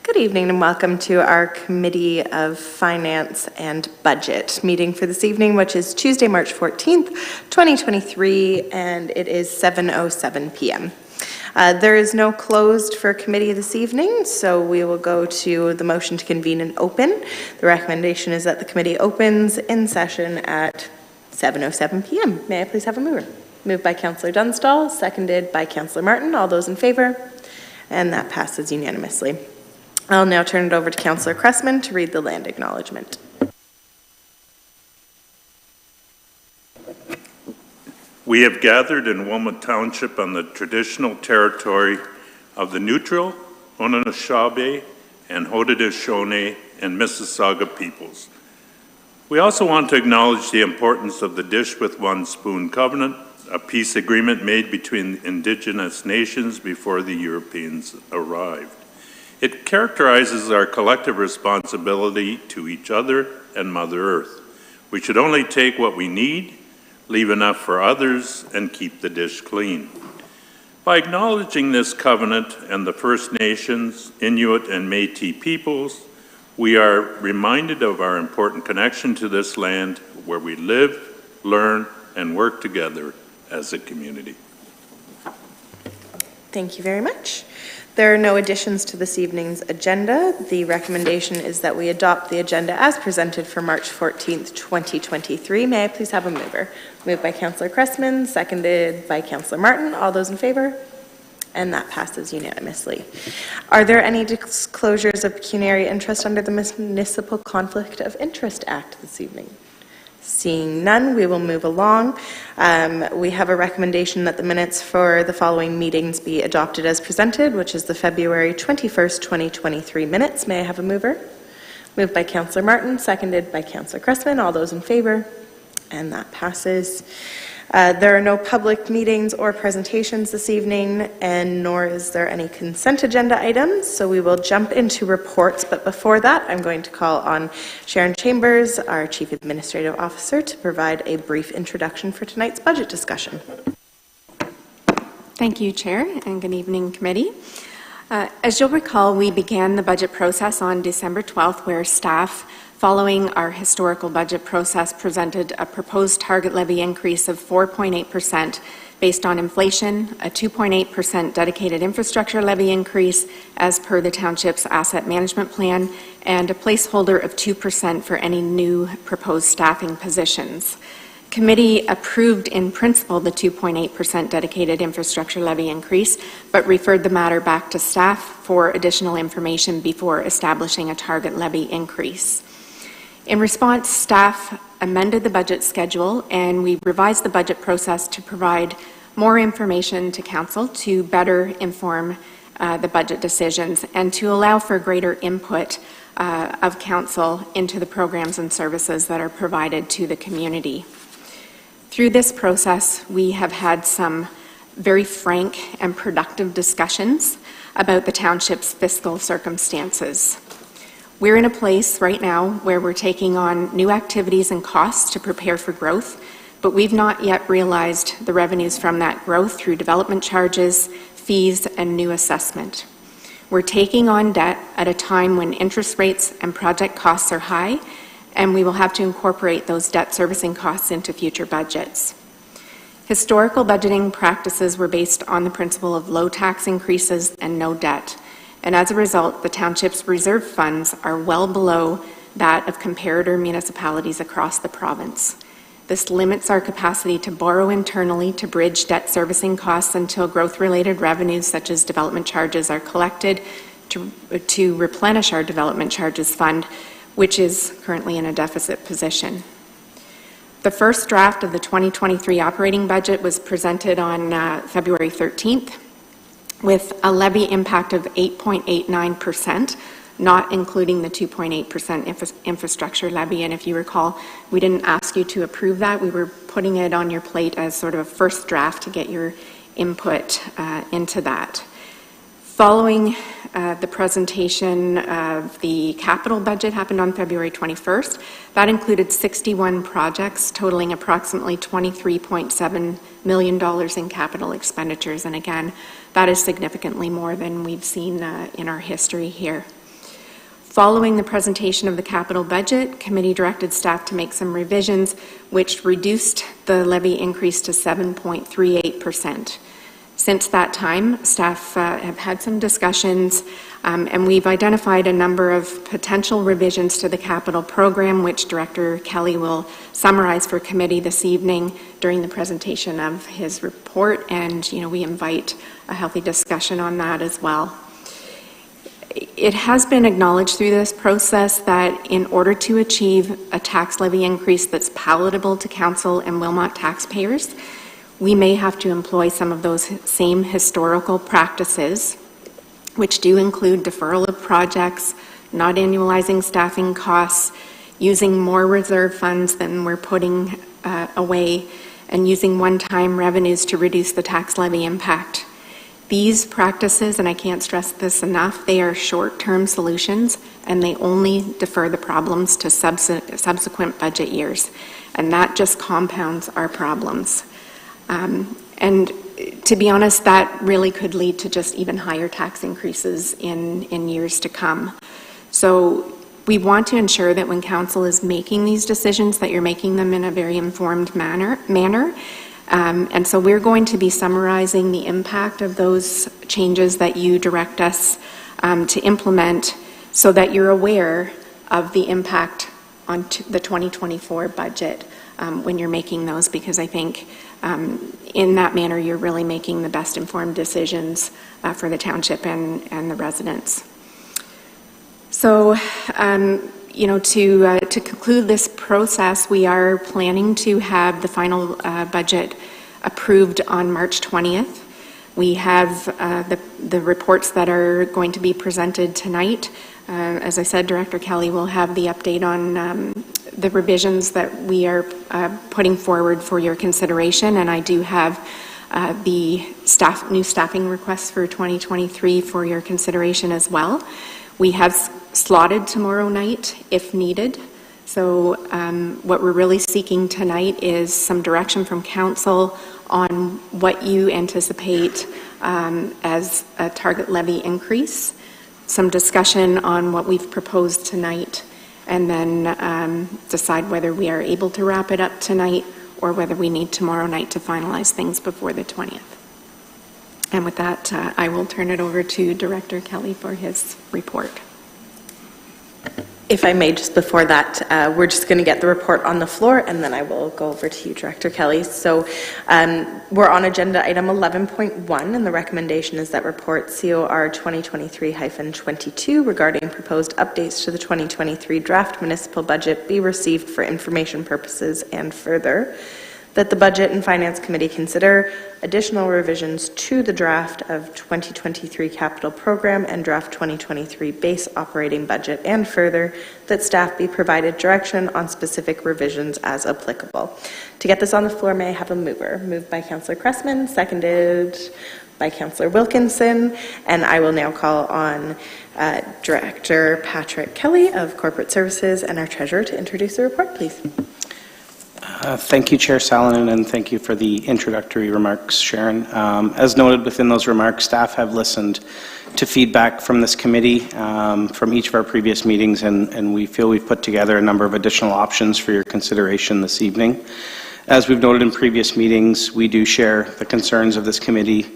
Good evening and welcome to our Committee of Finance and Budget meeting for this evening, which is Tuesday, March 14th, 2023, and it is 7:07 p.m. There is no closed for committee this evening, so we will go to the motion to convene and open. The recommendation is that the committee opens in session at 7:07 p.m. May I please have a mover? Moved by Councillor Dunstall, seconded by Councillor Martin. All those in favour? And that passes unanimously. I'll now turn it over to Councillor Cressman to read the land acknowledgement. We have gathered in Wilmot Township on the traditional territory of the Neutral, Haudenosaunee, and Haudenosaunee and Mississauga peoples. We also want to acknowledge the importance of the Dish with One Spoon Covenant, a peace agreement made between Indigenous nations before the Europeans arrived. It characterizes our collective responsibility to each other and Mother Earth. We should only take what we need, leave enough for others, and keep the dish clean. By acknowledging this covenant and the First Nations, Inuit, and Métis peoples, we are reminded of our important connection to this land where we live, learn, and work together as a community. Thank you very much. There are no additions to this evening's agenda. The recommendation is that we adopt the agenda as presented for March 14th, 2023. May I please have a mover? Moved by Councillor Cressman, seconded by Councillor Martin. All those in favour? And that passes unanimously. Are there any disclosures of pecuniary interest under the Municipal Conflict of Interest Act this evening? Seeing none, we will move along. We have a recommendation that the minutes for the following meetings be adopted as presented, which is the February 21st, 2023 minutes. May I have a mover? Moved by Councillor Martin, seconded by Councillor Cressman. All those in favour? And that passes. There are no public meetings or presentations this evening, and nor is there any consent agenda items, so we will jump into reports. But before that, I'm going to call on Sharon Chambers, our Chief Administrative Officer, to provide a brief introduction for tonight's budget discussion. Thank you, Chair, and good evening, Committee. As you'll recall, we began the budget process on December 12th, where staff, following our historical budget process, presented a proposed target levy increase of 4.8% based on inflation, a 2.8% dedicated infrastructure levy increase as per the Township's asset management plan, and a placeholder of 2% for any new proposed staffing positions. Committee approved in principle the 2.8% dedicated infrastructure levy increase, but referred the matter back to staff for additional information before establishing a target levy increase. In response, staff amended the budget schedule and we revised the budget process to provide more information to Council to better inform the budget decisions and to allow for greater input of Council into the programs and services that are provided to the community. Through this process, we have had some very frank and productive discussions about the Township's fiscal circumstances. We're in a place right now where we're taking on new activities and costs to prepare for growth, but we've not yet realized the revenues from that growth through development charges, fees, and new assessment. We're taking on debt at a time when interest rates and project costs are high, and we will have to incorporate those debt servicing costs into future budgets. Historical budgeting practices were based on the principle of low tax increases and no debt. And as a result, the Township's reserve funds are well below that of comparator municipalities across the province. This limits our capacity to borrow internally to bridge debt servicing costs until growth-related revenues such as development charges are collected to replenish our development charges fund, which is currently in a deficit position. The first draft of the 2023 operating budget was presented on February 13th. With a levy impact of 8.89%, not including the 2.8% infrastructure levy. And if you recall, we didn't ask you to approve that. We were putting it on your plate as sort of a first draft to get your input into that. Following the presentation of the capital budget happened on February 21st. That included 61 projects totaling approximately $23.7 million in capital expenditures. And again, that is significantly more than we've seen in our history here. Following the presentation of the capital budget, committee directed staff to make some revisions which reduced the levy increase to 7.38%. Since that time, staff have had some discussions and we've identified a number of potential revisions to the capital program, which Director Kelly will summarize for committee this evening during the presentation of his report, and we invite a healthy discussion on that as well. It has been acknowledged through this process that in order to achieve a tax levy increase that's palatable to Council and Wilmot taxpayers, we may have to employ some of those same historical practices, which do include deferral of projects, not annualizing staffing costs, using more reserve funds than we're putting away, and using one-time revenues to reduce the tax levy impact. These practices, and I can't stress this enough, they are short-term solutions and they only defer the problems to subsequent budget years. And that just compounds our problems. And to be honest, that really could lead to just even higher tax increases in years to come. So we want to ensure that when Council is making these decisions, that you're making them in a very informed manner. And so we're going to be summarizing the impact of those changes that you direct us to implement so that you're aware of the impact on the 2024 budget when you're making those, because I think in that manner you're really making the best informed decisions for the township and the residents. So to conclude this process, we are planning to have the final budget approved on March 20th. We have the reports that are going to be presented tonight. As I said, Director Kelly will have the update on the revisions that we are putting forward for your consideration, and I do have the new staffing requests for 2023 for your consideration as well. We have slotted tomorrow night if needed. So what we're really seeking tonight is some direction from Council on what you anticipate as a target levy increase, some discussion on what we've proposed tonight, and then decide whether we are able to wrap it up tonight or whether we need tomorrow night to finalize things before the 20th. And with that, I will turn it over to Director Kelly for his report. If I may, just before that, we're just going to get the report on the floor, and then I will go over to you, Director Kelly. So we're on agenda item 11.1, and the recommendation is that report COR 2023-22 regarding proposed updates to the 2023 draft municipal budget be received for information purposes, and further, that the Budget and Finance Committee consider additional revisions to the draft of 2023 capital program and draft 2023 base operating budget, and further, that staff be provided direction on specific revisions as applicable. To get this on the floor, may I have a mover? Moved by Councillor Cressman, seconded by Councillor Wilkinson, and I will now call on Director Patrick Kelly of Corporate Services and our Treasurer to introduce the report, please. Thank you, Chair Salonen, and thank you for the introductory remarks, Sharon. As noted within those remarks, staff have listened to feedback from this committee from each of our previous meetings, and we feel we've put together a number of additional options for your consideration this evening. As we've noted in previous meetings, we do share the concerns of this committee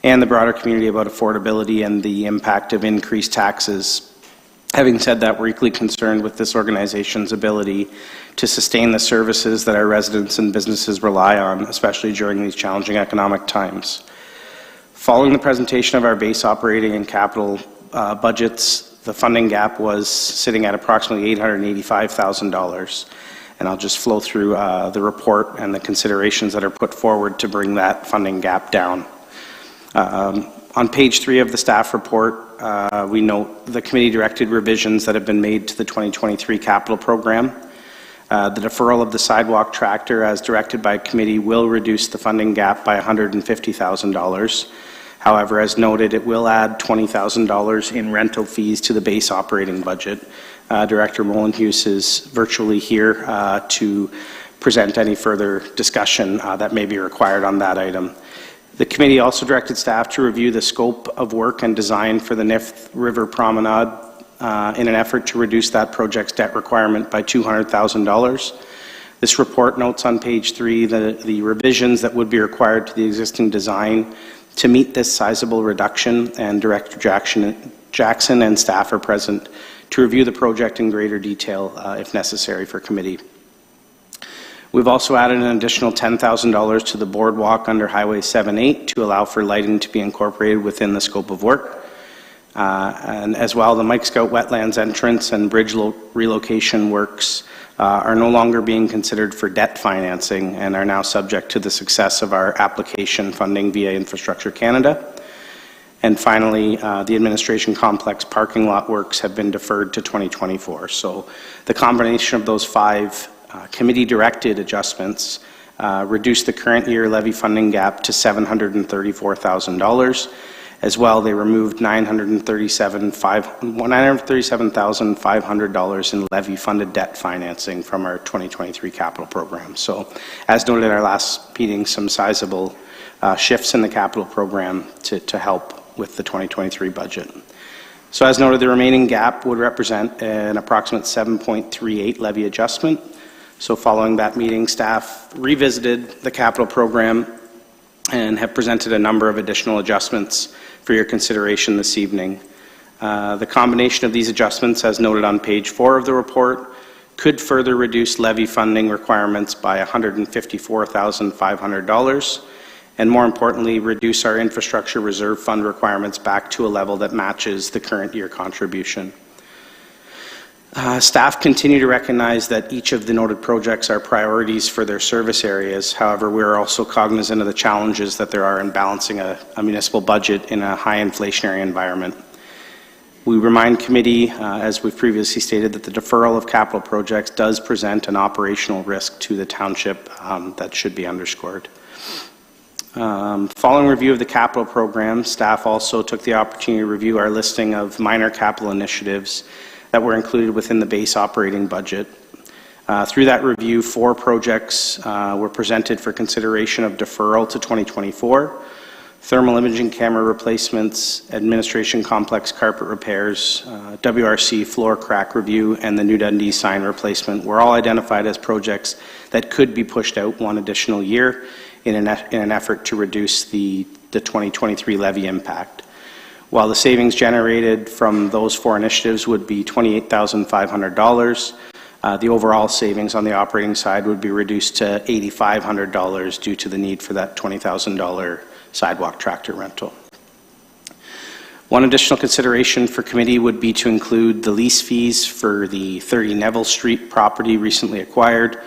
and the broader community about affordability and the impact of increased taxes. Having said that, we're equally concerned with this organization's ability to sustain the services that our residents and businesses rely on, especially during these challenging economic times. Following the presentation of our base operating and capital budgets, the funding gap was sitting at approximately $885,000. And I'll just flow through the report and the considerations that are put forward to bring that funding gap down. On page 3 of the staff report, we note the committee directed revisions that have been made to the 2023 capital program. The deferral of the sidewalk tractor as directed by committee will reduce the funding gap by $150,000. However, as noted, it will add $20,000 in rental fees to the base operating budget. Director Molenhus is virtually here to present any further discussion that may be required on that item. The committee also directed staff to review the scope of work and design for the Nith River Promenade in an effort to reduce that project's debt requirement by $200,000. This report notes on page 3 the revisions that would be required to the existing design to meet this sizable reduction, and Director Jackson and staff are present to review the project in greater detail if necessary for committee. We've also added an additional $10,000 to the boardwalk under Highway 78 to allow for lighting to be incorporated within the scope of work. And as well, the Mike Scout wetlands entrance and bridge relocation works are no longer being considered for debt financing and are now subject to the success of our application funding via Infrastructure Canada. And finally, the administration complex parking lot works have been deferred to 2024. So the combination of those 5 committee-directed adjustments reduced the current year levy funding gap to $734,000. As well, they removed $937,500 in levy-funded debt financing from our 2023 capital program. So, as noted in our last meeting, some sizable shifts in the capital program to help with the 2023 budget. So, as noted, the remaining gap would represent an approximate 7.38 levy adjustment. So, following that meeting, staff revisited the capital program and have presented a number of additional adjustments for your consideration this evening. The combination of these adjustments, as noted on page 4 of the report, could further reduce levy funding requirements by $154,500, and more importantly, reduce our infrastructure reserve fund requirements back to a level that matches the current year contribution. Staff continue to recognize that each of the noted projects are priorities for their service areas. However, we are also cognizant of the challenges that there are in balancing a municipal budget in a high inflationary environment. We remind committee, as we've previously stated, that the deferral of capital projects does present an operational risk to the township that should be underscored. Following review of the capital program, staff also took the opportunity to review our listing of minor capital initiatives that were included within the base operating budget. Through that review, 4 projects were presented for consideration of deferral to 2024. Thermal imaging camera replacements, administration complex carpet repairs, WRC floor crack review, and the New Dundee sign replacement were all identified as projects that could be pushed out 1 additional year in an effort to reduce the 2023 levy impact. While the savings generated from those 4 initiatives would be $28,500, the overall savings on the operating side would be reduced to $8,500 due to the need for that $20,000 sidewalk tractor rental. One additional consideration for committee would be to include the lease fees for the 30 Neville Street property recently acquired.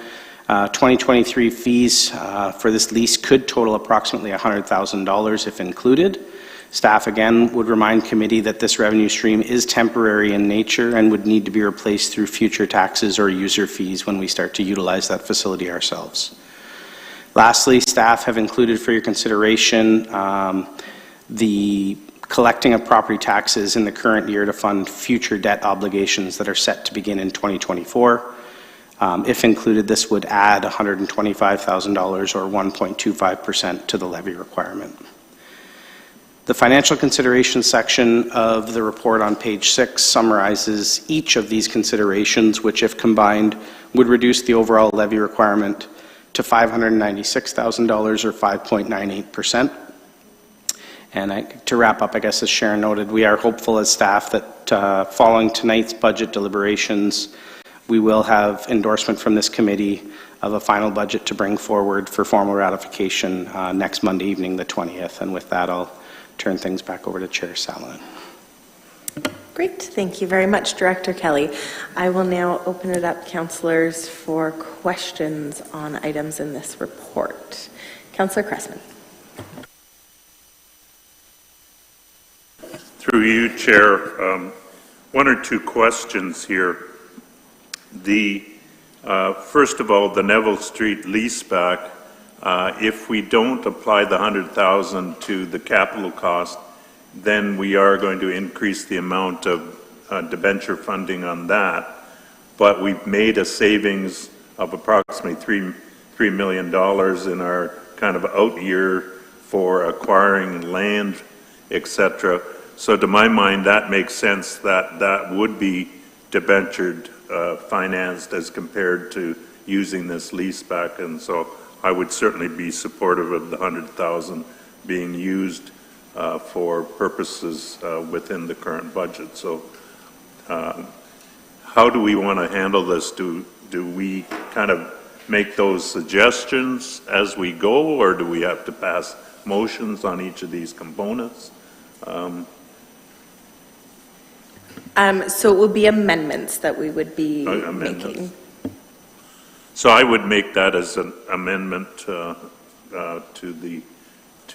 2023 fees for this lease could total approximately $100,000 if included. Staff again would remind committee that this revenue stream is temporary in nature and would need to be replaced through future taxes or user fees when we start to utilize that facility ourselves. Lastly, staff have included for your consideration the collecting of property taxes in the current year to fund future debt obligations that are set to begin in 2024. If included, this would add $125,000 or 1.25% to the levy requirement. The financial considerations section of the report on page 6 summarizes each of these considerations, which, if combined, would reduce the overall levy requirement to $596,000 or 5.98%. And to wrap up, I guess, as Sharon noted, we are hopeful as staff that following tonight's budget deliberations, we will have endorsement from this committee of a final budget to bring forward for formal ratification next Monday evening, the 20th. And with that, I'll turn things back over to Chair Salonen. Great. Thank you very much, Director Kelly. I will now open it up, councillors, for questions on items in this report. Councillor Cressman. Through you, Chair, 1 or 2 questions here. First of all, the Neville Street leaseback. If we don't apply the $100,000 to the capital cost, then we are going to increase the amount of debenture funding on that. But we've made a savings of approximately $3 million in our kind of out year for acquiring land, etc. So to my mind, that makes sense that that would be debentured financed as compared to using this lease back. And so I would certainly be supportive of the 100,000 being used for purposes within the current budget. So how do we want to handle this? Do we kind of make those suggestions as we go, or do we have to pass motions on each of these components? So it would be amendments that we would be making. So I would make that as an amendment to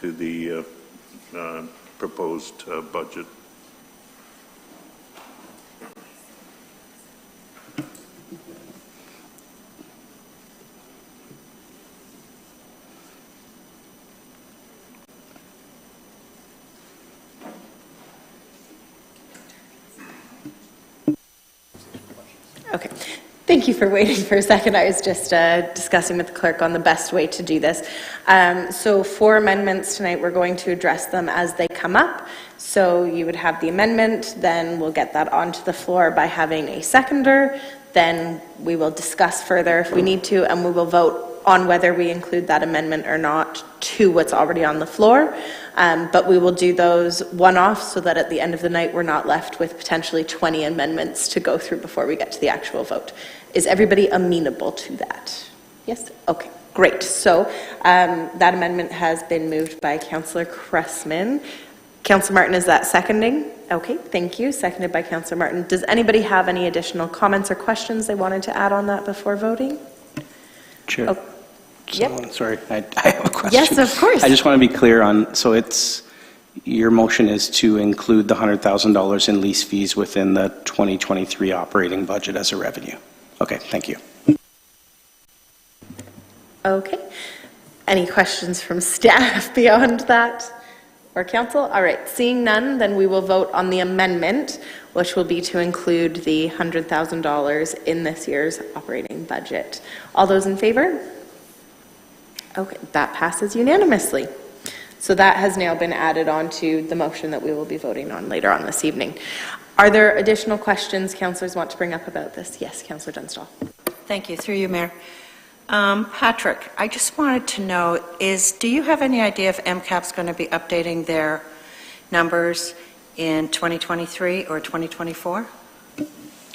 the proposed budget. Okay. Thank you for waiting for a second. I was just discussing with the clerk on the best way to do this. So for amendments tonight, we're going to address them as they come up. So you would have the amendment, then we'll get that onto the floor by having a seconder. Then we will discuss further if we need to, and we will vote on whether we include that amendment or not to what's already on the floor. But we will do those one-off so that at the end of the night, we're not left with potentially 20 amendments to go through before we get to the actual vote. Is everybody amenable to that? Yes? Okay, great. So that amendment has been moved by Councillor Cressman. Councillor Martin, is that seconding? Okay, thank you. Seconded by Councillor Martin. Does anybody have any additional comments or questions they wanted to add on that before voting? Chair. Oh. Yep. Sorry, I have a question. Yes, of course. I just want to be clear on, so it's, your motion is to include the $100,000 in lease fees within the 2023 operating budget as a revenue. Okay, thank you. Okay. Any questions from staff beyond that? Or council? All right, seeing none, then we will vote on the amendment, which will be to include the $100,000 in this year's operating budget. All those in favor? Okay, that passes unanimously. So that has now been added on to the motion that we will be voting on later on this evening. Are there additional questions councillors want to bring up about this? Yes, Councillor Dunstall. Thank you. Through you, Mayor. Patrick, I just wanted to know, do you have any idea if MCAP's going to be updating their numbers in 2023 or 2024?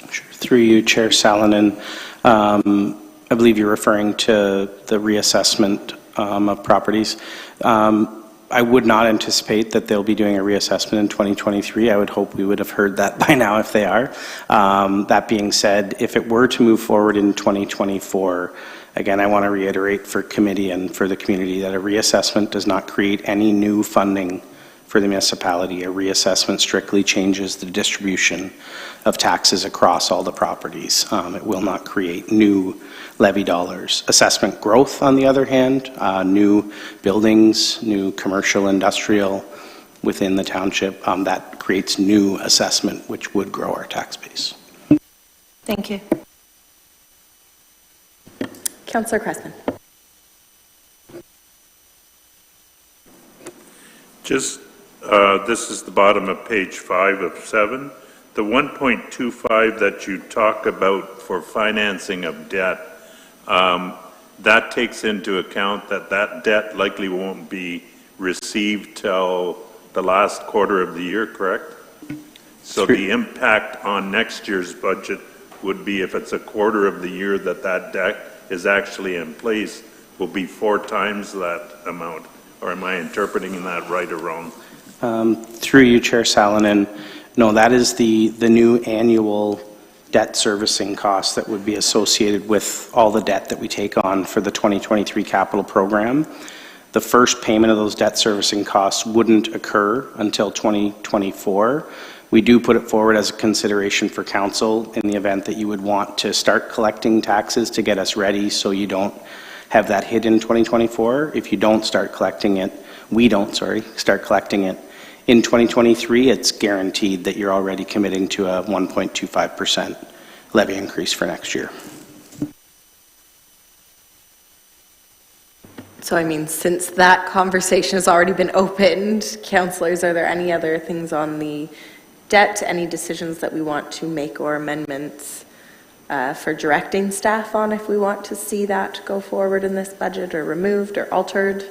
Sure. Through you, Chair Salonen. I believe you're referring to the reassessment of properties. I would not anticipate that they'll be doing a reassessment in 2023. I would hope we would have heard that by now if they are. That being said, if it were to move forward in 2024, again, I want to reiterate for committee and for the community that a reassessment does not create any new funding for the municipality. A reassessment strictly changes the distribution of taxes across all the properties. It will not create new levy dollars. Assessment growth, on the other hand, new buildings, new commercial, industrial within the township, that creates new assessment, which would grow our tax base. Thank you. Councillor Cressman. Just, this is the bottom of page 5 of 7. The 1.25 that you talk about for financing of debt, that takes into account that that debt likely won't be received till the last quarter of the year, correct? So the impact on next year's budget would be, if it's a quarter of the year that that debt is actually in place, will be 4 times that amount. Or am I interpreting that right or wrong? Through you, Chair Salonen, no, that is the new annual debt servicing cost that would be associated with all the debt that we take on for the 2023 capital program. The first payment of those debt servicing costs wouldn't occur until 2024. We do put it forward as a consideration for council in the event that you would want to start collecting taxes to get us ready so you don't have that hit in 2024. If you don't start collecting it, start collecting it in 2023, it's guaranteed that you're already committing to a 1.25% levy increase for next year. So I mean, since that conversation has already been opened, councillors, are there any other things on the debt, any decisions that we want to make or amendments for directing staff on if we want to see that go forward in this budget, or removed or altered?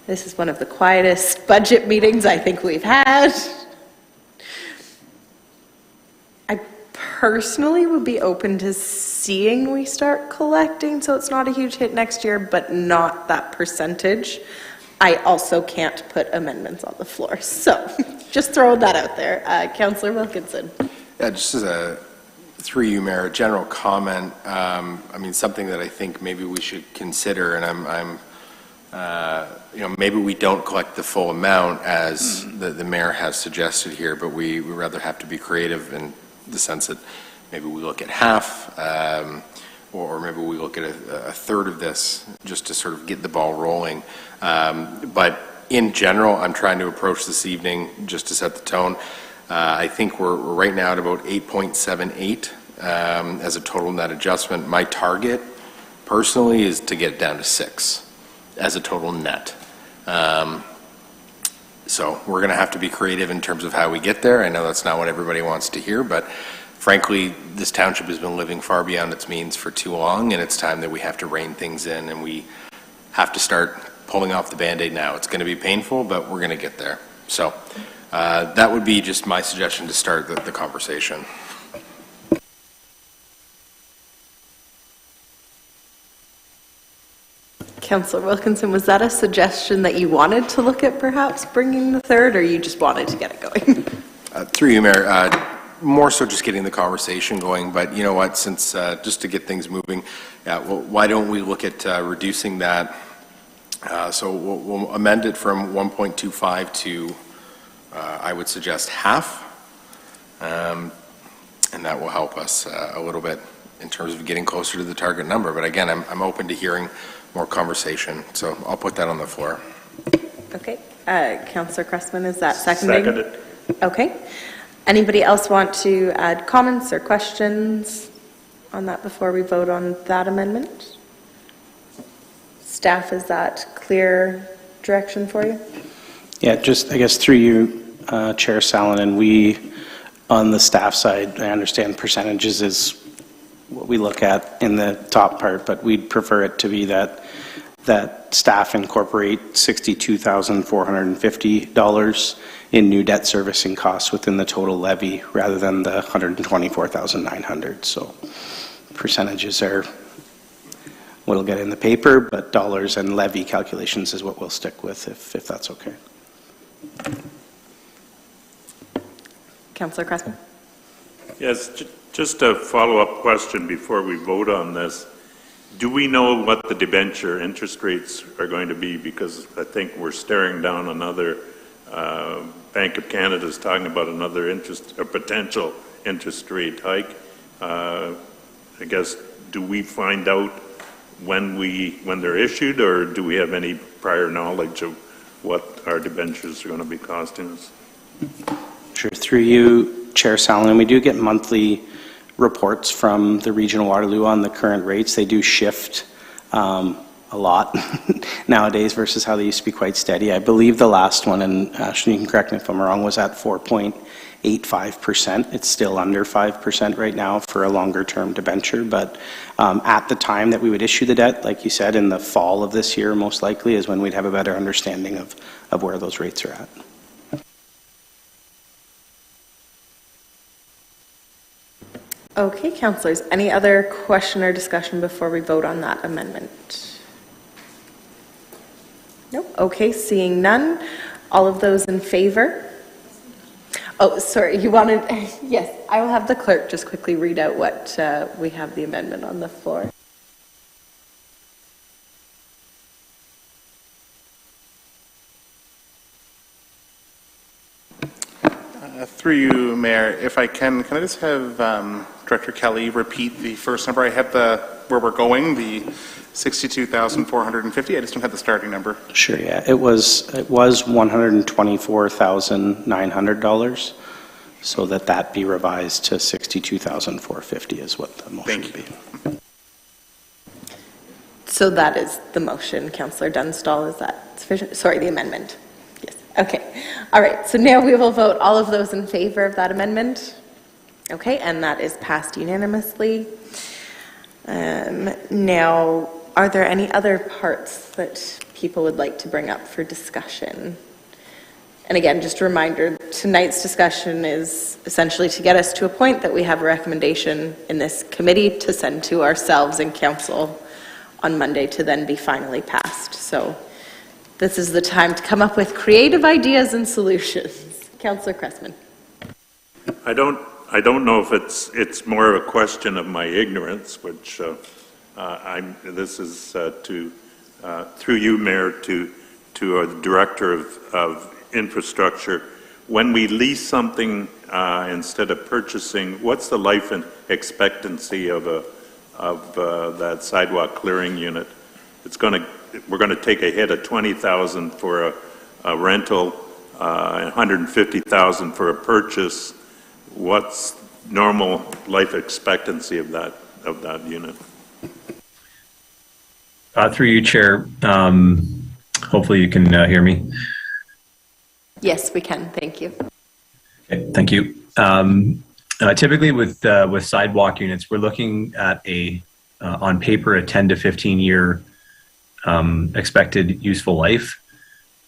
This is one of the quietest budget meetings I think we've had. I personally would be open to seeing we start collecting so it's not a huge hit next year, but not that percentage. I also can't put amendments on the floor, so just throwing that out there. Councillor Wilkinson. Yeah, just as a, through you, Mayor, a general comment. I mean, something that I think maybe we should consider, and I'm you know, maybe we don't collect the full amount as the mayor has suggested here, but we rather have to be creative in the sense that maybe we look at half, or maybe we look at a third of this just to sort of get the ball rolling. But in general, I'm trying to approach this evening just to set the tone. I think we're right now at about 8.78 as a total net adjustment. My target personally is to get down to 6 as a total net. So we're going to have to be creative in terms of how we get there. I know that's not what everybody wants to hear, but frankly, this township has been living far beyond its means for too long, and it's time that we have to rein things in, and we have to start pulling off the Band-Aid now. It's going to be painful, but we're going to get there. So that would be just my suggestion to start the conversation. Councillor Wilkinson, was that a suggestion that you wanted to look at perhaps bringing the third, or you just wanted to get it going? Through you, Mayor, more so just getting the conversation going, but you know what, since just to get things moving, well, why don't we look at reducing that? So we'll amend it from 1.25 to, I would suggest, half, and that will help us a little bit in terms of getting closer to the target number. But again, I'm open to hearing more conversation, so I'll put that on the floor. Okay. Councillor Cressman, is that seconding? Seconded. Okay. Anybody else want to add comments or questions on that before we vote on that amendment? Staff, is that clear direction for you? Yeah, just, I guess, through you, Chair Salonen, we, on the staff side, I understand percentages is what we look at in the top part, but we'd prefer it to be that staff incorporate $62,450 in new debt servicing costs within the total levy rather than the $124,900. So percentages are what'll get in the paper, but dollars and levy calculations is what we'll stick with if that's okay. Councillor Cressman. Yes, just a follow-up question before we vote on this. Do we know what the debenture interest rates are going to be? Because I think we're staring down another, Bank of Canada is talking about another potential interest rate hike. I guess, do we find out when they're issued, or do we have any prior knowledge of what our debentures are going to be costing us? Sure. Through you, Chair Salonen, we do get monthly reports from the Regional Waterloo on the current rates. They do shift a lot nowadays versus how they used to be quite steady. I believe the last one, and Ashton, you can correct me if I'm wrong, was at 4.85%. It's still under 5% right now for a longer term debenture, but at the time that we would issue the debt, like you said, in the fall of this year most likely is when we'd have a better understanding of where those rates are at. Okay, councillors, any other question or discussion before we vote on that amendment? Nope. Okay, seeing none. All of those in favor? Oh, sorry, you wanted, yes, I will have the clerk just quickly read out what we have the amendment on the floor. Through you, Mayor, if I can I just have Director Kelly repeat the first number? I have where we're going, the 62,450. I just don't have the starting number. Sure, yeah. It was $124,900, so that be revised to 62,450 is what the motion would be. So that is the motion, Councillor Dunstall, is that sufficient? Sorry, the amendment. Yes, okay. All right, so now we will vote all of those in favor of that amendment. Okay, and that is passed unanimously. Now, are there any other parts that people would like to bring up for discussion? And again, just a reminder, tonight's discussion is essentially to get us to a point that we have a recommendation in this committee to send to ourselves and council on Monday to then be finally passed. So this is the time to come up with creative ideas and solutions. Councillor Cressman. I don't know if it's more of a question of my ignorance, which this is through you, Mayor, to the Director of Infrastructure. When we lease something instead of purchasing, what's the life expectancy of that sidewalk clearing unit? We're going to take a hit of $20,000 for a rental, $150,000 for a purchase. What's normal life expectancy of that unit? Through you, Chair. Hopefully you can hear me. Yes, we can. Thank you. Okay, thank you. Typically with sidewalk units, we're looking at on paper, a 10 to 15 year expected useful life.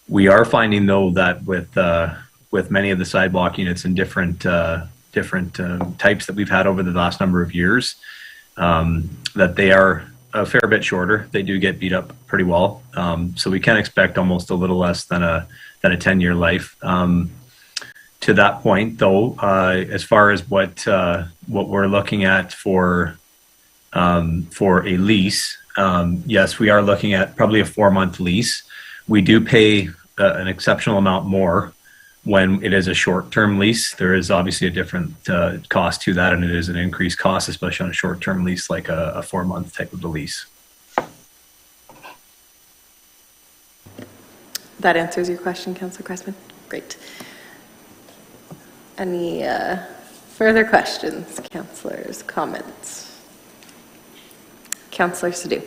We are finding though that with many of the sidewalk units and different types that we've had over the last number of years, that they are a fair bit shorter. They do get beat up pretty well. So we can expect almost a little less than a 10-year life. To that point, though, as far as what we're looking at for a lease, yes, we are looking at probably a 4-month lease. We do pay an exceptional amount more when it is a short-term lease. There is obviously a different cost to that, and it is an increased cost, especially on a short-term lease like a 4-month type of a lease. That answers your question, Councillor Cressman. Great. Any further questions, councillors, comments? Councillor Sadhu.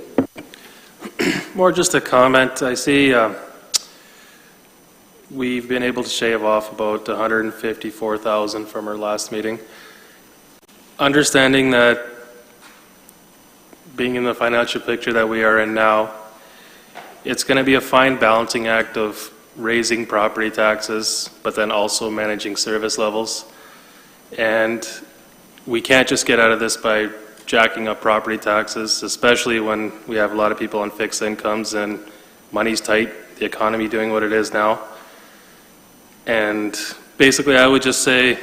More just a comment. I see we've been able to shave off about $154,000 from our last meeting. Understanding that being in the financial picture that we are in now, it's going to be a fine balancing act of raising property taxes, but then also managing service levels. And we can't just get out of this by jacking up property taxes, especially when we have a lot of people on fixed incomes and money's tight, the economy doing what it is now. And basically I would just say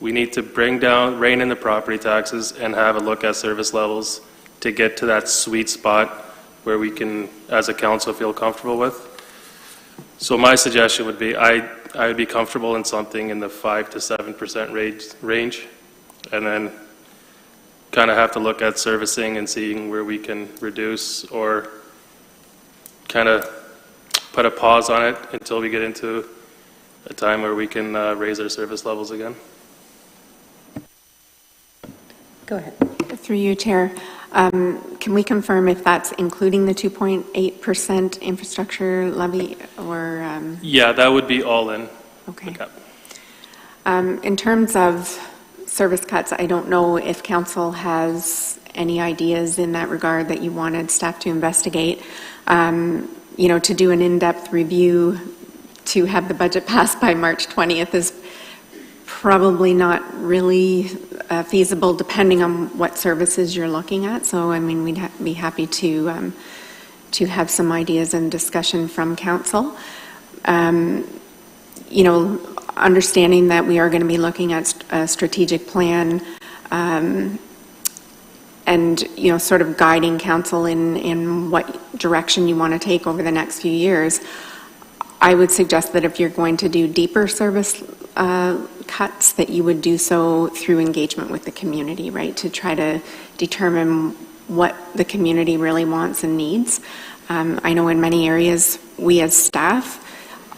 we need to rein in the property taxes and have a look at service levels to get to that sweet spot where we can, as a council, feel comfortable with. So my suggestion would be, I would be comfortable in something in the 5 to 7% range, and then kind of have to look at servicing and seeing where we can reduce or kind of put a pause on it until we get into a time where we can raise our service levels again. Go ahead. Through you, Chair. Can we confirm if that's including the 2.8% infrastructure levy or? Yeah, that would be all in. Okay. In terms of service cuts, I don't know if council has any ideas in that regard that you wanted staff to investigate. You know, to do an in-depth review to have the budget passed by March 20th is probably not really feasible depending on what services you're looking at. So, I mean, we'd be happy to have some ideas and discussion from council. You know, understanding that we are going to be looking at a strategic plan and, you know, sort of guiding council in what direction you want to take over the next few years. I would suggest that if you're going to do deeper service cuts, that you would do so through engagement with the community, right? To try to determine what the community really wants and needs. I know in many areas, we as staff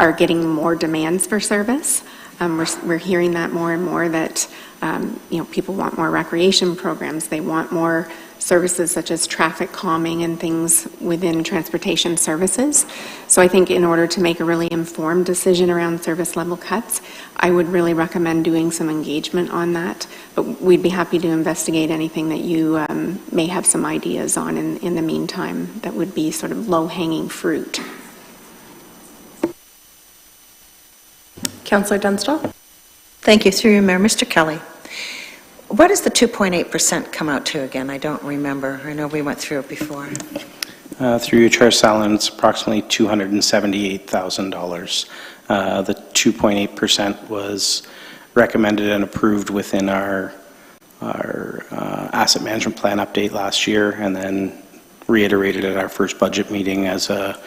are getting more demands for service. We're hearing that more and more that, you know, people want more recreation programs. They want more services such as traffic calming and things within transportation services. So I think in order to make a really informed decision around service level cuts, I would really recommend doing some engagement on that. But we'd be happy to investigate anything that you may have some ideas on in the meantime that would be sort of low-hanging fruit. Councillor Dunstall? Thank you. Through you, Mayor. Mr. Kelly, what does the 2.8% come out to again? I don't remember. I know we went through it before. Through you, Chair Sallin, it's approximately $278,000. The 2.8% was recommended and approved within our asset management plan update last year, and then reiterated at our first budget meeting as a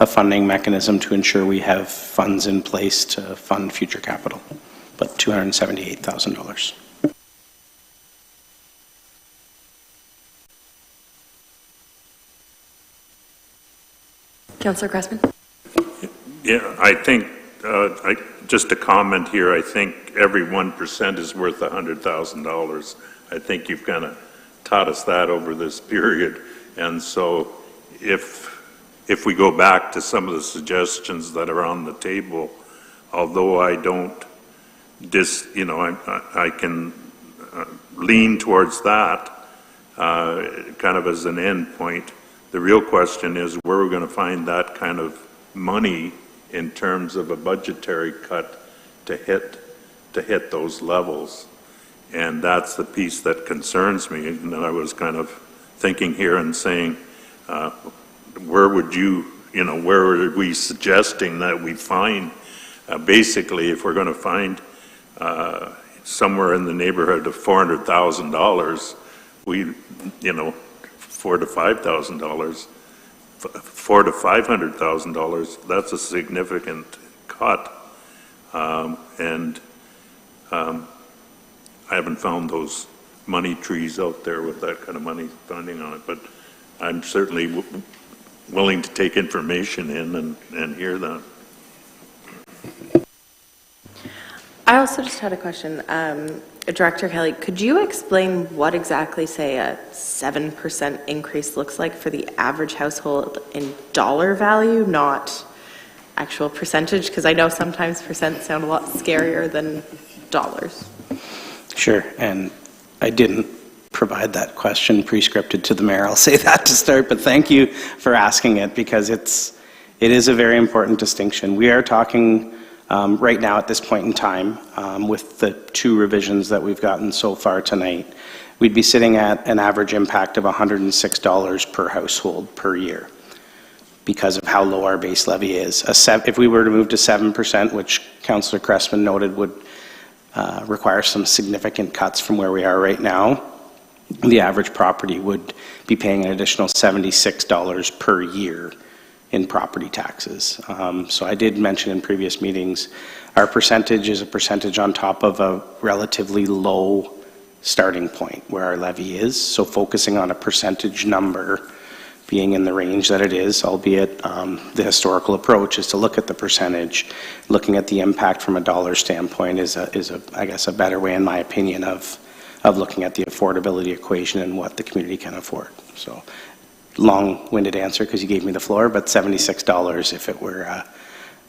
funding mechanism to ensure we have funds in place to fund future capital, but $278,000. Councillor Cressman? Yeah, I think, just a comment here, I think every 1% is worth $100,000. I think you've kind of taught us that over this period. And so if we go back to some of the suggestions that are on the table, although I don't I can lean towards that kind of as an end point. The real question is where we're going to find that kind of money in terms of a budgetary cut to hit those levers. And that's the piece that concerns me. And I was kind of thinking here and saying, where are we suggesting that we find, basically, if we're going to find somewhere in the neighborhood of $400,000, $4,000 to $5,000, $400,000 to $500,000, that's a significant cut. And I haven't found those money trees out there with that kind of money funding on it, but I'm certainly willing to take information in and hear that. I also just had a question. Director Kelly, could you explain what exactly, say, a 7% increase looks like for the average household in dollar value, not actual percentage? Because I know sometimes percents sound a lot scarier than dollars. Sure, and I didn't provide that question pre-scripted to the mayor. I'll say that to start, but thank you for asking it because it is a very important distinction. We are talking right now at this point in time with the two revisions that we've gotten so far tonight, we'd be sitting at an average impact of $106 per household per year because of how low our base levy is. If we were to move to 7%, which Councillor Cressman noted would require some significant cuts from where we are right now, the average property would be paying an additional $76 per year in property taxes. So I did mention in previous meetings, our percentage is a percentage on top of a relatively low starting point where our levy is. So focusing on a percentage number being in the range that it is, albeit the historical approach is to look at the percentage. Looking at the impact from a dollar standpoint is I guess a better way, in my opinion, of looking at the affordability equation and what the community can afford. So long-winded answer because you gave me the floor, but $76 if it were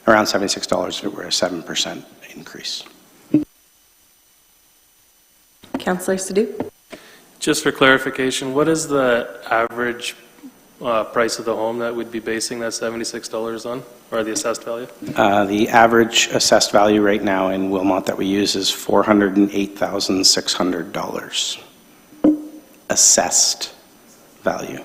around $76 if it were a 7% increase. Councillor Sadhu? Just for clarification, what is the average price of the home that we'd be basing that $76 on, or the assessed value? The average assessed value right now in Wilmot that we use is $408,600. Assessed value.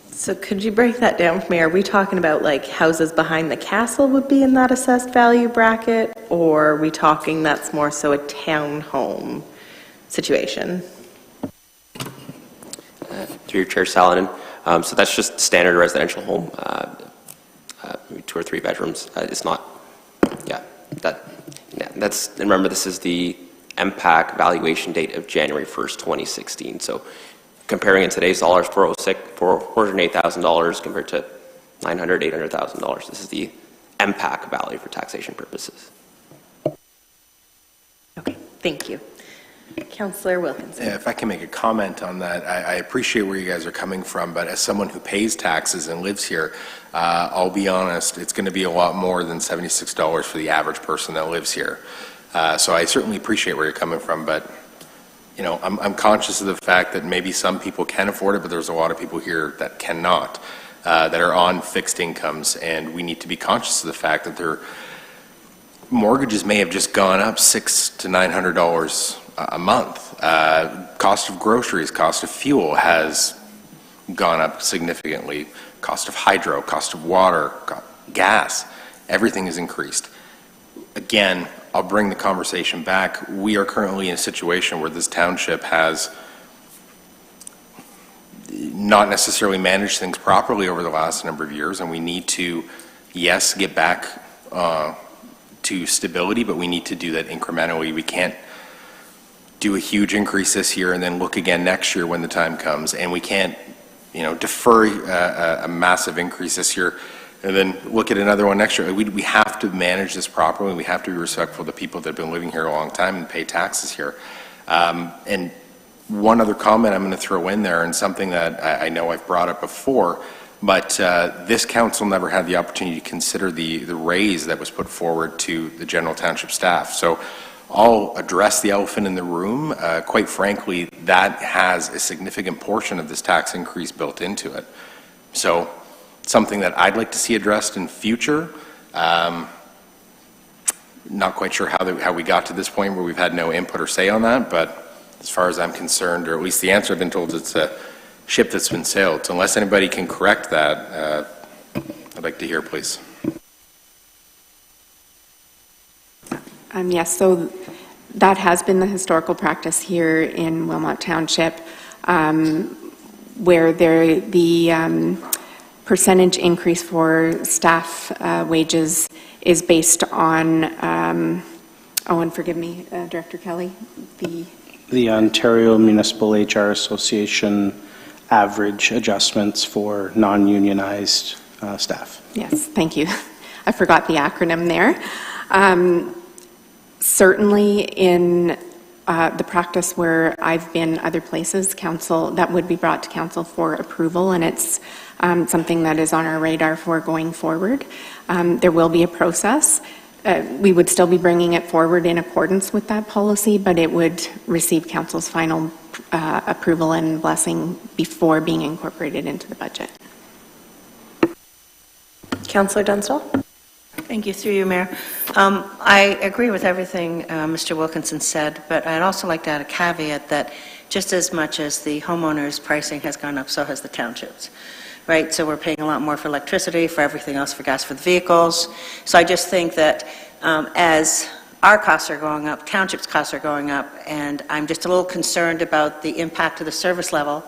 So could you break that down for me? Are we talking about like houses behind the castle would be in that assessed value bracket, or are we talking that's more so a townhome situation? Through your chair, Salonen. So that's just standard residential home, 2 or 3 bedrooms. It's not, that's, and remember this is the MPAC valuation date of January 1st, 2016. So comparing in today's dollars, $408,000 compared to $900,000, $800,000. This is the MPAC value for taxation purposes. Okay, thank you. Councillor Wilkinson. Yeah, if I can make a comment on that, I appreciate where you guys are coming from, but as someone who pays taxes and lives here, I'll be honest, it's going to be a lot more than $76 for the average person that lives here. So I certainly appreciate where you're coming from, but you know, I'm conscious of the fact that maybe some people can afford it, but there's a lot of people here that cannot, that are on fixed incomes, and we need to be conscious of the fact that their mortgages may have just gone up $600 to $900 a month. Cost of groceries, cost of fuel has gone up significantly. Cost of hydro, cost of water, gas, everything has increased. Again, I'll bring the conversation back. We are currently in a situation where this township has not necessarily managed things properly over the last number of years, and we need to, yes, get back to stability, but we need to do that incrementally. We can't do a huge increase this year and then look again next year when the time comes, and we can't, you know, defer a massive increase this year and then look at another one next year. We have to manage this properly. We have to be respectful of the people that have been living here a long time and pay taxes here. And one other comment I'm going to throw in there, and something that I know I've brought up before, but this council never had the opportunity to consider the raise that was put forward to the general township staff. So I'll address the elephant in the room. Quite frankly, that has a significant portion of this tax increase built into it. So something that I'd like to see addressed in future. Not quite sure how we got to this point where we've had no input or say on that, but as far as I'm concerned, or at least the answer I've been told, it's a ship that's been sailed. So unless anybody can correct that, I'd like to hear, please. Yes, so that has been the historical practice here in Wilmot Township, where the percentage increase for staff wages is based on, and forgive me, Director Kelly, the Ontario Municipal HR Association average adjustments for non-unionized staff. Yes, thank you. I forgot the acronym there. Certainly in the practice where I've been other places, council, that would be brought to council for approval, and it's something that is on our radar for going forward. There will be a process. We would still be bringing it forward in accordance with that policy, but it would receive council's final approval and blessing before being incorporated into the budget. Councillor Dunstall. Thank you, through you, Mayor. I agree with everything Mr. Wilkinson said, but I'd also like to add a caveat that just as much as the homeowners' pricing has gone up, so has the townships, right? So we're paying a lot more for electricity, for everything else, for gas for the vehicles. So I just think that as our costs are going up, townships' costs are going up, and I'm just a little concerned about the impact of the service level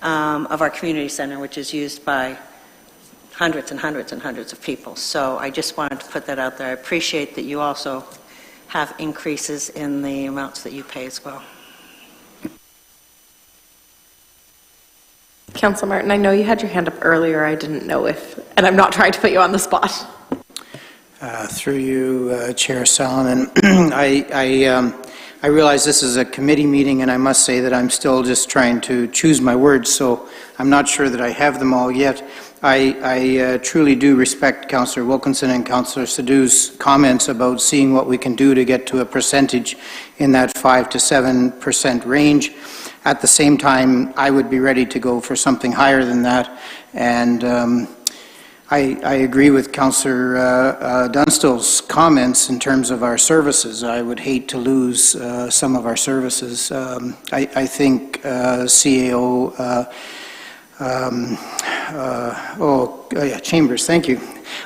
of our community center, which is used by hundreds and hundreds and hundreds of people. So I just wanted to put that out there. I appreciate that you also have increases in the amounts that you pay as well. Councillor Martin, I know you had your hand up earlier. I didn't know if, and I'm not trying to put you on the spot. Through you, Chair Solomon, I realize this is a committee meeting, and I must say that I'm still just trying to choose my words, so I'm not sure that I have them all yet. I truly do respect Councillor Wilkinson and Councillor Sadhu's comments about seeing what we can do to get to a percentage in that 5 to 7% range. At the same time, I would be ready to go for something higher than that, and I agree with Councillor Dunstall's comments in terms of our services. I would hate to lose some of our services. I think CAO, Chambers, thank you.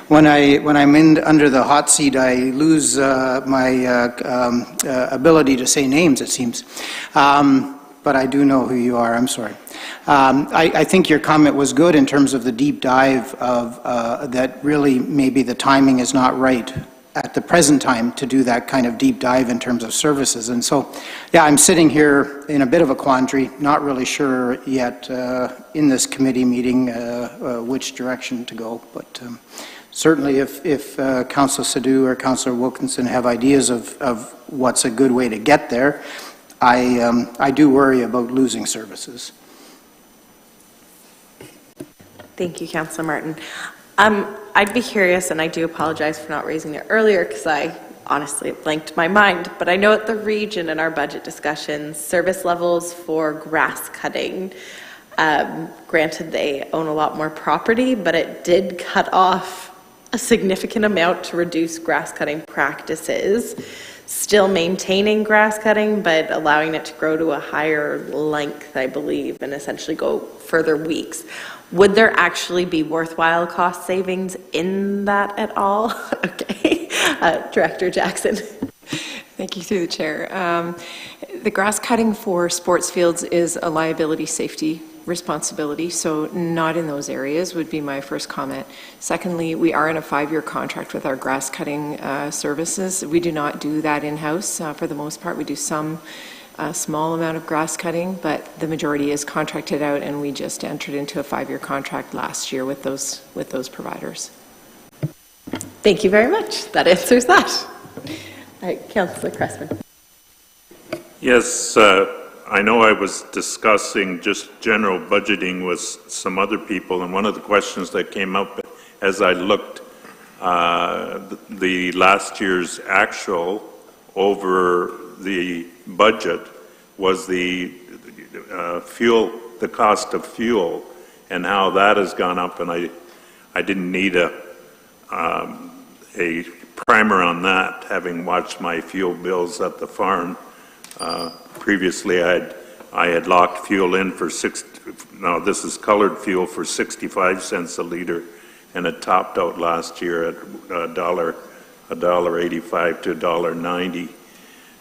When I'm under the hot seat, I lose my ability to say names, it seems. But I do know who you are, I'm sorry. I think your comment was good in terms of the deep dive of that really maybe the timing is not right at the present time to do that kind of deep dive in terms of services. And so, yeah, I'm sitting here in a bit of a quandary, not really sure yet in this committee meeting which direction to go. But certainly if Councillor Sadhu or Councillor Wilkinson have ideas of what's a good way to get there, I do worry about losing services. Thank you, Councillor Martin. I'd be curious, and I do apologize for not raising it earlier because I honestly it blanked my mind, but I know at the region in our budget discussions, service levels for grass cutting, granted they own a lot more property, but it did cut off a significant amount to reduce grass cutting practices, still maintaining grass cutting, but allowing it to grow to a higher length, I believe, and essentially go further weeks. Would there actually be worthwhile cost savings in that at all? Okay. Director Jackson. Thank you, through the chair. The grass cutting for sports fields is a liability safety responsibility, so not in those areas would be my first comment. Secondly, we are in a 5-year contract with our grass cutting services. We do not do that in-house. For the most part, we do some small amount of grass cutting, but the majority is contracted out, and we just entered into a 5-year contract last year with those providers. Thank you very much. That answers that. All right, Councillor Cressman. Yes, I know I was discussing just general budgeting with some other people, and one of the questions that came up as I looked the last year's actual over the budget was the fuel, the cost of fuel, and how that has gone up. And I didn't need a primer on that, having watched my fuel bills at the farm. Previously, I had locked fuel in for now this is colored fuel for 65 cents a liter, and it topped out last year at $1.85 to $1.90.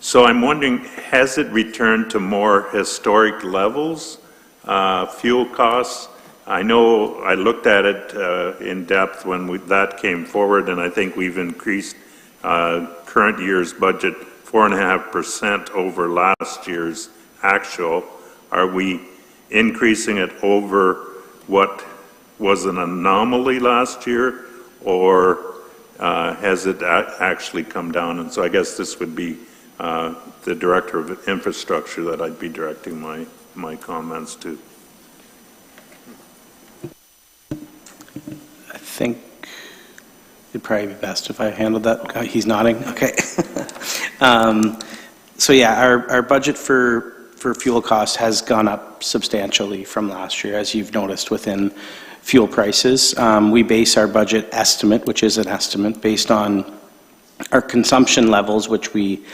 So I'm wondering, has it returned to more historic levels, fuel costs? I know I looked at it in depth when that came forward, and I think we've increased current year's budget 4.5% over last year's actual. Are we increasing it over what was an anomaly last year, or has it actually come down? And so I guess this would be the Director of Infrastructure that I'd be directing my comments to. I think it'd probably be best if I handled that. He's nodding. Okay. So yeah, our budget for fuel costs has gone up substantially from last year, as you've noticed within fuel prices. We base our budget estimate, which is an estimate, based on our consumption levels, which we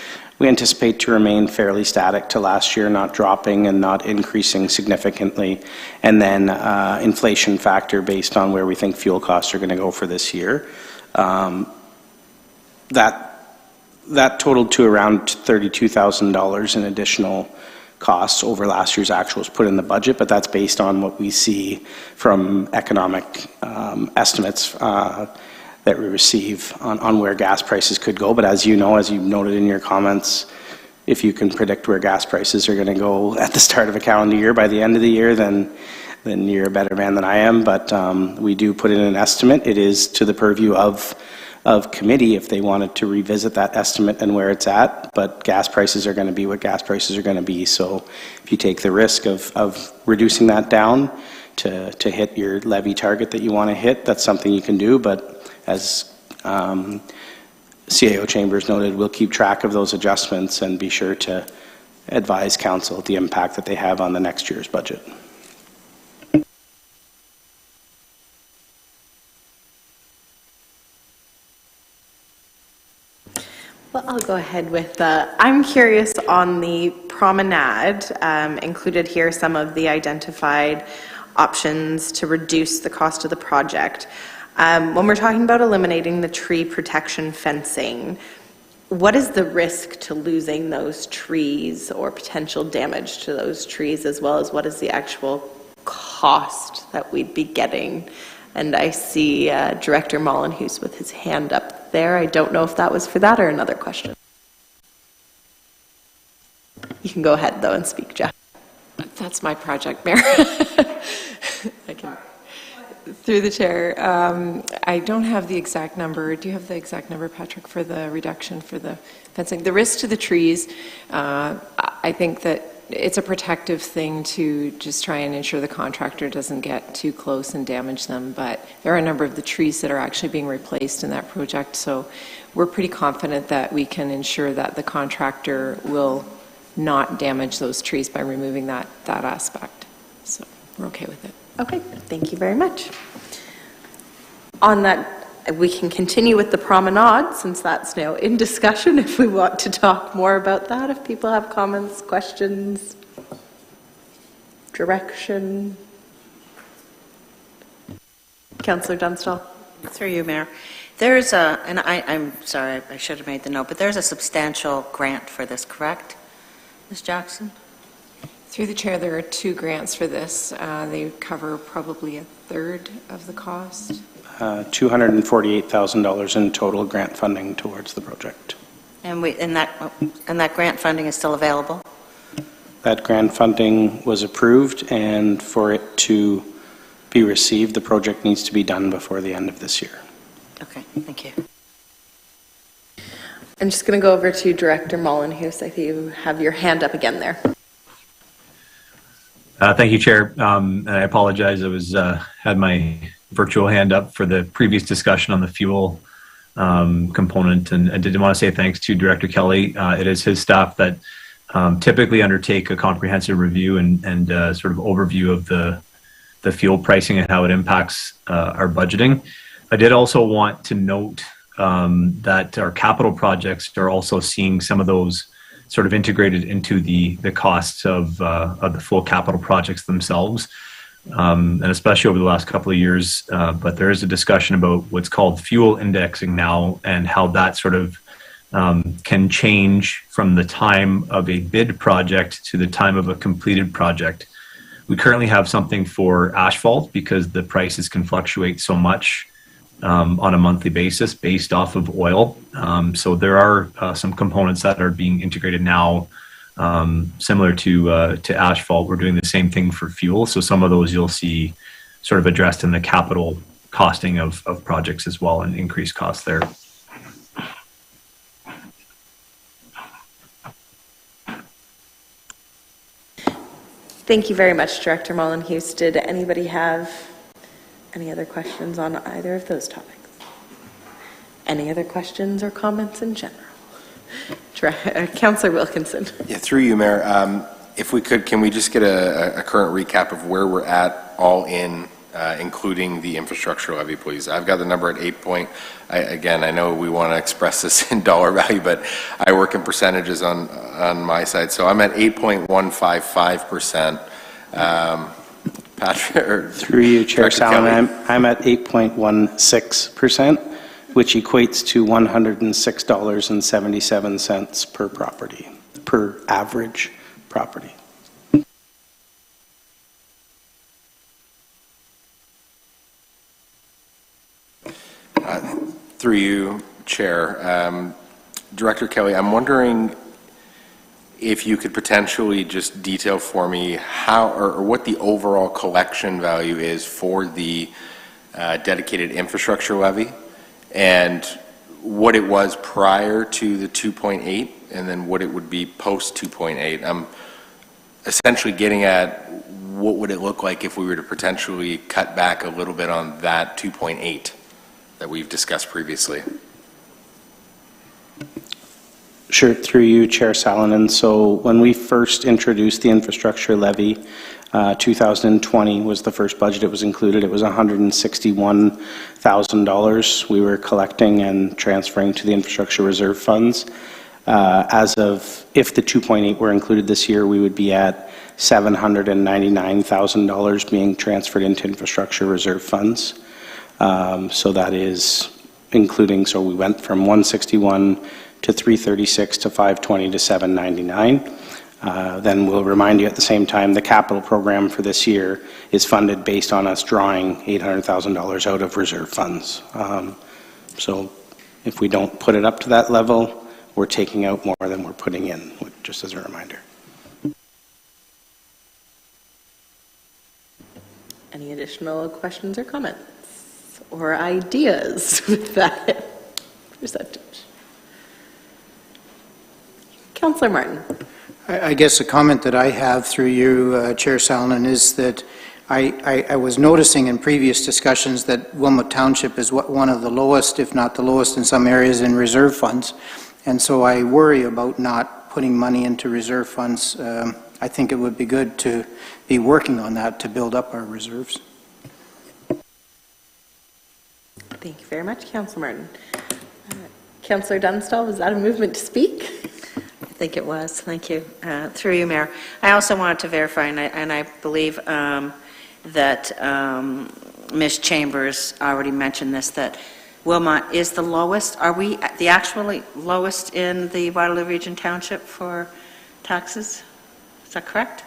anticipate to remain fairly static to last year, not dropping and not increasing significantly, and then inflation factor based on where we think fuel costs are going to go for this year. That totaled to around $32,000 in additional costs over last year's actuals put in the budget, but that's based on what we see from economic estimates that we receive on where gas prices could go. But as you know, as you noted in your comments, if you can predict where gas prices are going to go at the start of a calendar year by the end of the year, then you're a better man than I am. But we do put in an estimate. It is to the purview of committee if they wanted to revisit that estimate and where it's at, but gas prices are going to be what gas prices are going to be. So if you take the risk of reducing that down to hit your levy target that you want to hit, that's something you can do. But as CAO Chambers noted, we'll keep track of those adjustments and be sure to advise council the impact that they have on the next year's budget. Well, I'll go ahead with, I'm curious on the promenade, included here some of the identified options to reduce the cost of the project. When we're talking about eliminating the tree protection fencing, what is the risk to losing those trees or potential damage to those trees, as well as what is the actual cost that we'd be getting? And I see Director Molynhuis with his hand up there. I don't know if that was for that or another question. You can go ahead, though, and speak, Jeff. That's my project, Mayor. I can, through the chair. I don't have the exact number. Do you have the exact number, Patrick, for the reduction for the fencing? The risk to the trees, I I think that it's a protective thing to just try and ensure the contractor doesn't get too close and damage them, but there are a number of the trees that are actually being replaced in that project, so we're pretty confident that we can ensure that the contractor will not damage those trees by removing that aspect. So we're okay with it. Okay, thank you very much. On that, we can continue with the promenade, since that's now in discussion, if we want to talk more about that, if people have comments, questions, direction. Councillor Dunstall. Through you, Mayor. There's a, and I'm sorry, I should have made the note, but there's a substantial grant for this, correct? Ms. Jackson? Through the chair, there are 2 grants for this. They cover probably a third of the cost. $248,000 in total grant funding towards the project. And that grant funding is still available? That grant funding was approved, and for it to be received, the project needs to be done before the end of this year. Okay, thank you. I'm just going to go over to Director Mollenhuis. I think you have your hand up again there. Thank you, Chair. And I apologize. I had my virtual hand up for the previous discussion on the fuel component, and I did want to say thanks to Director Kelly. It is his staff that typically undertake a comprehensive review and sort of overview of the fuel pricing and how it impacts our budgeting. I did also want to note that our capital projects are also seeing some of those sort of integrated into the costs of the full capital projects themselves, and especially over the last couple of years. But there is a discussion about what's called fuel indexing now, and how that sort of can change from the time of a bid project to the time of a completed project. We currently have something for asphalt because the prices can fluctuate so much on a monthly basis based off of oil. So there are some components that are being integrated now, similar to asphalt. We're doing the same thing for fuel. So some of those you'll see sort of addressed in the capital costing of projects as well, and increased costs there. Thank you very much, Director Mollenhuis. Did anybody have any other questions on either of those topics? Any other questions or comments in general? Councillor Wilkinson. Yeah, through you, Mayor. If we could, can we just get a current recap of where we're at all in, including the infrastructure levy, please? I've got the number at 8 again, I know we want to express this in dollar value, but I work in percentages on my side. So I'm at 8.155%. Patrick? Through you, Chair Sallin, I'm at 8.16%, which equates to $106.77 per property, per average property. Through you, Chair. Director Kelly, I'm wondering if you could potentially just detail for me how or what the overall collection value is for the dedicated infrastructure levy, and what it was prior to the 2.8, and then what it would be post 2.8. I'm essentially getting at what would it look like if we were to potentially cut back a little bit on that 2.8 that we've discussed previously. Sure, through you, Chair Salonen. So when we first introduced the infrastructure levy, 2020 was the first budget it was included. It was $161,000 we were collecting and transferring to the infrastructure reserve funds. As of, if the 2.8 were included this year, we would be at $799,000 being transferred into infrastructure reserve funds. So that is including, so we went from 161 to 336 to 520 to 799. Then we'll remind you at the same time, the capital program for this year is funded based on us drawing $800,000 out of reserve funds. So if we don't put it up to that level, we're taking out more than we're putting in, just as a reminder. Any additional questions or comments or ideas with that percentage? Councillor Martin. I guess a comment that I have through you, Chair Salonen, is that I was noticing in previous discussions that Wilmot Township is one of the lowest, if not the lowest in some areas, in reserve funds. And so I worry about not putting money into reserve funds. I think it would be good to be working on that to build up our reserves. Thank you very much, Councillor Martin. Councillor Dunstall, was that a movement to speak? I think it was. Thank you. Through you, Mayor. I also wanted to verify, and I believe that Ms. Chambers already mentioned this, that Wilmot is the lowest. Are we the actually lowest in the Waterloo Region Township for taxes? Is that correct?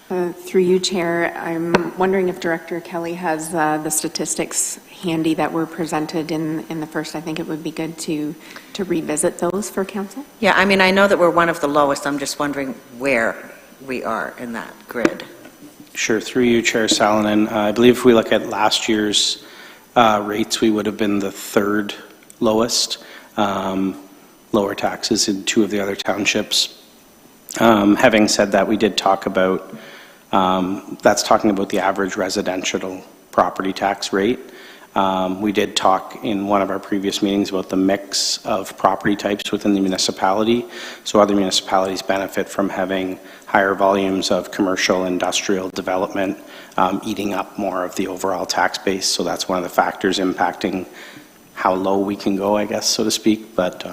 Through you, Chair, I'm wondering if Director Kelly has the statistics handy that were presented in the first. I think it would be good to revisit those for Council. Yeah, I mean, I know that we're one of the lowest. I'm just wondering where we are in that grid. Sure. Through you, Chair Salonen. I believe if we look at last year's rates, we would have been the third lowest. Lower taxes in two of the other townships. Having said that, we did talk about, that's talking about the average residential property tax rate. We did talk in one of our previous meetings about the mix of property types within the municipality. So other municipalities benefit from having higher volumes of commercial industrial development, eating up more of the overall tax base. So that's one of the factors impacting how low we can go, I guess, so to speak. But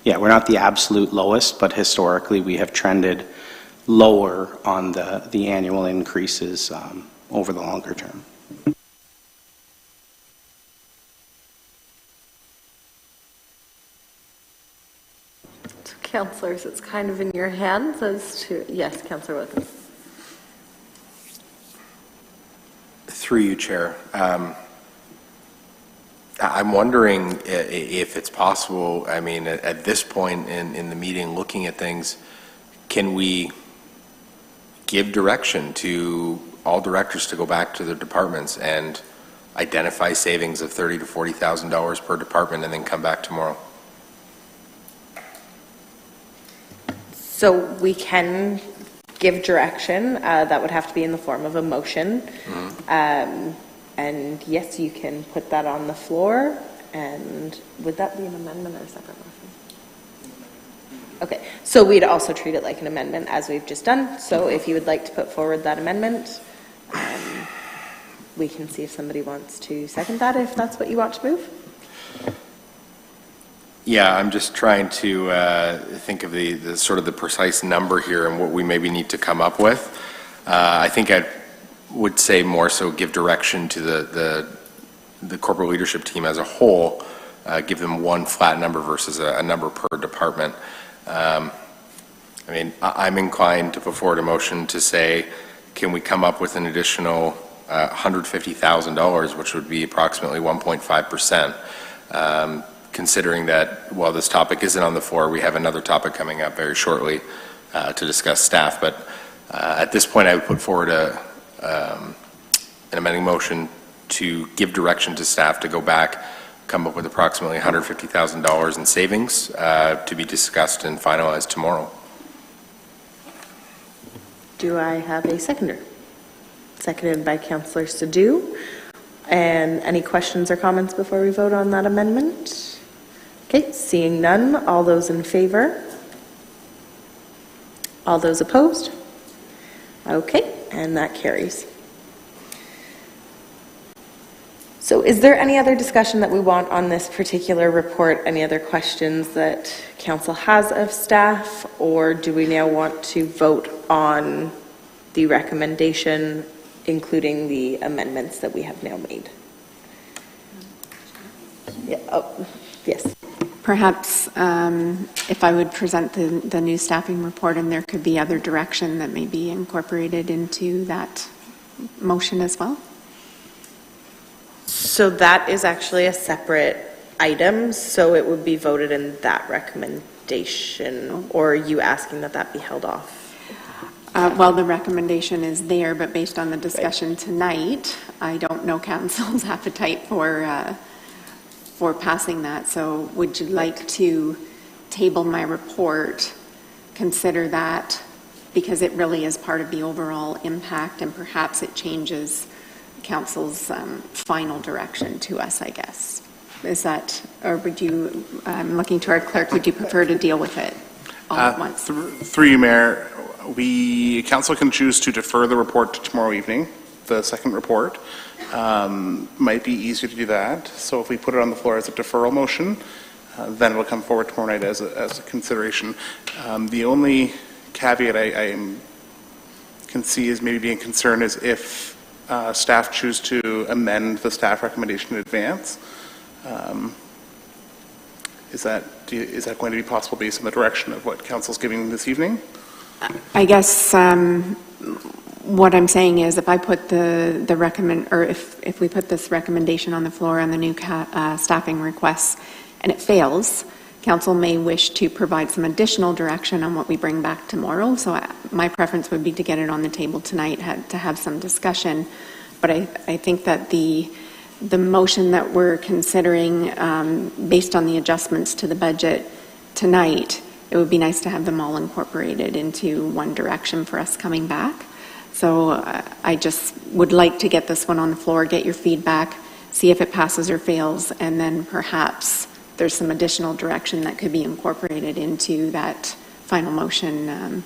yeah, we're not the absolute lowest, but historically we have trended lower on the annual increases over the longer term. So, councillors, it's kind of in your hands as to, yes, Councillor Wilkins. Through you, Chair. I'm wondering if it's possible, I mean, at this point in the meeting, looking at things, can we give direction to all directors to go back to their departments and identify savings of $30,000 to $40,000 per department and then come back tomorrow? So we can give direction. That would have to be in the form of a motion. Mm-hmm. And yes, you can put that on the floor. And would that be an amendment or a separate motion? Okay, so we'd also treat it like an amendment as we've just done. So if you would like to put forward that amendment, we can see if somebody wants to second that, if that's what you want to move. Yeah, I'm just trying to think of the sort of the precise number here and what we maybe need to come up with. I think I would say more so give direction to the corporate leadership team as a whole, give them one flat number versus a number per department. I mean, I'm inclined to put forward a motion to say, can we come up with an additional $150,000, which would be approximately 1.5%, considering that while this topic isn't on the floor, we have another topic coming up very shortly to discuss staff. But at this point, I would put forward an amending motion to give direction to staff to go back, come up with approximately $150,000 in savings to be discussed and finalized tomorrow. Do I have a seconder? Seconded by Councillor Sadhu. And any questions or comments before we vote on that amendment? Okay, seeing none, all those in favor? All those opposed? Okay, and that carries. So is there any other discussion that we want on this particular report? Any other questions that council has of staff? Or do we now want to vote on the recommendation, including the amendments that we have now made? Yeah, oh, yes. Perhaps if I would present the new staffing report, and there could be other direction that may be incorporated into that motion as well. So that is actually a separate item, so it would be voted in that recommendation, or are you asking that that be held off? Well, the recommendation is there, but based on the discussion tonight, I don't know council's appetite for passing that. So would you like to table my report consider that because it really is part of the overall impact and perhaps it changes council's final direction to us, I guess. Is that, or would you, looking to our clerk, would you prefer to deal with it all at once? Through you, Mayor, council can choose to defer the report to tomorrow evening, the second report. Might be easier to do that. So if we put it on the floor as a deferral motion, then it'll come forward tomorrow night as a consideration. The only caveat I can see as maybe being concerned is if staff choose to amend the staff recommendation in advance. Is that going to be possible based on the direction of what council's giving this evening? I guess what I'm saying is if I put if we put this recommendation on the floor on the new staffing requests and it fails, council may wish to provide some additional direction on what we bring back tomorrow. So my preference would be to get it on the table tonight, to have some discussion. But I think that the motion that we're considering based on the adjustments to the budget tonight, it would be nice to have them all incorporated into one direction for us coming back. So I just would like to get this one on the floor, get your feedback, see if it passes or fails, and then perhaps there's some additional direction that could be incorporated into that final motion.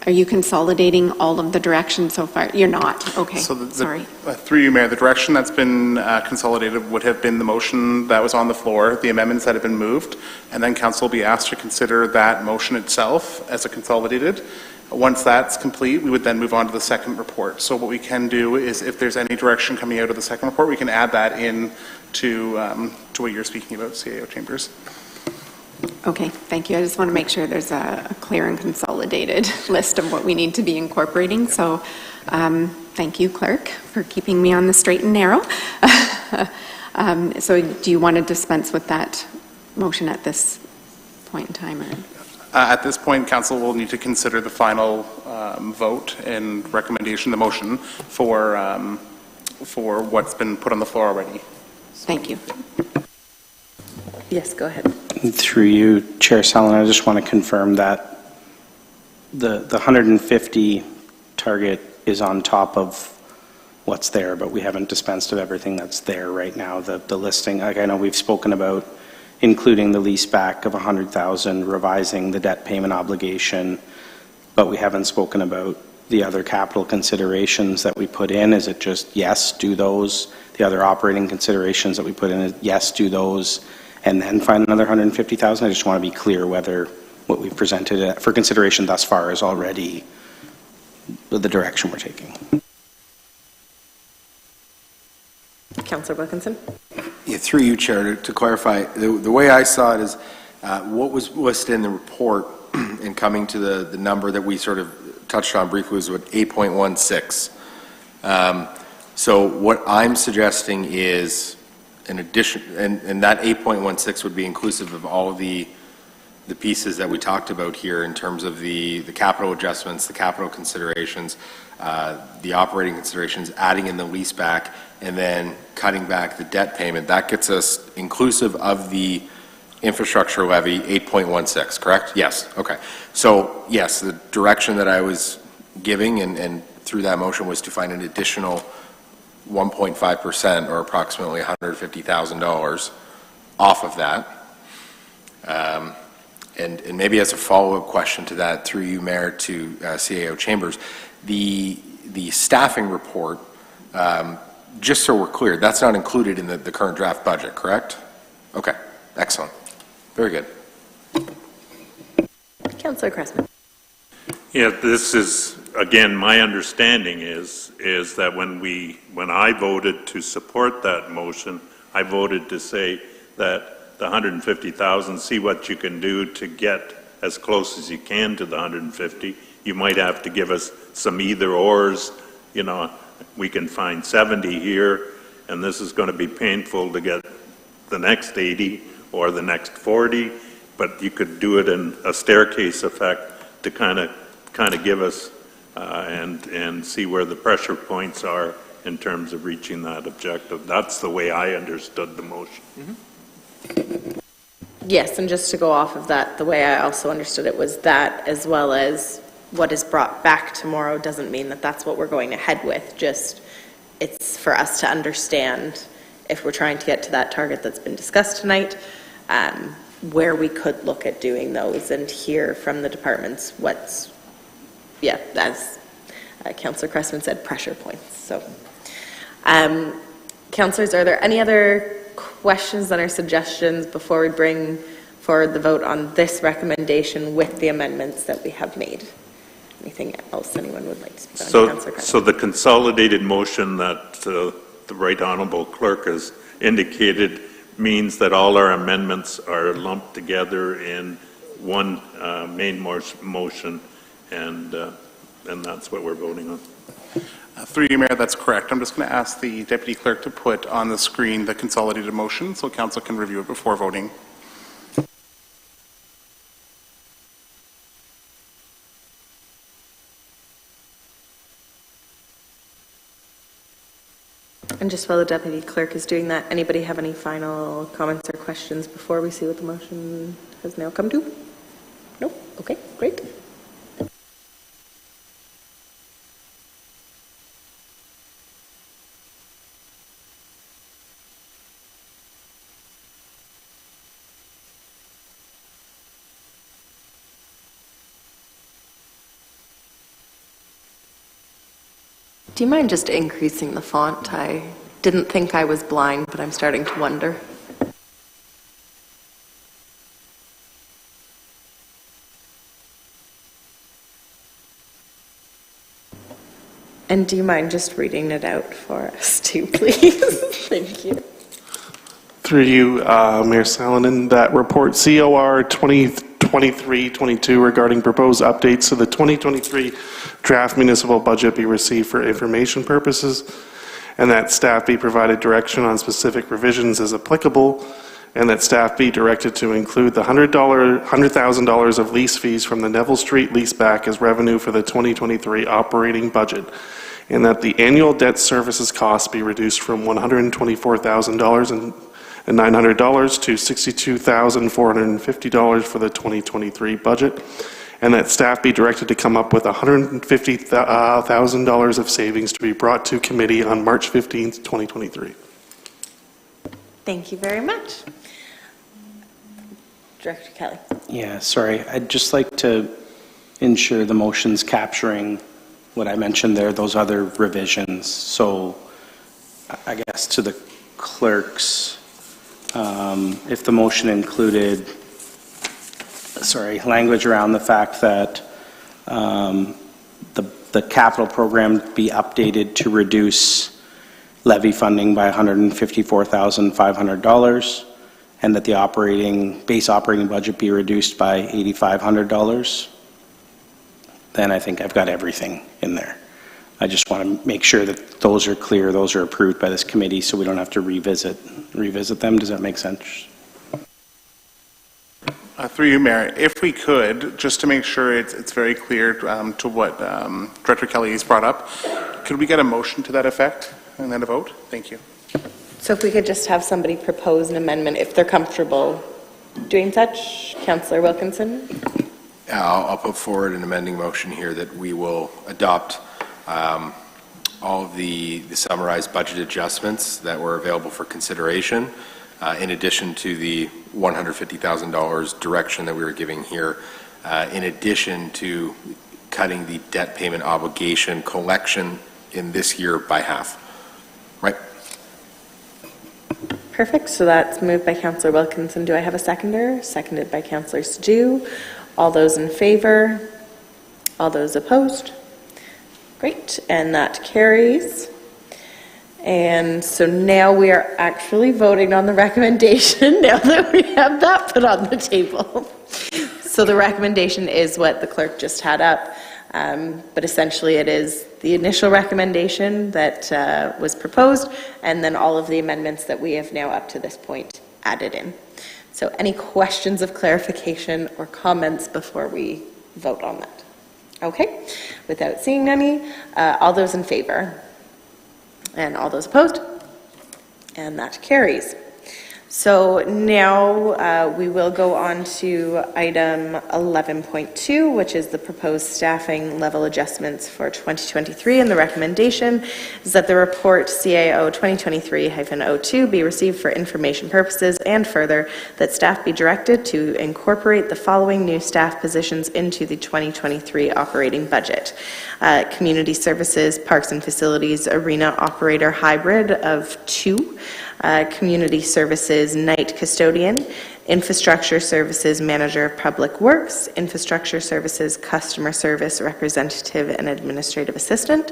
Are you consolidating all of the direction so far? You're not, okay, So sorry. Through you, Mayor, the direction that's been consolidated would have been the motion that was on the floor, the amendments that have been moved, and then council will be asked to consider that motion itself as a consolidated. Once that's complete, we would then move on to the second report. So what we can do is if there's any direction coming out of the second report, we can add that in to what you're speaking about, CAO Chambers. Okay, thank you. I just want to make sure there's a clear and consolidated list of what we need to be incorporating. So thank you, clerk, for keeping me on the straight and narrow. So do you want to dispense with that motion at this point in time? Or? At this point, council will need to consider the final vote and recommendation, the motion for what's been put on the floor already. Thank you. Yes, go ahead. Through you, Chair Sallin, I just want to confirm that the 150 target is on top of what's there, but we haven't dispensed of everything that's there right now. The listing, like I know we've spoken about including the lease back of 100,000, revising the debt payment obligation, but we haven't spoken about the other capital considerations that we put in. Is it just yes, do those? The other operating considerations that we put in is yes, do those, and then find another 150,000? I just want to be clear whether what we've presented for consideration thus far is already the direction we're taking. Councillor Wilkinson. Yeah, through you, Chair, to clarify, the way I saw it is what was listed in the report and coming to the number that we sort of touched on briefly was what 8.16. So what I'm suggesting is an addition, and that 8.16 would be inclusive of all of the pieces that we talked about here in terms of the capital adjustments, the capital considerations, the operating considerations, adding in the lease back, and then cutting back the debt payment. That gets us inclusive of the infrastructure levy 8.16, correct? Yes, okay. So yes, the direction that I was giving and through that motion was to find an additional 1.5% or approximately $150,000 off of that. And maybe as a follow-up question to that, through you, Mayor, to CAO Chambers, the staffing report, just so we're clear, that's not included in the current draft budget, correct? Okay, excellent. Very good. Councillor Cressman. Yeah, this is, again, my understanding is that when I voted to support that motion, I voted to say that the 150,000, see what you can do to get as close as you can to the 150. You might have to give us some either ors, you know, we can find 70 here, and this is going to be painful to get the next 80 or the next 40, but you could do it in a staircase effect to kind of give us and see where the pressure points are in terms of reaching that objective. That's the way I understood the motion. Yes, and just to go off of that, the way I also understood it was that, as well as what is brought back tomorrow, doesn't mean that that's what we're going ahead with. Just, it's for us to understand, if we're trying to get to that target that's been discussed tonight, where we could look at doing those and hear from the departments what's, yeah, as Councillor Cressman said, pressure points. So, councillors, are there any other questions or suggestions before we bring forward the vote on this recommendation with the amendments that we have made? Anything else anyone would like to speak on? Councillor Cressman? So the consolidated motion that the Right Honourable Clerk has indicated means that all our amendments are lumped together in one main motion, and that's what we're voting on. Through you, Mayor, that's correct. I'm just going to ask the Deputy Clerk to put on the screen the consolidated motion so Council can review it before voting. And just while the Deputy Clerk is doing that, anybody have any final comments or questions before we see what the motion has now come to? No? Okay, great. Do you mind just increasing the font? I didn't think I was blind, but I'm starting to wonder. And do you mind just reading it out for us too, please? Thank you. Through you, Mayor Salonen, that report COR 2023-22 regarding proposed updates to the 2023 draft municipal budget be received for information purposes, and that staff be provided direction on specific revisions as applicable, and that staff be directed to include the $100,000 of lease fees from the Neville Street leaseback as revenue for the 2023 operating budget, and that the annual debt services cost be reduced from $124,900 to $62,450 for the 2023 budget, and that staff be directed to come up with $150,000 of savings to be brought to committee on March 15th, 2023. Thank you very much. Director Kelly. Yeah, sorry. I'd just like to ensure the motion's capturing what I mentioned there, those other revisions. So I guess to the clerks, if the motion included, language around the fact that the capital program be updated to reduce levy funding by $154,500, and that the base operating budget be reduced by $8,500, then I think I've got everything in there. I just want to make sure that those are clear, those are approved by this committee, so we don't have to revisit them. Does that make sense? Through you, Mayor, if we could, just to make sure it's very clear to what Director Kelly has brought up, could we get a motion to that effect and then a vote? Thank you. So if we could just have somebody propose an amendment, if they're comfortable doing such. Councillor Wilkinson. I'll put forward an amending motion here that we will adopt all of the summarized budget adjustments that were available for consideration, in addition to the $150,000 direction that we were giving here, in addition to cutting the debt payment obligation collection in this year by half. Right? Perfect. So that's moved by Councillor Wilkinson. Do I have a seconder? Seconded by Councillor Sajou. All those in favor? All those opposed? Great, and that carries. And so now we are actually voting on the recommendation now that we have that put on the table. So the recommendation is what the clerk just had up, but essentially it is the initial recommendation that was proposed, and then all of the amendments that we have now up to this point added in. So any questions of clarification or comments before we vote on that? Okay, without seeing any, all those in favor? And all those opposed? And that carries. So now we will go on to item 11.2, which is the proposed staffing level adjustments for 2023. And the recommendation is that the report CAO 2023-02 be received for information purposes, and further that staff be directed to incorporate the following new staff positions into the 2023 operating budget. Community Services, Parks and Facilities, Arena Operator Hybrid of 2, Community Services Night Custodian, Infrastructure Services Manager of Public Works, Infrastructure Services Customer Service Representative and Administrative Assistant,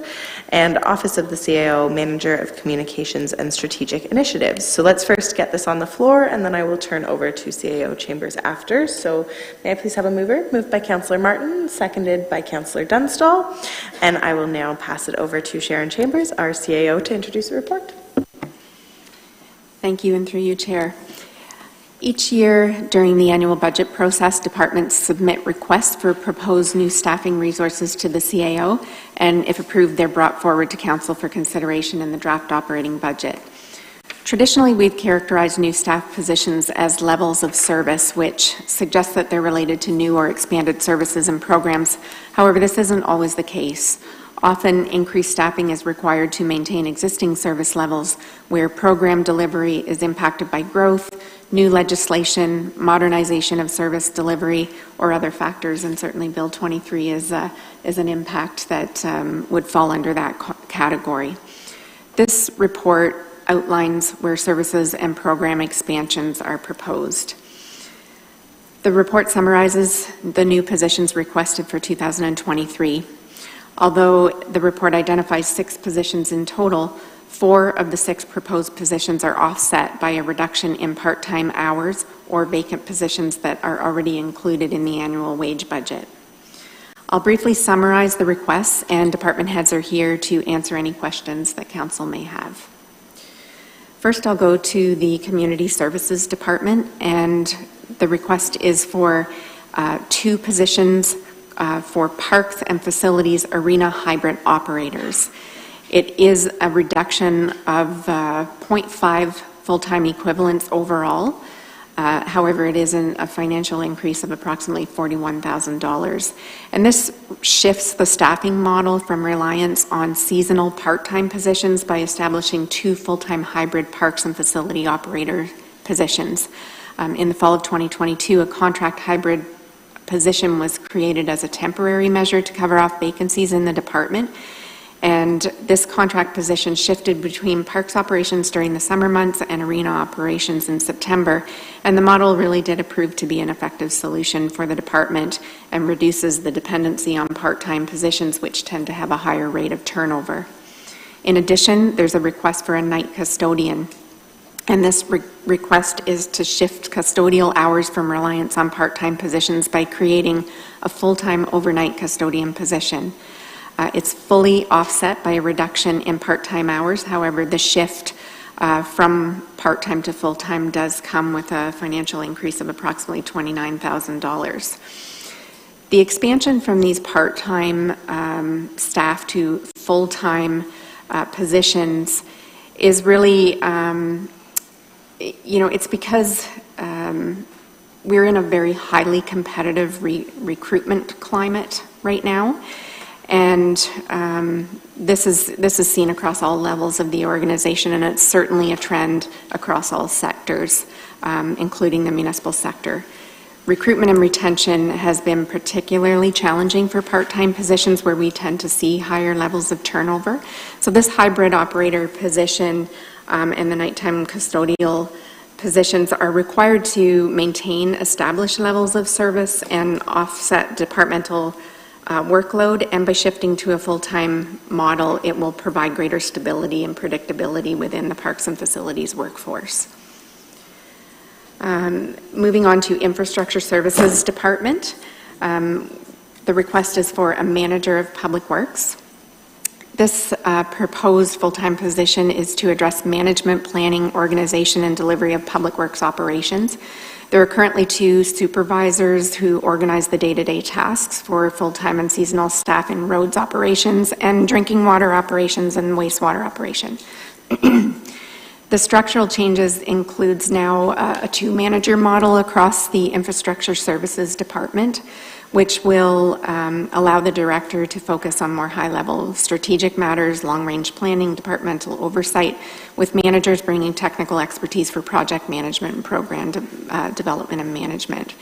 and Office of the CAO Manager of Communications and Strategic Initiatives. So let's first get this on the floor, and then I will turn over to CAO Chambers after. So may I please have a mover? Moved by Councillor Martin, seconded by Councillor Dunstall, and I will now pass it over to Sharon Chambers, our CAO, to introduce the report. Thank you, and through you, Chair. Each year during the annual budget process, departments submit requests for proposed new staffing resources to the CAO, and if approved, they're brought forward to Council for consideration in the draft operating budget. Traditionally, we've characterized new staff positions as levels of service, which suggests that they're related to new or expanded services and programs. However, this isn't always the case. Often, increased staffing is required to maintain existing service levels where program delivery is impacted by growth, new legislation, modernization of service delivery, or other factors, and certainly Bill 23 is an impact that would fall under that category. This report outlines where services and program expansions are proposed. The report summarizes the new positions requested for 2023. Although the report identifies 6 positions in total, 4 of the 6 proposed positions are offset by a reduction in part-time hours or vacant positions that are already included in the annual wage budget. I'll briefly summarize the requests, and department heads are here to answer any questions that Council may have. First, I'll go to the Community Services Department, and the request is for 2 positions for Parks and Facilities Arena Hybrid Operators. It is a reduction of 0.5 full-time equivalents overall. However, it is a financial increase of approximately $41,000. And this shifts the staffing model from reliance on seasonal part-time positions by establishing 2 full-time hybrid Parks and Facility Operator positions. In the fall of 2022, a contract hybrid position was created as a temporary measure to cover off vacancies in the department. And this contract position shifted between parks operations during the summer months and arena operations in September. And the model really did prove to be an effective solution for the department and reduces the dependency on part-time positions, which tend to have a higher rate of turnover. In addition, there's a request for a night custodian. And this request is to shift custodial hours from reliance on part-time positions by creating a full-time overnight custodian position. It's fully offset by a reduction in part-time hours. However, the shift from part-time to full-time does come with a financial increase of approximately $29,000. The expansion from these part-time staff to full-time positions is really it's because we're in a very highly competitive recruitment climate right now, and this is seen across all levels of the organization, and it's certainly a trend across all sectors, including the municipal sector. Recruitment and retention has been particularly challenging for part-time positions where we tend to see higher levels of turnover. So this hybrid operator position and the nighttime custodial positions are required to maintain established levels of service and offset departmental workload, and by shifting to a full-time model, it will provide greater stability and predictability within the Parks and Facilities workforce. Moving on to Infrastructure Services Department, the request is for a manager of Public Works. This proposed full-time position is to address management, planning, organization, and delivery of public works operations. There are currently 2 supervisors who organize the day-to-day tasks for full-time and seasonal staff in roads operations and drinking water operations and wastewater operation. The structural changes includes now a two-manager model across the Infrastructure Services Department, which will allow the director to focus on more high-level strategic matters, long-range planning, departmental oversight, with managers bringing technical expertise for project management and program development and management.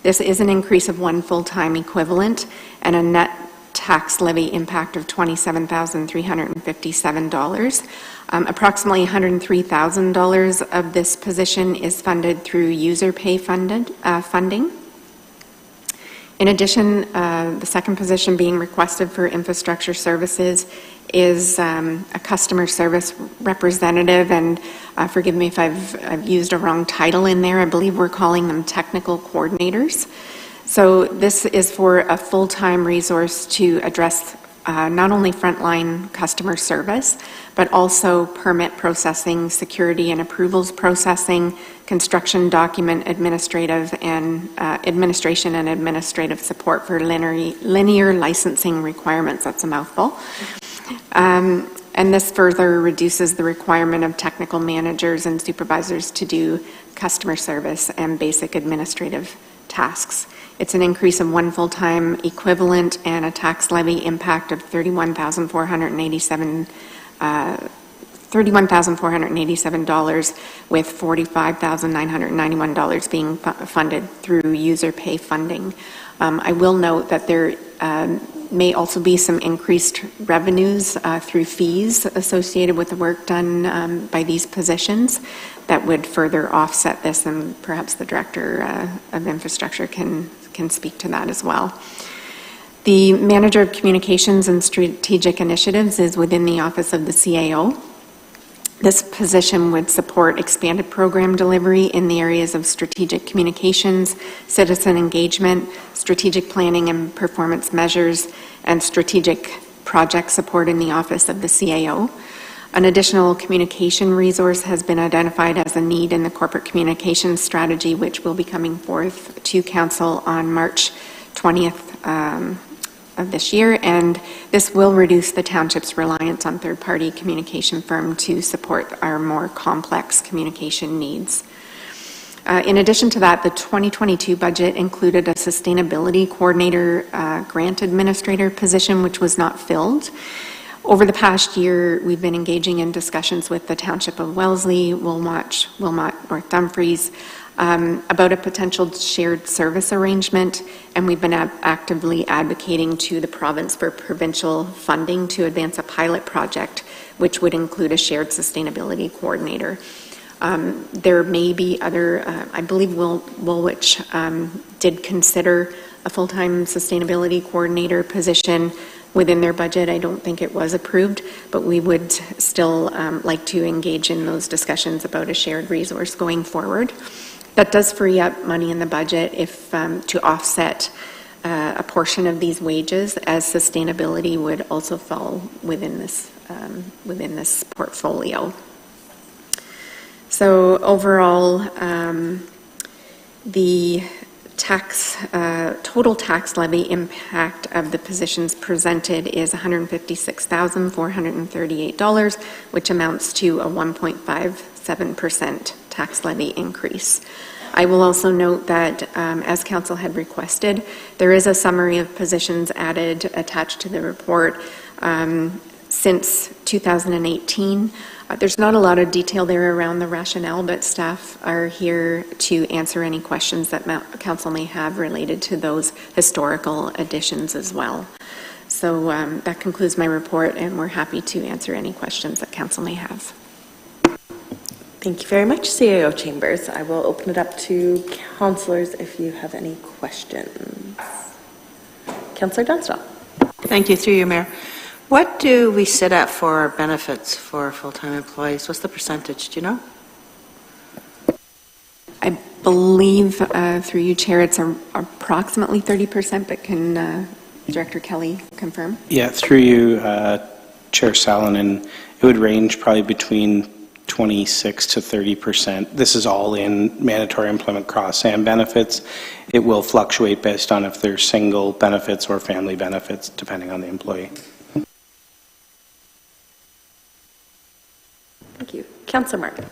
This is an increase of one full-time equivalent and a net tax levy impact of $27,357. Approximately $103,000 of this position is funded through user pay funding. In addition, the second position being requested for infrastructure services is a customer service representative, and forgive me if I've used a wrong title in there. I believe we're calling them technical coordinators. So this is for a full-time resource to address not only frontline customer service, but also permit processing, security and approvals processing, construction document administration and administrative support for linear licensing requirements. That's a mouthful. And this further reduces the requirement of technical managers and supervisors to do customer service and basic administrative tasks. It's an increase of one full-time equivalent and a tax levy impact of $31,487, with $45,991 being funded through user pay funding. I will note that there may also be some increased revenues through fees associated with the work done by these positions that would further offset this, and perhaps the Director of Infrastructure can speak to that as well. The Manager of Communications and Strategic Initiatives is within the Office of the CAO. This position would support expanded program delivery in the areas of strategic communications, citizen engagement, strategic planning and performance measures, and strategic project support in the Office of the CAO. An additional communication resource has been identified as a need in the corporate communications strategy, which will be coming forth to Council on March 20th of this year, and this will reduce the township's reliance on third-party communication firm to support our more complex communication needs. In addition to that, the 2022 budget included a sustainability coordinator grant administrator position, which was not filled. Over the past year, we've been engaging in discussions with the Township of Wellesley, Wilmot, North Dumfries, about a potential shared service arrangement, and we've been actively advocating to the province for provincial funding to advance a pilot project, which would include a shared sustainability coordinator. There may be other, I believe Woolwich did consider a full-time sustainability coordinator position within their budget. I don't think it was approved, but we would still like to engage in those discussions about a shared resource going forward. That does free up money in the budget if to offset a portion of these wages, as sustainability would also fall within this portfolio. So overall, the total tax levy impact of the positions presented is $156,438, which amounts to a 1.57% tax levy increase. I will also note that, as Council had requested, there is a summary of positions added attached to the report since 2018. There's not a lot of detail there around the rationale, but staff are here to answer any questions that Council may have related to those historical additions as well. So that concludes my report, and we're happy to answer any questions that Council may have. Thank you very much, CAO Chambers. I will open it up to councillors if you have any questions. Councillor Dunstall. Thank you, through you, Mayor. What do we sit at for our benefits for full-time employees? What's the percentage, do you know? I believe, through you, Chair, it's approximately 30%, but can Director Kelly confirm? Yeah, through you, Chair Salonen, it would range probably between 26 to 30%. This is all in mandatory employment costs and benefits. It will fluctuate based on if there's single benefits or family benefits, depending on the employee. Thank you. Councillor Martin.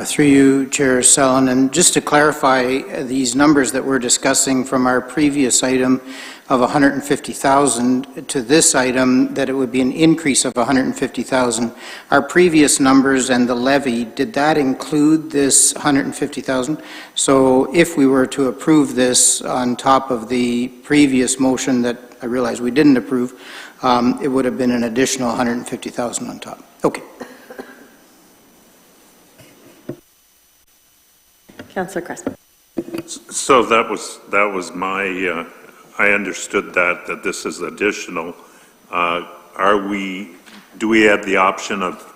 Through you, Chair Sellen, and just to clarify these numbers that we're discussing from our previous item of 150,000 to this item, that it would be an increase of 150,000. Our previous numbers and the levy, did that include this 150,000? So if we were to approve this on top of the previous motion that I realize we didn't approve, it would have been an additional 150,000 on top. Okay. Councillor Cressman. So that was my, I understood that this is additional. Do we have the option of,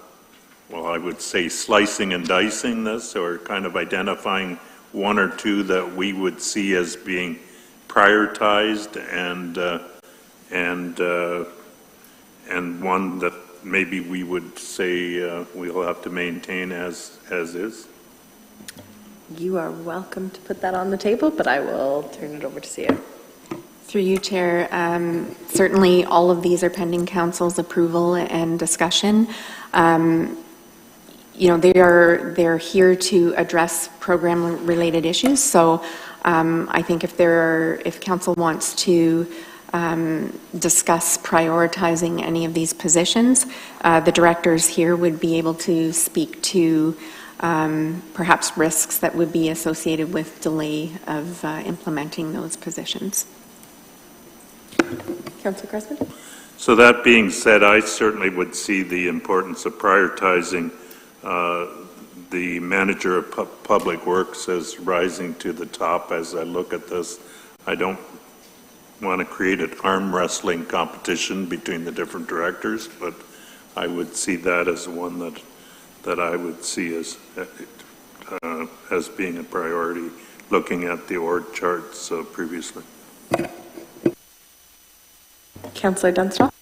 well, I would say slicing and dicing this, or kind of identifying one or two that we would see as being prioritized and one that maybe we would say we'll have to maintain as is? You are welcome to put that on the table, but I will turn it over to Sia. Through you, Chair, certainly all of these are pending Council's approval and discussion. You know, they're here to address program-related issues. So I think if Council wants to discuss prioritizing any of these positions, the directors here would be able to speak to perhaps risks that would be associated with delay of implementing those positions. Councillor Cressman? So that being said, I certainly would see the importance of prioritizing the manager of public works as rising to the top as I look at this. I don't want to create an arm wrestling competition between the different directors, but I would see that as one that I would see as being a priority, looking at the org charts previously. Councillor Dunstall.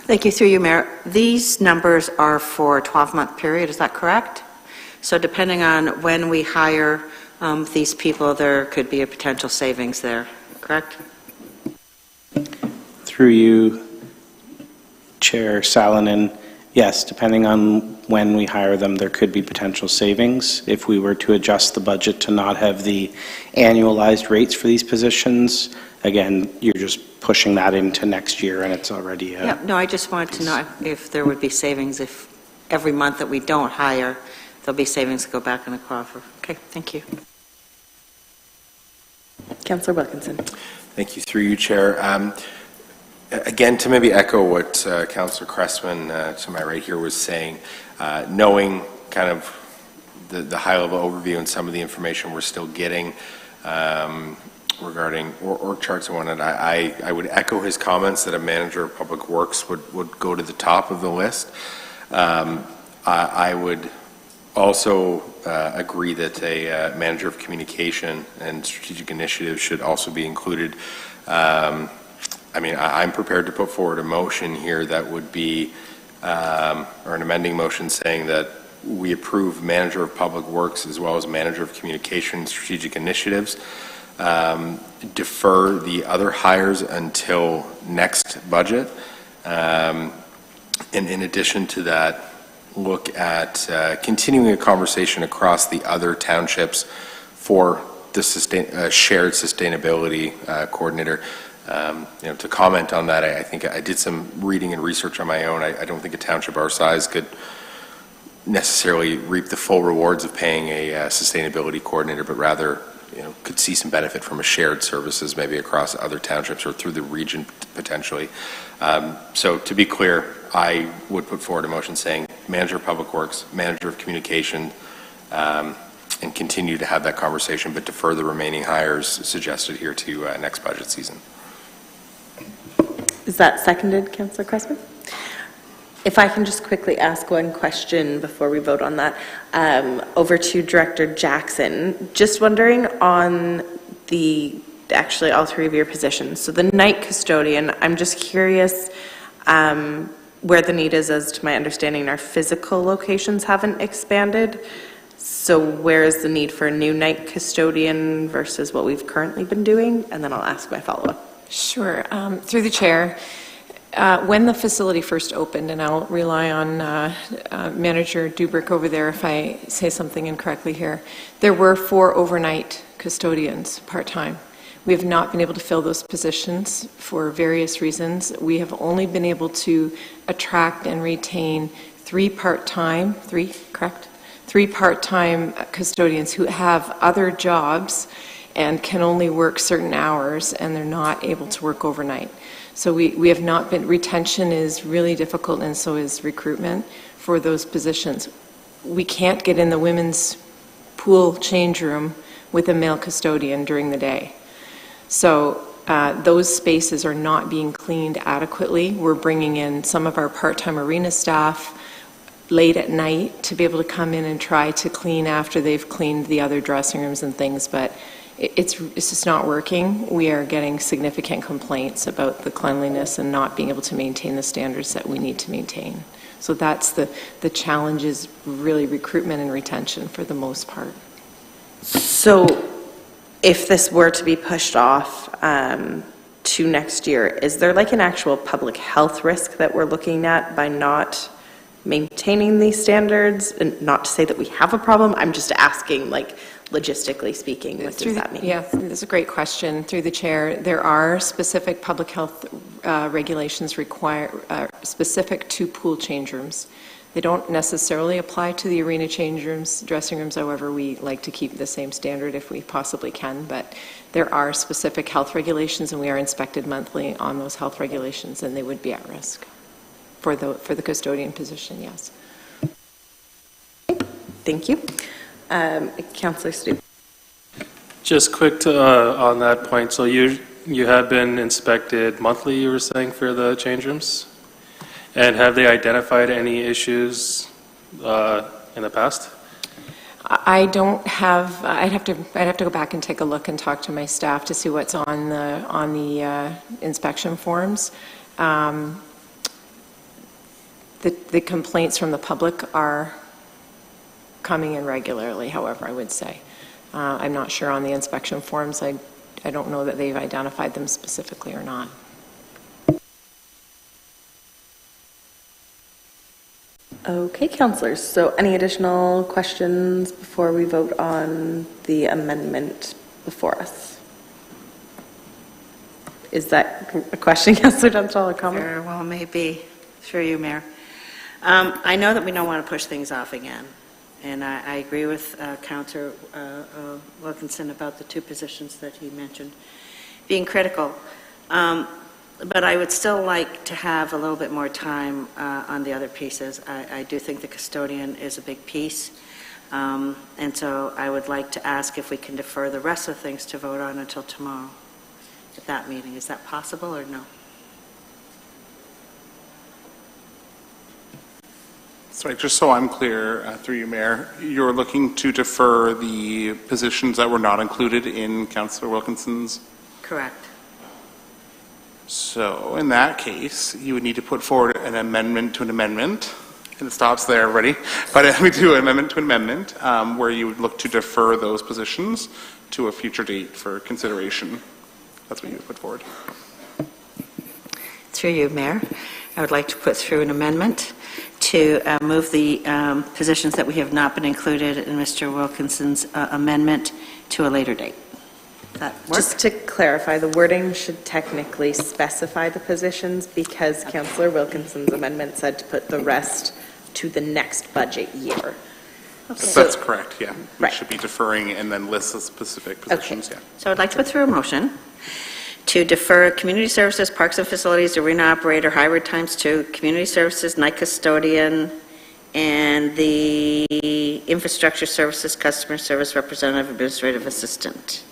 Thank you. Through you, Mayor. These numbers are for a 12-month period, is that correct? So depending on when we hire these people, there could be a potential savings there, correct? Through you, Chair Salonen, yes, depending on when we hire them, there could be potential savings. If we were to adjust the budget to not have the annualized rates for these positions, again, you're just pushing that into next year and it's already Yeah, no, I just wanted to know if there would be savings if every month that we don't hire, there'll be savings to go back in the coffer. Okay, thank you. Councillor Wilkinson. Thank you. Through you, Chair. Again, to maybe echo what Councillor Cressman to my right here was saying, knowing kind of the high-level overview and some of the information we're still getting regarding org charts and whatnot, I would echo his comments that a manager of public works would go to the top of the list. I would also agree that a manager of communication and strategic initiatives should also be included. I mean, I'm prepared to put forward a motion here that would be, or an amending motion saying that we approve manager of public works as well as manager of communication and strategic initiatives, defer the other hires until next budget, and in addition to that, look at continuing a conversation across the other townships for the shared sustainability coordinator. You know, to comment on that, I think I did some reading and research on my own. I don't think a township our size could necessarily reap the full rewards of paying a sustainability coordinator, but rather, you know, could see some benefit from a shared services maybe across other townships or through the region potentially. So to be clear, I would put forward a motion saying manager of public works, manager of communication, and continue to have that conversation, but defer the remaining hires suggested here to next budget season. Is that seconded, Councillor Cressman? If I can just quickly ask one question before we vote on that, over to Director Jackson. Just wondering on actually all three of your positions. So the night custodian, I'm just curious where the need is, as to my understanding, our physical locations haven't expanded. So where is the need for a new night custodian versus what we've currently been doing? And then I'll ask my follow-up. Sure. Through the chair, When the facility first opened, and I'll rely on Manager Dubrick over there if I say something incorrectly here, there were 4 overnight custodians part-time. We have not been able to fill those positions for various reasons. We have only been able to attract and retain 3 part-time, 3 part-time custodians who have other jobs and can only work certain hours, and they're not able to work overnight. So we have not been, retention is really difficult, and so is recruitment for those positions. We can't get in the women's pool change room with a male custodian during the day. So those spaces are not being cleaned adequately. We're bringing in some of our part-time arena staff late at night to be able to come in and try to clean after they've cleaned the other dressing rooms and things, but it's just not working. We are getting significant complaints about the cleanliness and not being able to maintain the standards that we need to maintain. So that's the challenge, is really recruitment and retention for the most part. So if this were to be pushed off to next year, is there like an actual public health risk that we're looking at by not maintaining these standards? And not to say that we have a problem, I'm just asking, like, logistically speaking, what does that mean? Yeah, that's a great question. Through the chair, there are specific public health regulations specific to pool change rooms. They don't necessarily apply to the arena change rooms, dressing rooms. However, we like to keep the same standard if we possibly can, but there are specific health regulations, and we are inspected monthly on those health regulations, and they would be at risk for the custodian position, yes. Thank you. Councillor Stu. Just quick on that point, so you have been inspected monthly, you were saying, for the change rooms? And have they identified any issues in the past? I don't have. I'd have to go back and take a look and talk to my staff to see what's on the inspection forms. The complaints from the public are coming in regularly, however, I would say. I'm not sure on the inspection forms. I don't know that they've identified them specifically or not. Okay, councillors. So any additional questions before we vote on the amendment before us? Is that a question, Councillor Dunstall, or comment? Sure, well, maybe. Through you, Mayor. I know that we don't want to push things off again, and I agree with Councillor Wilkinson about the 2 positions that he mentioned being critical. But I would still like to have a little bit more time on the other pieces. I do think the custodian is a big piece, and so I would like to ask if we can defer the rest of things to vote on until tomorrow at that meeting. Is that possible or no? Sorry, just so I'm clear, through you, Mayor, you're looking to defer the positions that were not included in Councillor Wilkinson's? Correct. So in that case, you would need to put forward an amendment to an amendment, and it stops there, everybody. But we do an amendment to an amendment where you would look to defer those positions to a future date for consideration. That's what you would put forward. Through you, Mayor, I would like to put through an amendment to move the positions that we have not been included in Mr. Wilkinson's amendment to a later date. That work? Just to clarify, the wording should technically specify the positions because Councillor Wilkinson's amendment said to put the rest to the next budget year. Okay. That's correct, yeah. We should be deferring and then list the specific positions, okay. Yeah. So I'd like to put through a motion to defer community services, parks and facilities, arena operator, hybrid times 2, community services, night custodian, and the infrastructure services, customer service representative, administrative assistant.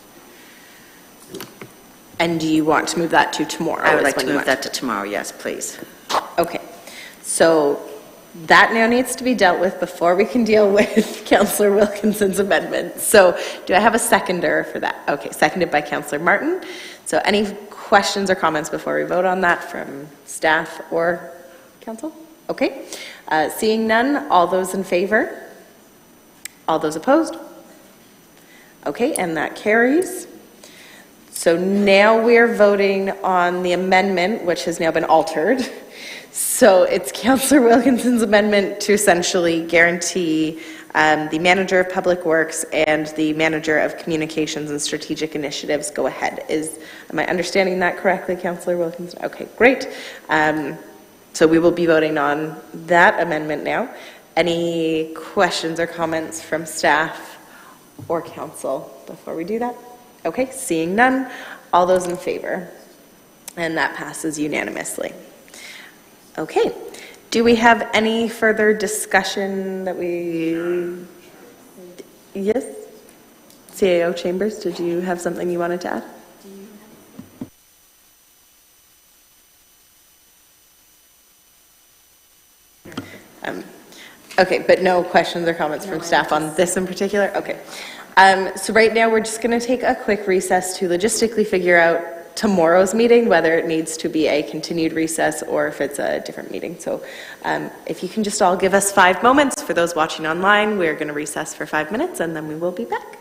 And do you want to move that to tomorrow? I would like to move that to tomorrow, yes, please. Okay. So that now needs to be dealt with before we can deal with Councillor Wilkinson's amendment. So do I have a seconder for that? Okay, seconded by Councillor Martin. So any questions or comments before we vote on that from staff or council? Okay. Seeing none, all those in favor? All those opposed? Okay, and that carries. So now we're voting on the amendment, which has now been altered. So it's Councillor Wilkinson's amendment to essentially guarantee the manager of public works and the manager of communications and strategic initiatives go ahead. Am I understanding that correctly, Councillor Wilkinson? Okay, great. So we will be voting on that amendment now. Any questions or comments from staff or council before we do that? Okay, seeing none. All those in favor? And that passes unanimously. Okay. Do we have any further discussion that we... Yes? CAO Chambers, did you have something you wanted to add? Okay, but no questions or comments from staff on this in particular? Okay. So right now we're just going to take a quick recess to logistically figure out tomorrow's meeting, whether it needs to be a continued recess or if it's a different meeting. So if you can just all give us 5 moments. For those watching online, we're going to recess for 5 minutes and then we will be back.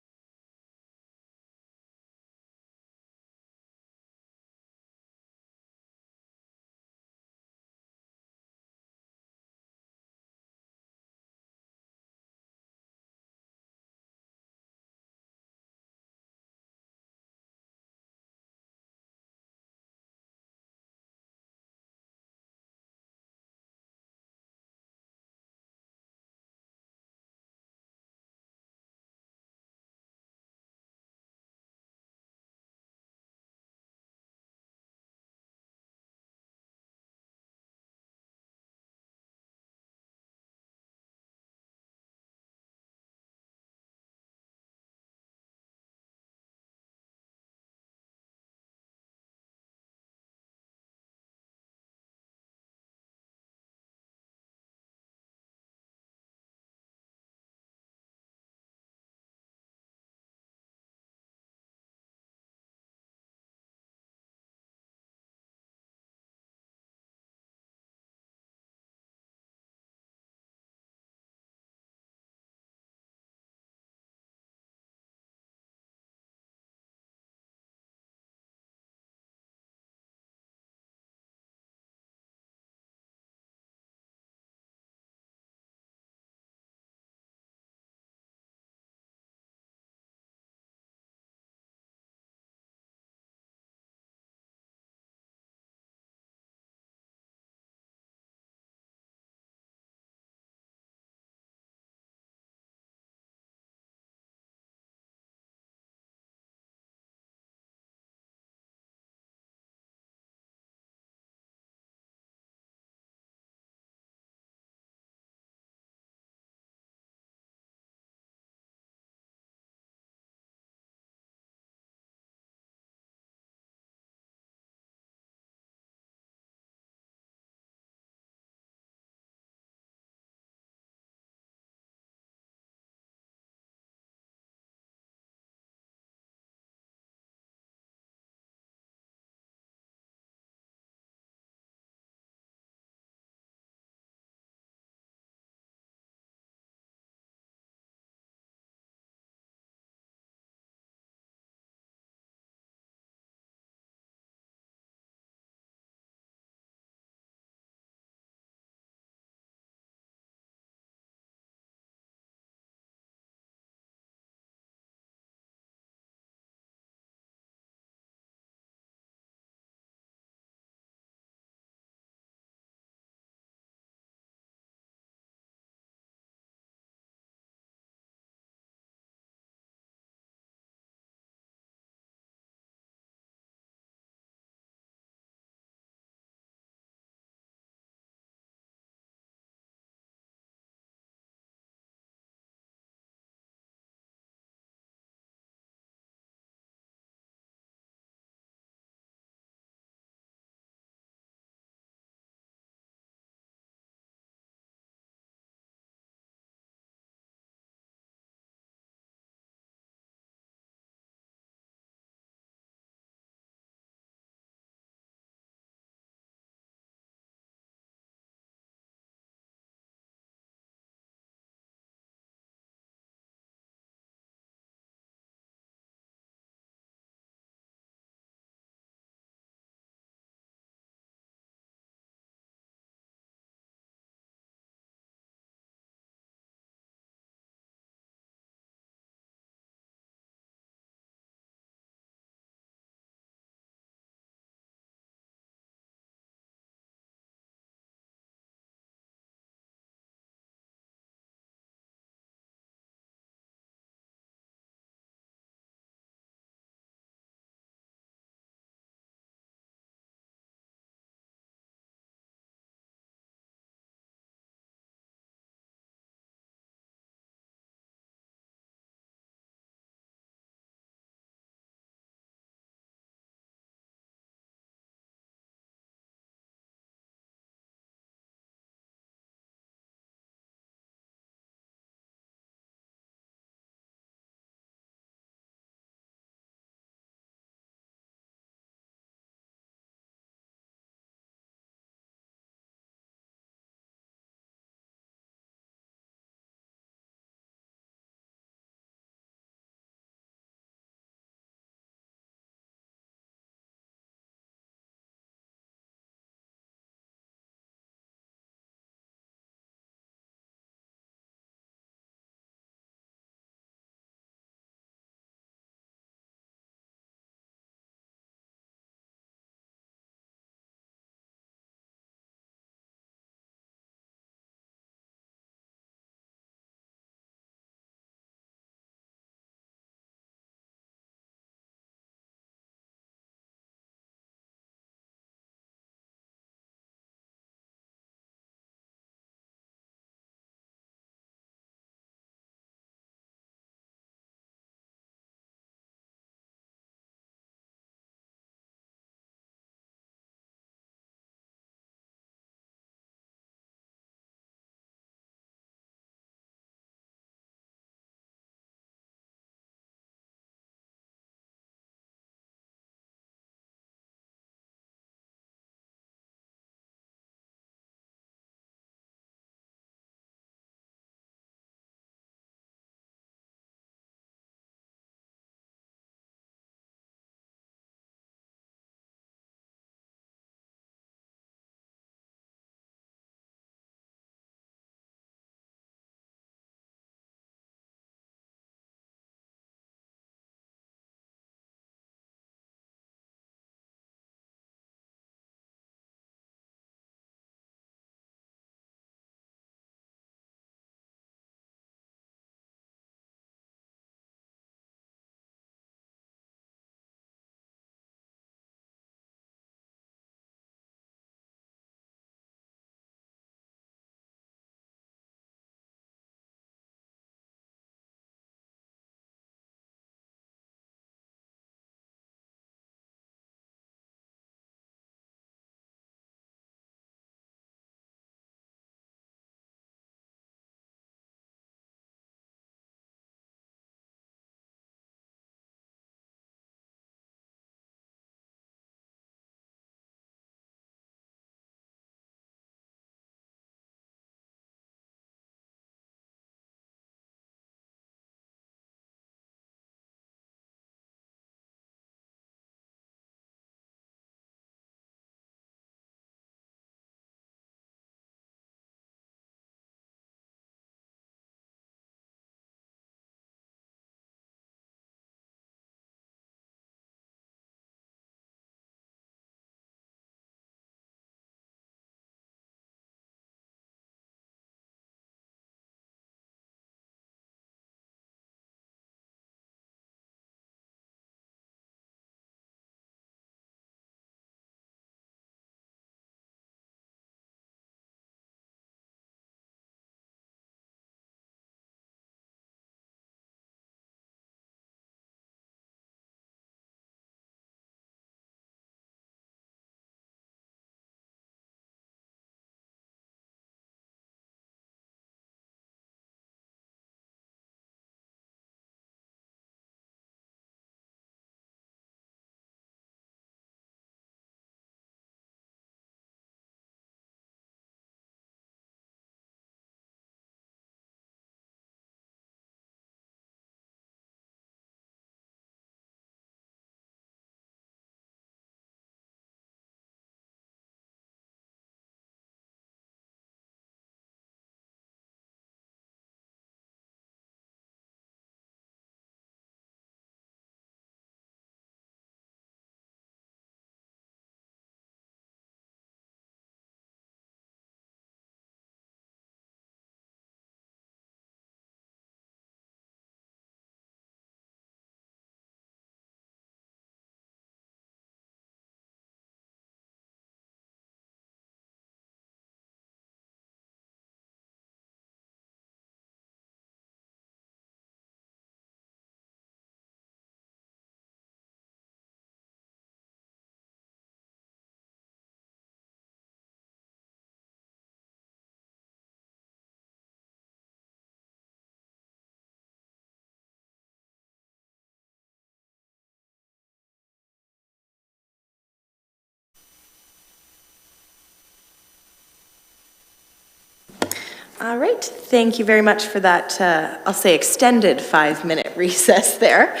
All right, thank you very much for that, I'll say extended 5-minute recess there.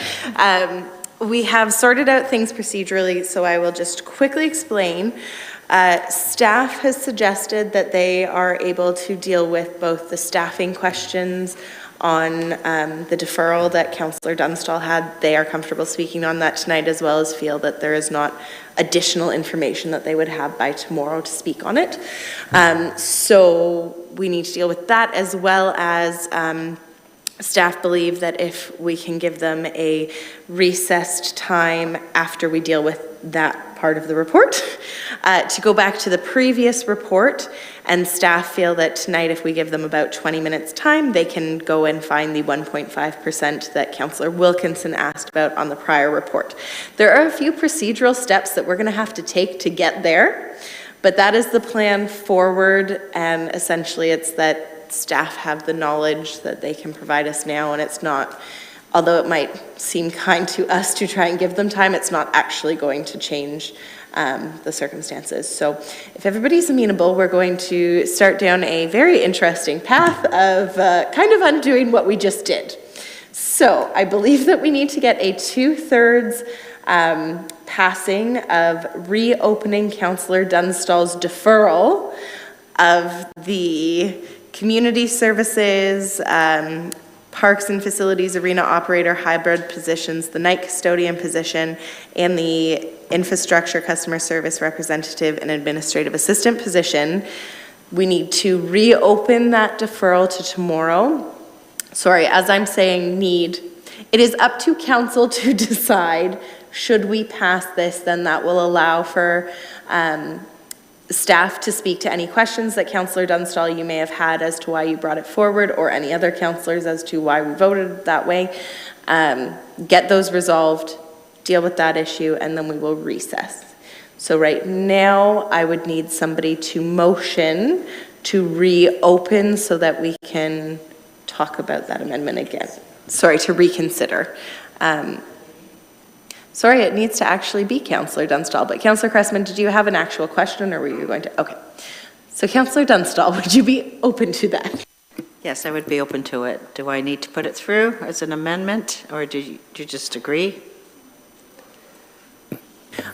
We have sorted out things procedurally, so I will just quickly explain. Staff has suggested that they are able to deal with both the staffing questions on the deferral that Councillor Dunstall had. They are comfortable speaking on that tonight, as well as feel that there is not additional information that they would have by tomorrow to speak on it. So we need to deal with that, as well as staff believe that if we can give them a recessed time after we deal with that part of the report, to go back to the previous report, and staff feel that tonight, if we give them about 20 minutes time, they can go and find the 1.5% that Councillor Wilkinson asked about on the prior report. There are a few procedural steps that we're going to have to take to get there, but that is the plan forward, and essentially it's that staff have the knowledge that they can provide us now, and it's not, although it might seem kind to us to try and give them time, it's not actually going to change the circumstances. So if everybody's amenable, we're going to start down a very interesting path of kind of undoing what we just did. So I believe that we need to get a 2/3 passing of reopening Councillor Dunstall's deferral of the community services, parks and facilities arena operator hybrid positions, the night custodian position, and the infrastructure customer service representative and administrative assistant position. We need to reopen that deferral to tomorrow. Sorry, as I'm saying need, it is up to council to decide, should we pass this, then that will allow for staff to speak to any questions that Councillor Dunstall you may have had as to why you brought it forward, or any other councillors as to why we voted that way. Get those resolved, deal with that issue, and then we will recess. So right now, I would need somebody to motion to reopen so that we can talk about that amendment again. Sorry, to reconsider. Sorry, it needs to actually be Councillor Dunstall, but Councillor Cressman, did you have an actual question, or were you going to? Okay. So Councillor Dunstall, would you be open to that? Yes, I would be open to it. Do I need to put it through as an amendment, or do you just agree?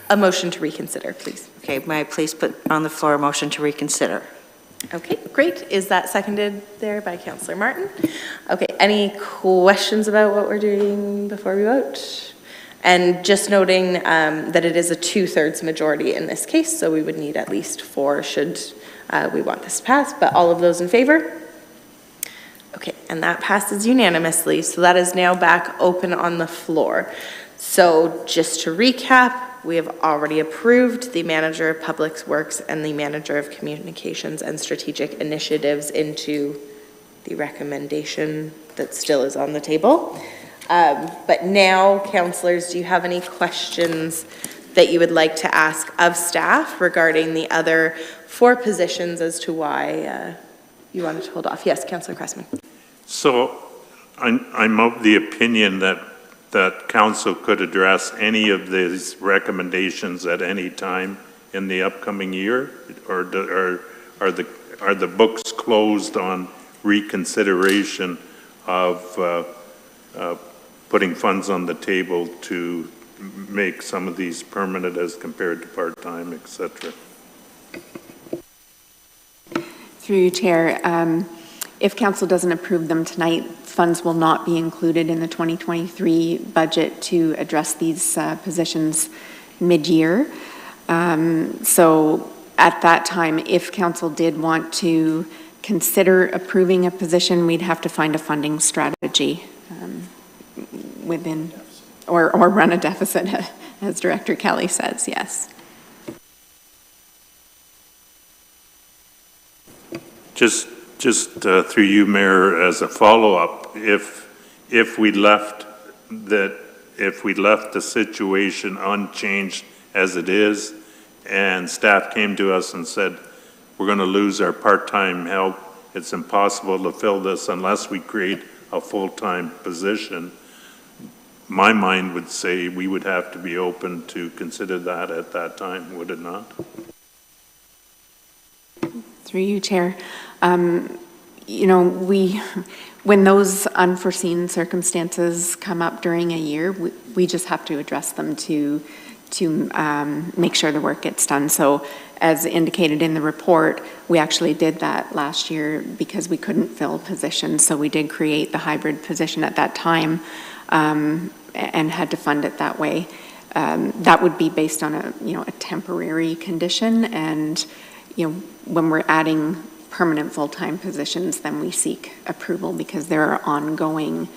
A motion to reconsider, please. Okay, may I please put on the floor a motion to reconsider? Okay, great. Is that seconded there by Councillor Martin? Okay, any questions about what we're doing before we vote? And just noting that it is a 2/3 majority in this case, so we would need at least 4 should we want this to pass, but all of those in favor? Okay, and that passes unanimously, so that is now back open on the floor. So just to recap, we have already approved the Manager of Public Works and the Manager of Communications and Strategic Initiatives into the recommendation that still is on the table. But now, councillors, do you have any questions that you would like to ask of staff regarding the other 4 positions as to why you wanted to hold off? Yes, Councillor Cressman. So I'm of the opinion that council could address any of these recommendations at any time in the upcoming year, or are the books closed on reconsideration of putting funds on the table to make some of these permanent as compared to part-time, et cetera? Through you, Chair, if council doesn't approve them tonight, funds will not be included in the 2023 budget to address these positions mid-year. So at that time, if council did want to consider approving a position, we'd have to find a funding strategy within, or run a deficit, as Director Kelly says, yes. Just through you, Mayor, as a follow-up, if we left the situation unchanged as it is, and staff came to us and said, we're going to lose our part-time help, it's impossible to fill this unless we create a full-time position, my mind would say we would have to be open to consider that at that time, would it not? Through you, Chair. you know, when those unforeseen circumstances come up during a year, we just have to address them to make sure the work gets done. So as indicated in the report, we actually did that last year because we couldn't fill positions. So we did create the hybrid position at that time and had to fund it that way. That would be based on a temporary condition, and when we're adding permanent full-time positions, then we seek approval because there are ongoing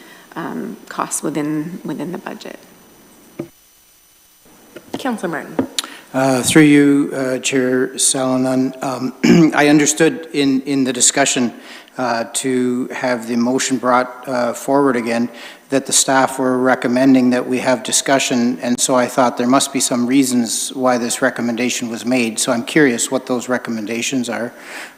costs within the budget. Councillor Martin. Through you, Chair Salonen, I understood in the discussion to have the motion brought forward again that the staff were recommending that we have discussion, and so I thought there must be some reasons why this recommendation was made. So I'm curious what those recommendations are.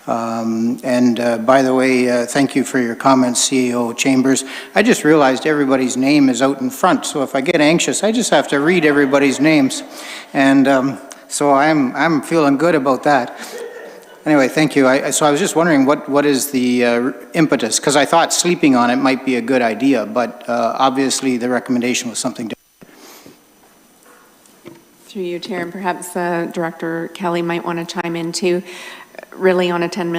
By the way, thank you for your comments, CEO Chambers. I just realized everybody's name is out in front, so if I get anxious, I just have to read everybody's names. And so I'm feeling good about that. Anyway, thank you. So I was just wondering what is the impetus? Because I thought sleeping on it might be a good idea, but obviously the recommendation was something different. Through you, Chair, and perhaps Director Kelly might want to chime in too. Really, on a $10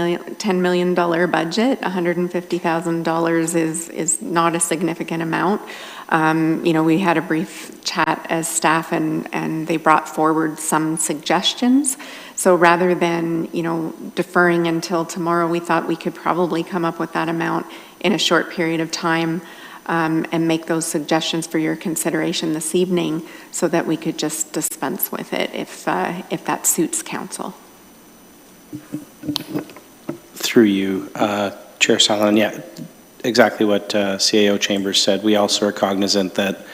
million budget, $150,000 is not a significant amount. We had a brief chat as staff, and they brought forward some suggestions. So rather than, deferring until tomorrow, we thought we could probably come up with that amount in a short period of time and make those suggestions for your consideration this evening so that we could just dispense with it if that suits council. Through you, Chair Salonen, yeah, exactly what CAO Chambers said. We also are cognizant that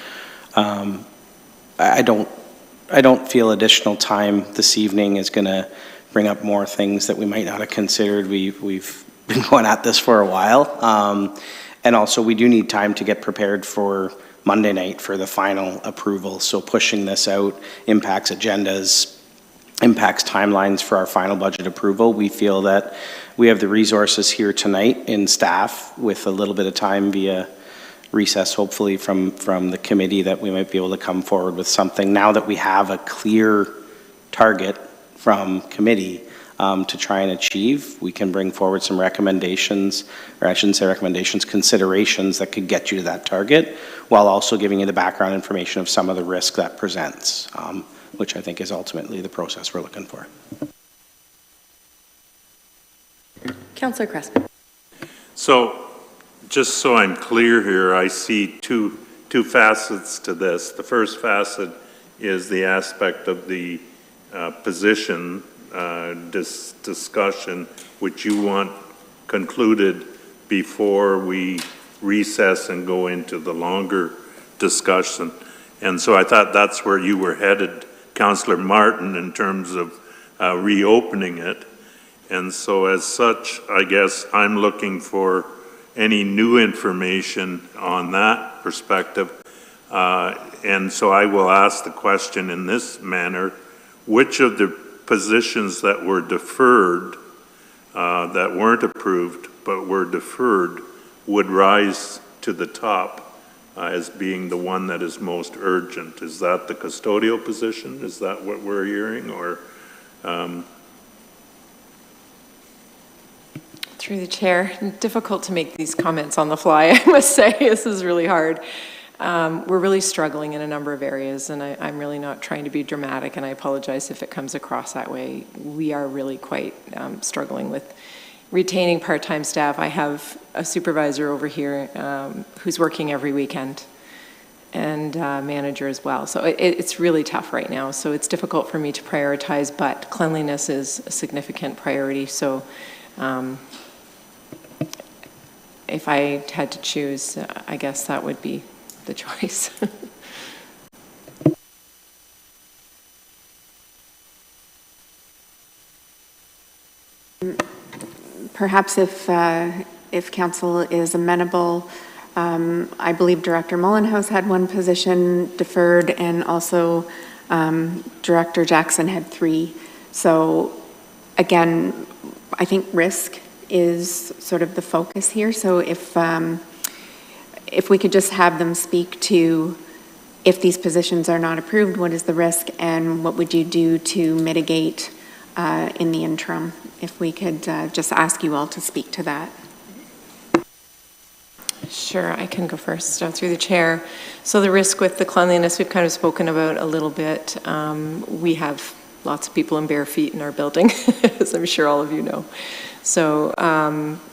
I don't feel additional time this evening is going to bring up more things that we might not have considered. We've been going at this for a while. And also we do need time to get prepared for Monday night for the final approval. So pushing this out impacts agendas, impacts timelines for our final budget approval. We feel that we have the resources here tonight in staff with a little bit of time via recess, hopefully from the committee, that we might be able to come forward with something now that we have a clear target from committee to try and achieve. We can bring forward some recommendations, or I shouldn't say recommendations, considerations that could get you to that target, while also giving you the background information of some of the risk that presents, which I think is ultimately the process we're looking for. Councillor Crespin. So, just so I'm clear here, I see two facets to this. The first facet is the aspect of the position discussion, which you want concluded before we recess and go into the longer discussion. And so I thought that's where you were headed, Councillor Martin, in terms of reopening it. And so as such, I guess I'm looking for any new information on that perspective. And so I will ask the question in this manner: which of the positions that were deferred, that weren't approved but were deferred, would rise to the top as being the one that is most urgent? Is that the custodial position? Is that what we're hearing? Or Through the chair, difficult to make these comments on the fly, I must say. This is really hard. We're really struggling in a number of areas, and I'm really not trying to be dramatic, and I apologize if it comes across that way. We are really quite struggling with retaining part-time staff. I have a supervisor over here who's working every weekend, and manager as well. So it's really tough right now. So it's difficult for me to prioritize, but cleanliness is a significant priority. So if I had to choose, I guess that would be the choice. Perhaps if council is amenable, I believe Director Mullenhouse had one position deferred, and also Director Jackson had 3. So again, I think risk is sort of the focus here. So if we could just have them speak to, if these positions are not approved, what is the risk and what would you do to mitigate in the interim? If we could just ask you all to speak to that. Sure, I can go first through the chair. So the risk with the cleanliness, we've kind of spoken about a little bit. We have lots of people in bare feet in our building, as I'm sure all of you know. So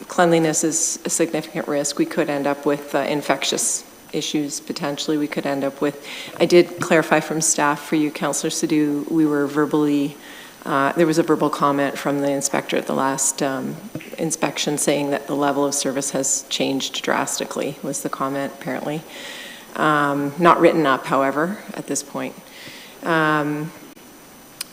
cleanliness is a significant risk. We could end up with infectious issues potentially. We could end up with, I did clarify from staff for you, Councillor Sadhu, we were verbally, there was a verbal comment from the inspector at the last inspection saying that the level of service has changed drastically, was the comment apparently. Not written up, however, at this point.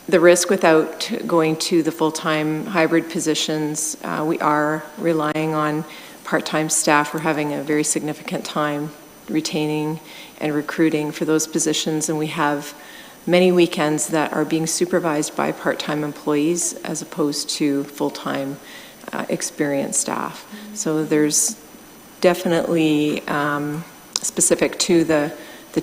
The risk without going to the full-time hybrid positions, we are relying on part-time staff. We're having a very significant time retaining and recruiting for those positions, and we have many weekends that are being supervised by part-time employees as opposed to full-time experienced staff. So there's definitely, specific to the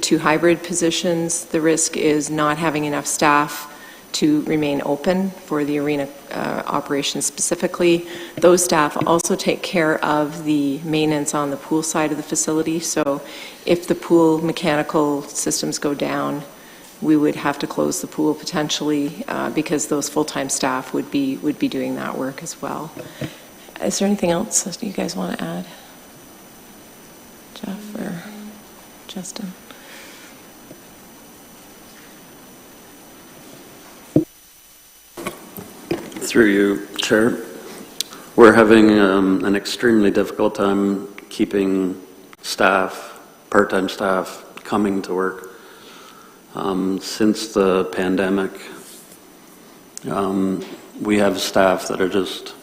two hybrid positions, the risk is not having enough staff to remain open for the arena operations specifically. Those staff also take care of the maintenance on the pool side of the facility. So if the pool mechanical systems go down, we would have to close the pool potentially because those full-time staff would be doing that work as well. Is there anything else that you guys want to add? Jeff or Justin? Through you, Chair. We're having an extremely difficult time keeping staff, part-time staff, coming to work. Since the pandemic, we have staff that are just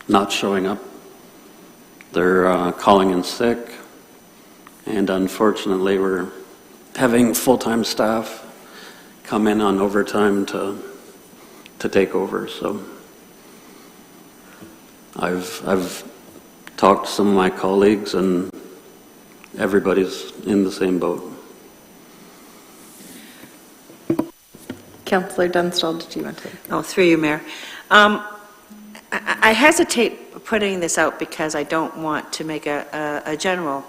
not showing up. They're calling in sick, and unfortunately we're having full-time staff come in on overtime to take over. So I've talked to some of my colleagues, and everybody's in the same boat. Councillor Dunstall, did you want to? Oh, through you, Mayor. I hesitate putting this out because I don't want to make a general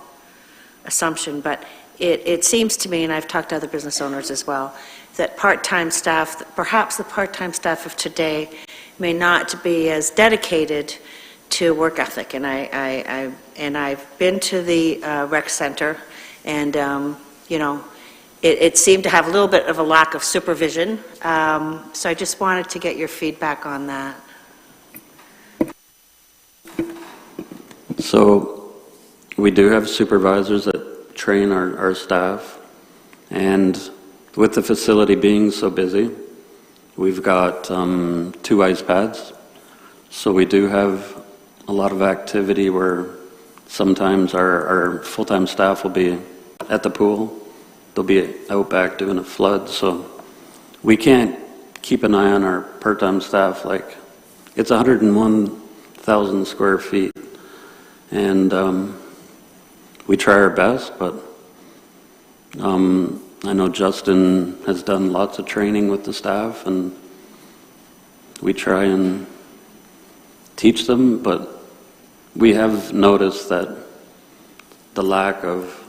assumption, but it seems to me, and I've talked to other business owners as well, that part-time staff, perhaps the part-time staff of today, may not be as dedicated to work ethic. And I've been to the rec center, and you know, it seemed to have a little bit of a lack of supervision. So I just wanted to get your feedback on that. So we do have supervisors that train our staff, and with the facility being so busy, we've got 2 ice pads. So we do have a lot of activity where sometimes our full-time staff will be at the pool. They'll be out back doing a flood. So we can't keep an eye on our part-time staff. Like, it's 101,000 square feet. And we try our best, but I know Justin has done lots of training with the staff, and we try and teach them, but we have noticed that the lack of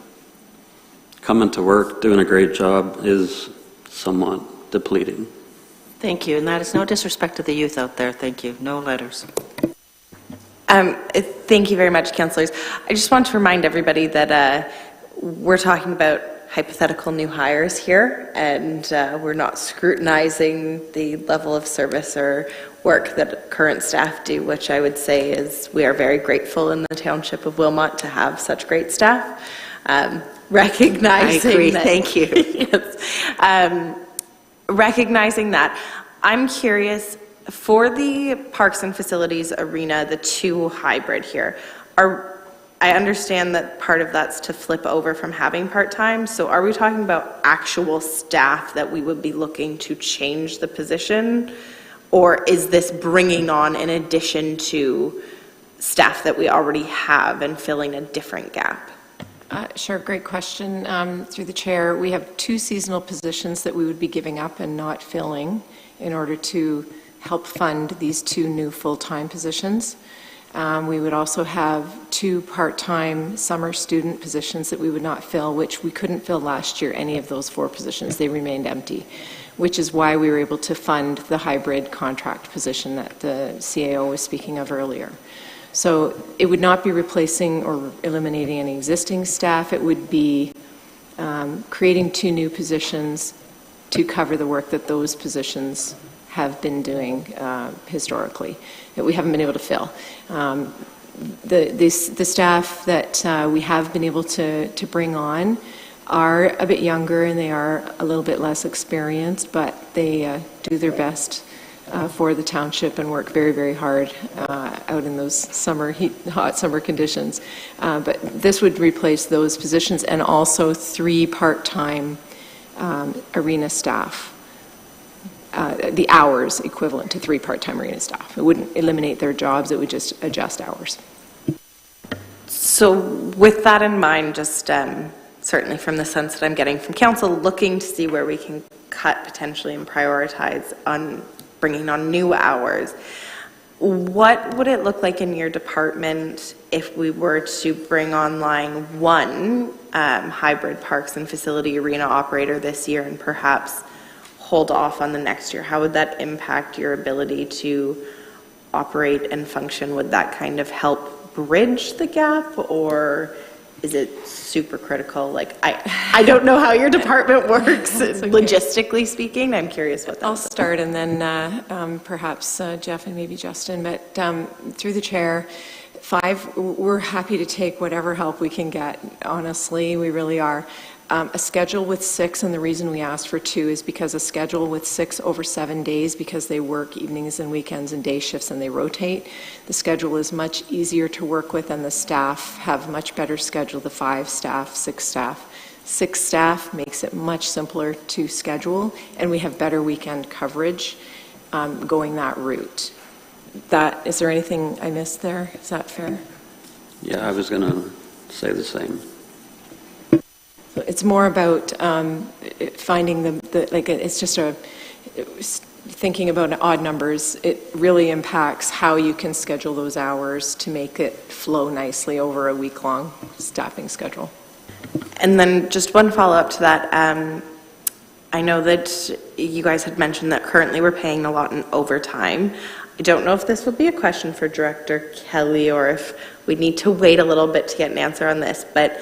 coming to work, doing a great job, is somewhat depleting. Thank you, and that is no disrespect to the youth out there. Thank you. No letters. Thank you very much, councillors. I just want to remind everybody that we're talking about hypothetical new hires here, and we're not scrutinizing the level of service or work that current staff do, which I would say is we are very grateful in the Township of Wilmot to have such great staff. Recognizing I agree. that, Thank you. Yes. Recognizing that, I'm curious, for the Parks and Facilities Arena, the 2 hybrid here, I understand that part of that's to flip over from having part-time, so are we talking about actual staff that we would be looking to change the position? Or is this bringing on in addition to staff that we already have and filling a different gap? Sure, great question. Through the chair, we have 2 seasonal positions that we would be giving up and not filling in order to help fund these 2 new full-time positions. We would also have 2 part-time summer student positions that we would not fill, which we couldn't fill last year, any of those 4 positions. They remained empty, which is why we were able to fund the hybrid contract position that the CAO was speaking of earlier. So it would not be replacing or eliminating any existing staff. It would be creating 2 new positions to cover the work that those positions have been doing historically, that we haven't been able to fill. The staff that we have been able to bring on are a bit younger and they are a little bit less experienced, but they do their best for the township and work very, very hard out in those hot summer conditions. But this would replace those positions and also 3 part-time arena staff. The hours equivalent to 3 part-time arena staff. It wouldn't eliminate their jobs, it would just adjust hours. So with that in mind, just certainly from the sense that I'm getting from council, looking to see where we can cut potentially and prioritize on bringing on new hours, what would it look like in your department if we were to bring online 1 hybrid parks and facility arena operator this year and perhaps hold off on the next year? How would that impact your ability to operate and function? Would that kind of help bridge the gap, or is it super critical? Like, I don't know how your department works, okay. Logistically speaking. I'm curious what that I'll start and then perhaps Jeff and maybe Justin, but through the chair, 5, we're happy to take whatever help we can get. Honestly, we really are. A schedule with 6, and the reason we asked for 2 is because a schedule with 6 over 7 days, because they work evenings and weekends and day shifts and they rotate, the schedule is much easier to work with and the staff have much better schedule, the 5 staff, 6 staff. 6 staff makes it much simpler to schedule and we have better weekend coverage going that route. Is there anything I missed there? Is that fair? Yeah, I was going to say the same. It's more about finding it's just thinking about odd numbers. It really impacts how you can schedule those hours to make it flow nicely over a week-long staffing schedule. And then just one follow-up to that. I know that you guys had mentioned that currently we're paying a lot in overtime. I don't know if this would be a question for Director Kelly or if we need to wait a little bit to get an answer on this, but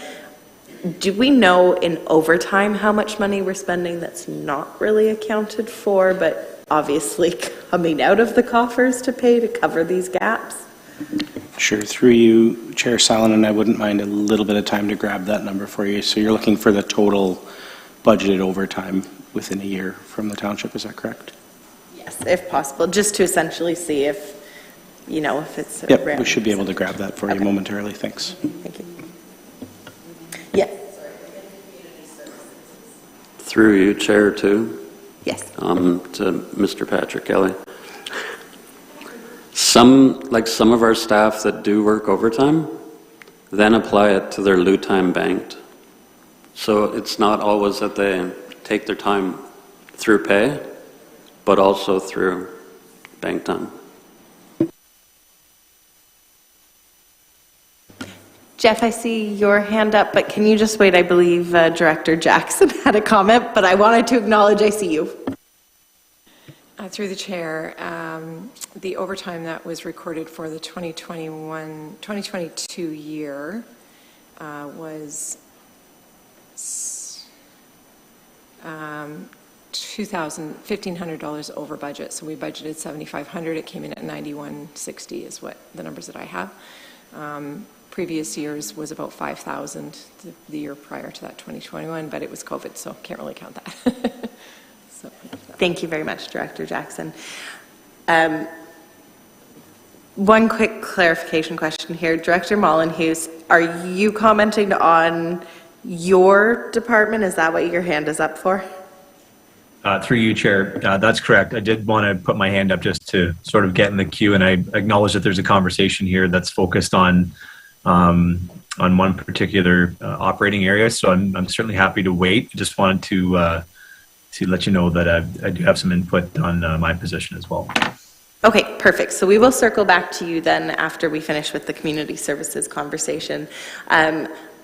do we know in overtime how much money we're spending that's not really accounted for, but obviously coming out of the coffers to pay to cover these gaps? Sure. Through you, Chair Salonen, I wouldn't mind a little bit of time to grab that number for you. So you're looking for the total budgeted overtime within a year from the township, is that correct? Yes, if possible, just to essentially see if, if it's... Yep, we should be able to grab that for you momentarily. Thanks. Thank you. Yes. Through you, Chair, too. Yes. To Mr. Patrick Kelly. Some of our staff that do work overtime then apply it to their lieu time banked. So it's not always that they take their time through pay, but also through bank time. Jeff, I see your hand up, but can you just wait? I believe Director Jackson had a comment, but I wanted to acknowledge I see you. Through the chair, the overtime that was recorded for the 2022 year was $1,500 over budget. So we budgeted $7,500. It came in at $9,160 is what the numbers that I have. Previous years was about $5,000 the year prior to that 2021, but it was COVID, so can't really count that. So, thank you very much, Director Jackson. One quick clarification question here. Director Molynhuis, are you commenting on your department? Is that what your hand is up for? Through you, Chair. That's correct. I did want to put my hand up just to sort of get in the queue, and I acknowledge that there's a conversation here that's focused on one particular operating area. So I'm certainly happy to wait. I just wanted to let you know that I do have some input on my position as well. Okay, perfect. So we will circle back to you then after we finish with the community services conversation.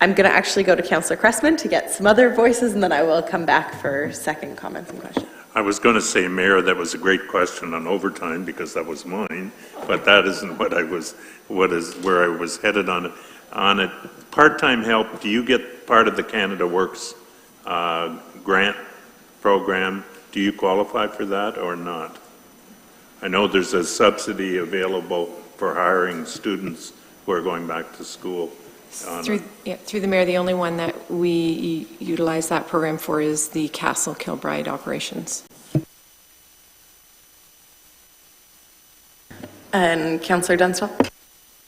I'm going to actually go to Councillor Cressman to get some other voices, and then I will come back for second comments and questions. I was going to say, Mayor, that was a great question on overtime because that was mine, but that isn't where I was headed on it. On it, part-time help, do you get part of the Canada Works grant program? Do you qualify for that or not? I know there's a subsidy available for hiring students who are going back to school. Through the Mayor, the only one that we utilize that program for is the Castle Kilbride operations. And Councillor Dunstall.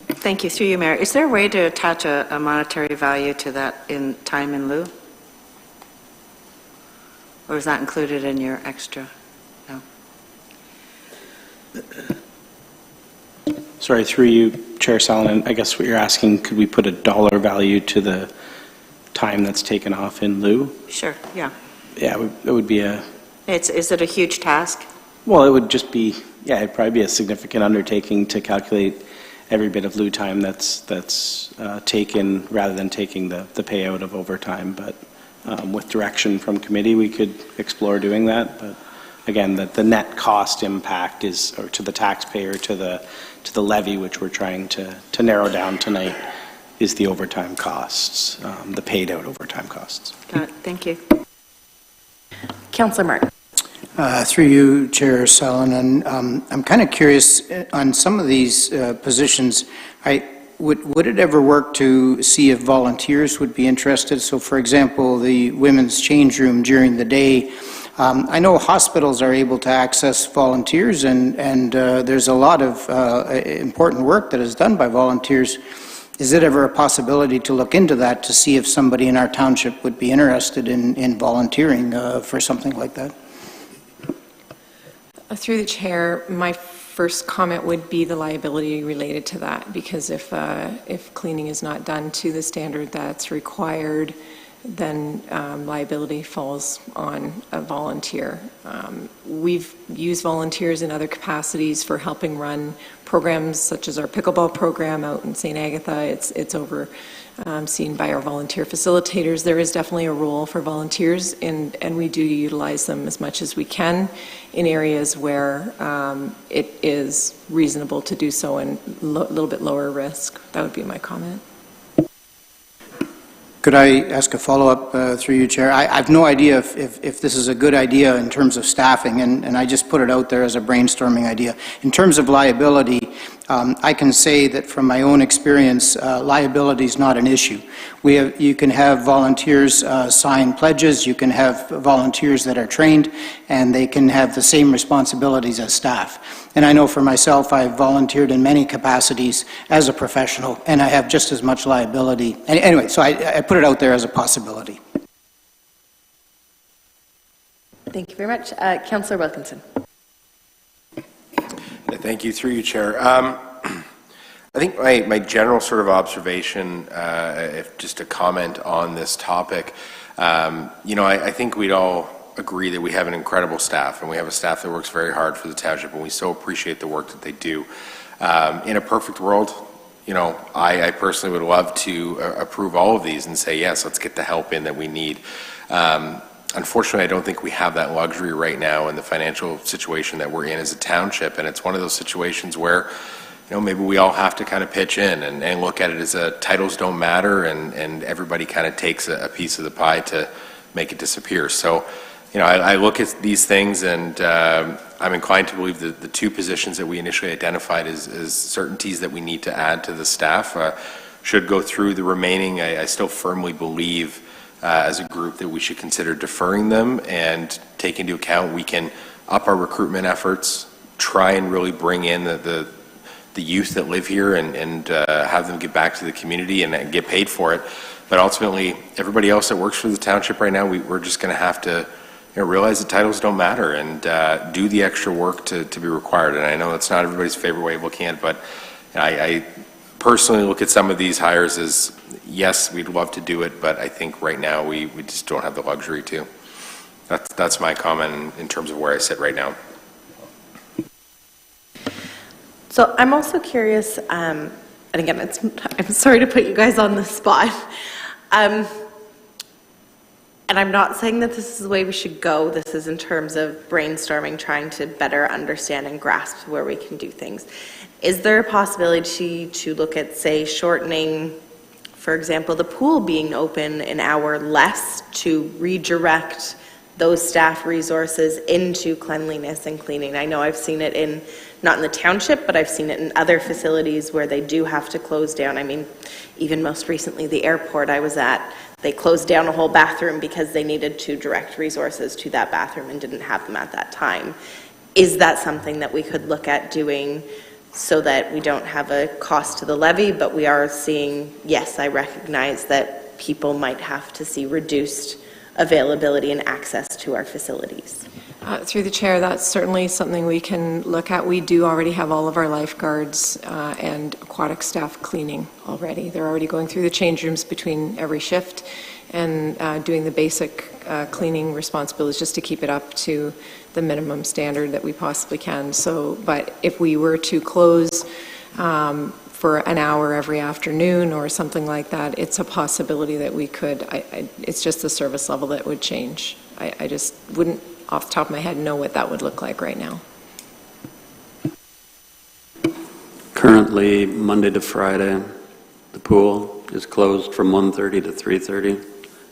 Thank you. Through you, Mayor. Is there a way to attach a monetary value to that in time in lieu? Or is that included in your extra? No. Sorry, through you, Chair Salonen, I guess what you're asking, could we put a dollar value to the time that's taken off in lieu? Sure, yeah. Yeah, it would be a... Is it a huge task? Well, it would just be, yeah, it'd probably be a significant undertaking to calculate every bit of lieu time that's taken rather than taking the payout of overtime. But with direction from committee, we could explore doing that. But again, the net cost impact is, or to the taxpayer, to the levy, which we're trying to narrow down tonight, is the overtime costs, the paid out overtime costs. Got it. Thank you. Councillor Martin. Through you, Chair Salonen, I'm kind of curious on some of these positions. Would it ever work to see if volunteers would be interested? So, for example, the women's change room during the day. I know hospitals are able to access volunteers, and there's a lot of important work that is done by volunteers. Is it ever a possibility to look into that to see if somebody in our township would be interested in volunteering for something like that? Through the Chair, my first comment would be the liability related to that, because if cleaning is not done to the standard that's required, then liability falls on a volunteer. We've used volunteers in other capacities for helping run programs such as our pickleball program out in St. Agatha. It's overseen by our volunteer facilitators. There is definitely a role for volunteers, and we do utilize them as much as we can in areas where it is reasonable to do so and a little bit lower risk. That would be my comment. Could I ask a follow-up through you, Chair? I have no idea if this is a good idea in terms of staffing, and I just put it out there as a brainstorming idea. In terms of liability, I can say that from my own experience, liability is not an issue. You can have volunteers sign pledges, you can have volunteers that are trained, and they can have the same responsibilities as staff. And I know for myself, I've volunteered in many capacities as a professional, and I have just as much liability. Anyway, so I put it out there as a possibility. Thank you very much. Councillor Wilkinson. Thank you. Through you, Chair. I think my general sort of observation, if just to comment on this topic, I think we'd all agree that we have an incredible staff, and we have a staff that works very hard for the township, and we so appreciate the work that they do. In a perfect world, I personally would love to approve all of these and say, yes, let's get the help in that we need. Unfortunately, I don't think we have that luxury right now in the financial situation that we're in as a township, and it's one of those situations where, maybe we all have to kind of pitch in and look at it as titles don't matter, and everybody kind of takes a piece of the pie to make it disappear. So, I look at these things, and I'm inclined to believe that the two positions that we initially identified as certainties that we need to add to the staff should go through. The remaining, I still firmly believe as a group that we should consider deferring them and take into account we can up our recruitment efforts, try and really bring in the youth that live here and have them get back to the community and get paid for it. But ultimately, everybody else that works for the township right now, we're just going to have to realize that titles don't matter and do the extra work to be required. And I know it's not everybody's favorite way of looking at it, but I personally look at some of these hires as, yes, we'd love to do it, but I think right now we just don't have the luxury to. That's my comment in terms of where I sit right now. So I'm also curious, and again, I'm sorry to put you guys on the spot, and I'm not saying that this is the way we should go. This is in terms of brainstorming, trying to better understand and grasp where we can do things. Is there a possibility to look at, say, shortening, for example, the pool being open an hour less to redirect those staff resources into cleanliness and cleaning? I know I've seen it not in the township, but I've seen it in other facilities where they do have to close down. I mean, even most recently, the airport I was at, they closed down a whole bathroom because they needed to direct resources to that bathroom and didn't have them at that time. Is that something that we could look at doing so that we don't have a cost to the levy, but we are seeing, yes, I recognize that people might have to see reduced availability and access to our facilities? Through the chair, that's certainly something we can look at. We do already have all of our lifeguards and aquatic staff cleaning already. They're already going through the change rooms between every shift and doing the basic cleaning responsibilities just to keep it up to the minimum standard that we possibly can. So, but if we were to close for an hour every afternoon or something like that, it's a possibility that we could. It's just the service level that would change. I just wouldn't, off the top of my head, know what that would look like right now. Currently, Monday to Friday, the pool is closed from 1:30 to 3:30,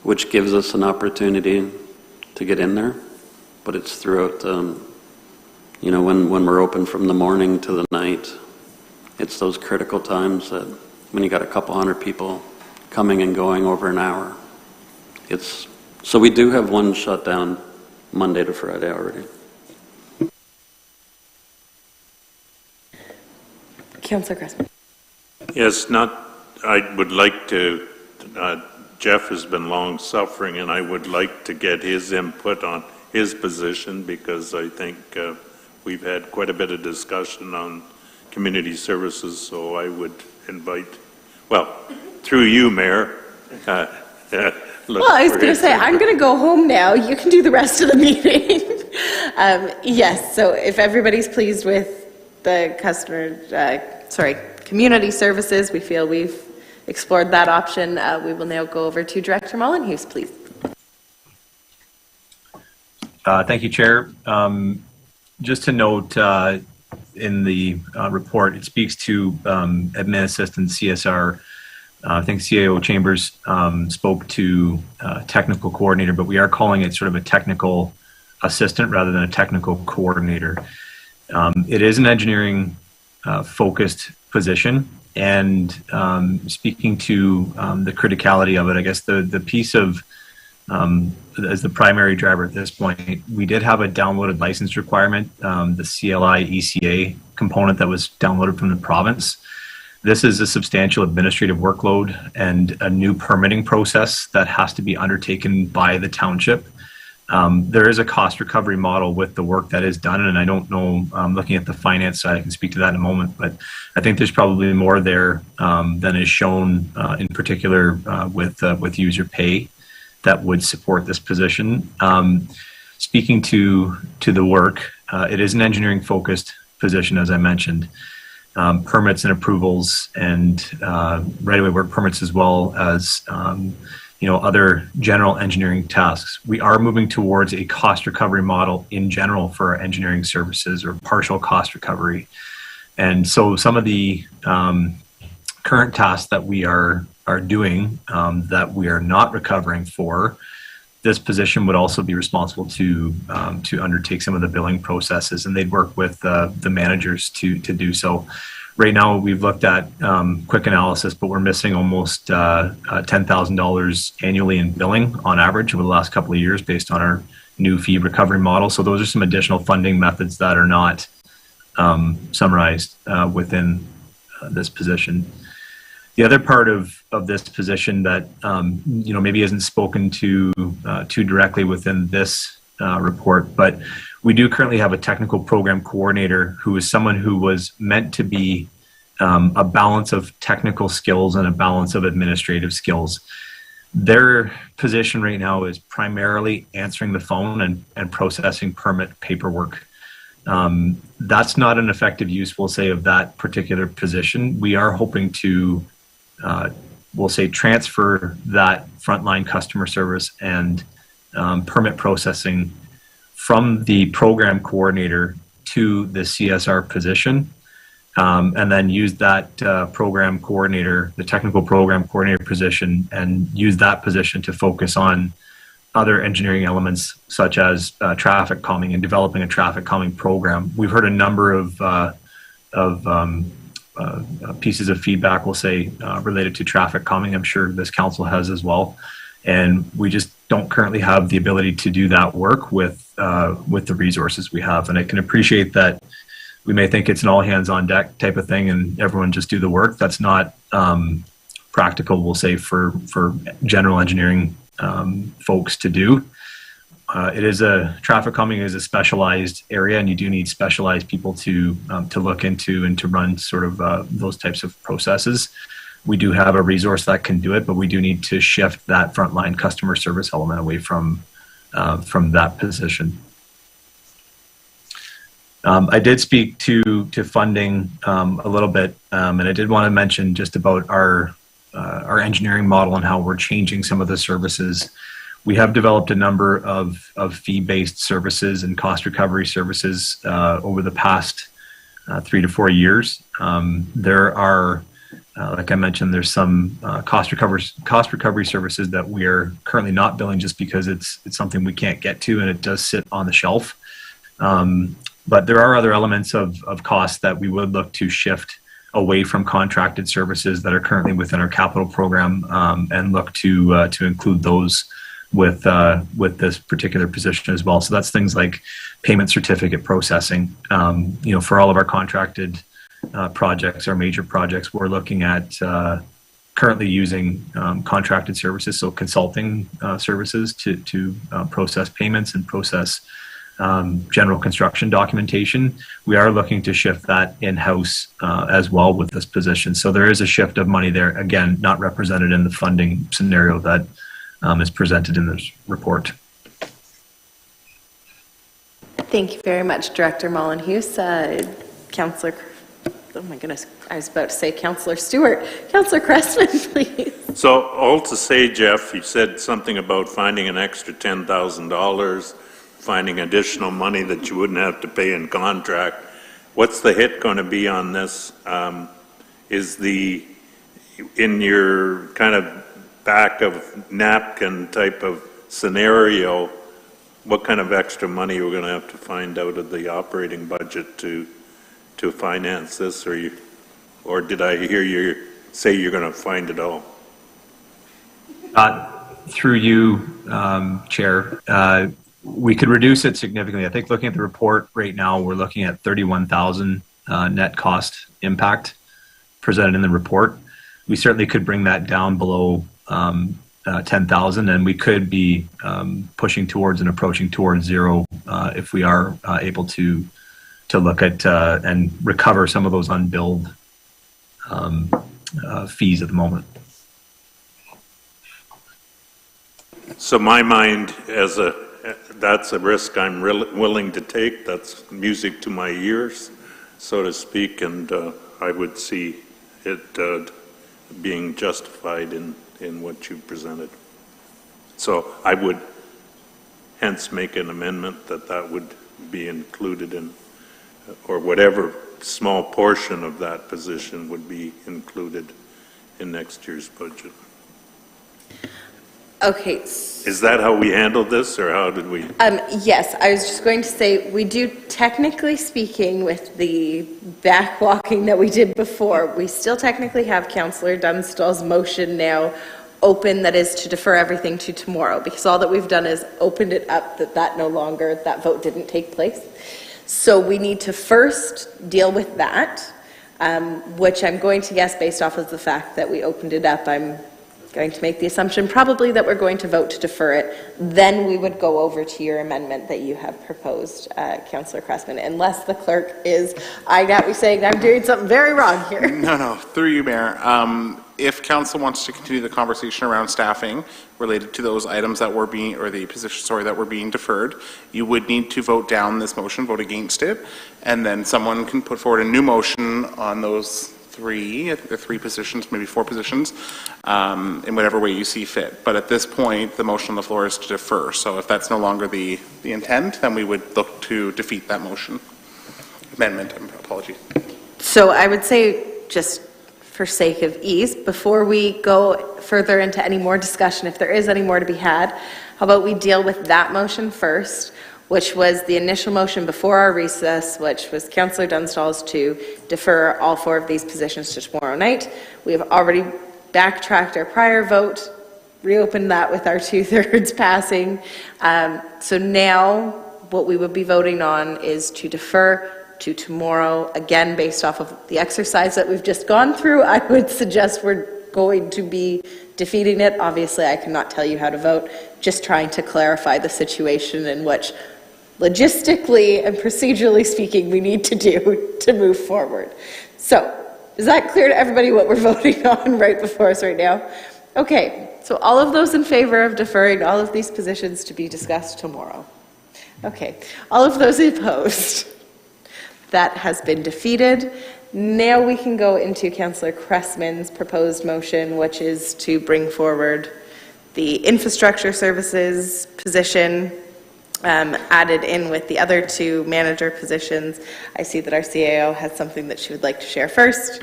which gives us an opportunity to get in there. But it's throughout, when we're open from the morning to the night, it's those critical times that when you got a couple hundred people coming and going over an hour. So we do have one shut down Monday to Friday already. Councillor Cressman. Yes, I would like to, Jeff has been long suffering, and I would like to get his input on his position, because I think we've had quite a bit of discussion on community services, so I would invite, through you, Mayor. Well, I was going to say, I'm going to go home now. You can do the rest of the meeting. Yes, so if everybody's pleased with the community services, we feel we've explored that option. We will now go over to Director Molyneux, please. Thank you, Chair. Just to note, in the report, it speaks to admin assistant CSR. I think CAO Chambers spoke to technical coordinator, but we are calling it sort of a technical assistant rather than a technical coordinator. It is an engineering focused position, and speaking to the criticality of it, I guess the piece of as the primary driver at this point, we did have a downloaded license requirement, the CLI ECA component that was downloaded from the province. This is a substantial administrative workload and a new permitting process that has to be undertaken by the township. There is a cost recovery model with the work that is done, and I don't know, looking at the finance side, I can speak to that in a moment, but I think there's probably more there than is shown in particular with user pay that would support this position. Speaking to the work, it is an engineering focused position, as I mentioned. Permits and approvals and right-of-way work permits, as well as other general engineering tasks. We are moving towards a cost recovery model in general for our engineering services, or partial cost recovery. And so some of the current tasks that we are doing that we are not recovering for, this position would also be responsible to undertake some of the billing processes, and they'd work with the managers to do so. Right now, we've looked at quick analysis, but we're missing almost $10,000 annually in billing on average over the last couple of years based on our new fee recovery model. So those are some additional funding methods that are not summarized within this position. The other part of this position that maybe isn't spoken to too directly within this report, but we do currently have a technical program coordinator who is someone who was meant to be a balance of technical skills and a balance of administrative skills. Their position right now is primarily answering the phone and processing permit paperwork. That's not an effective use, we'll say, of that particular position. We are hoping to, we'll say, transfer that frontline customer service and permit processing from the program coordinator to the CSR position, and then use that program coordinator, the technical program coordinator position, and use that position to focus on other engineering elements such as traffic calming and developing a traffic calming program. We've heard a number of pieces of feedback, we'll say, related to traffic calming. I'm sure this council has as well. And we just don't currently have the ability to do that work with the resources we have. And I can appreciate that we may think it's an all hands on deck type of thing and everyone just do the work. That's not practical, we'll say, for general engineering folks to do. Traffic calming is a specialized area, and you do need specialized people to look into and to run sort of those types of processes. We do have a resource that can do it, but we do need to shift that frontline customer service element away from that position. I did speak to funding a little bit, and I did want to mention just about our engineering model and how we're changing some of the services. We have developed a number of fee-based services and cost recovery services over the past 3 to 4 years. There are, like I mentioned, there's some cost recovery services that we are currently not billing just because it's something we can't get to and it does sit on the shelf. But there are other elements of costs that we would look to shift away from contracted services that are currently within our capital program, and look to include those with this particular position as well. So that's things like payment certificate processing. For all of our contracted projects, our major projects, we're looking at currently using contracted services, so consulting services to process payments and process general construction documentation. We are looking to shift that in-house as well with this position. So there is a shift of money there, again, not represented in the funding scenario that is presented in this report. Thank you very much, Director Molyneux. Councillor, oh my goodness, I was about to say Councillor Stewart. Councillor Cressman, please. So all to say, Jeff, you said something about finding an extra $10,000, finding additional money that you wouldn't have to pay in contract. What's the hit going to be on this? In your kind of back of napkin type of scenario, what kind of extra money we're going to have to find out of the operating budget to finance this, or did I hear you say you're going to find it all? Through you, Chair, we could reduce it significantly. I think looking at the report right now, we're looking at 31,000 net cost impact presented in the report. We certainly could bring that down below 10,000, and we could be pushing towards and approaching towards zero if we are able to look at and recover some of those unbilled fees at the moment. So my mind, that's a risk I'm willing to take. That's music to my ears, so to speak, and I would see it being justified in what you presented. So I would hence make an amendment that would be included in, or whatever small portion of that position would be included in next year's budget. Okay. Is that how we handled this, or how did we? Yes, I was just going to say, we do, technically speaking, with the backwalking that we did before, we still technically have Councillor Dunstall's motion now open, that is to defer everything to tomorrow, because all that we've done is opened it up, that vote didn't take place. So we need to first deal with that, which I'm going to guess, based off of the fact that we opened it up, I'm going to make the assumption probably that we're going to vote to defer it. Then we would go over to your amendment that you have proposed, Councillor Cressman, unless the clerk is, I got me saying I'm doing something very wrong here. No, through you, Mayor. If council wants to continue the conversation around staffing related to those items that were being, or the position, sorry, that were being deferred, you would need to vote down this motion, vote against it, and then someone can put forward a new motion on those three positions, maybe 4 positions, in whatever way you see fit. But at this point, the motion on the floor is to defer. So if that's no longer the intent, then we would look to defeat that motion. Amendment, apology. So I would say, just for sake of ease, before we go further into any more discussion, if there is any more to be had, how about we deal with that motion first, which was the initial motion before our recess, which was Councillor Dunstall's to defer all 4 of these positions to tomorrow night. We have already backtracked our prior vote, reopened that with our 2/3 passing. So now what we would be voting on is to defer to tomorrow. Again, based off of the exercise that we've just gone through, I would suggest we're going to be defeating it. Obviously, I cannot tell you how to vote, just trying to clarify the situation in which logistically and procedurally speaking we need to do to move forward. So, is that clear to everybody what we're voting on right before us right now? Okay, so all of those in favor of deferring all of these positions to be discussed tomorrow? Okay, all of those opposed? That has been defeated. Now we can go into Councillor Cressman's proposed motion, which is to bring forward the infrastructure services position, added in with the other 2 manager positions. I see that our CAO has something that she would like to share first.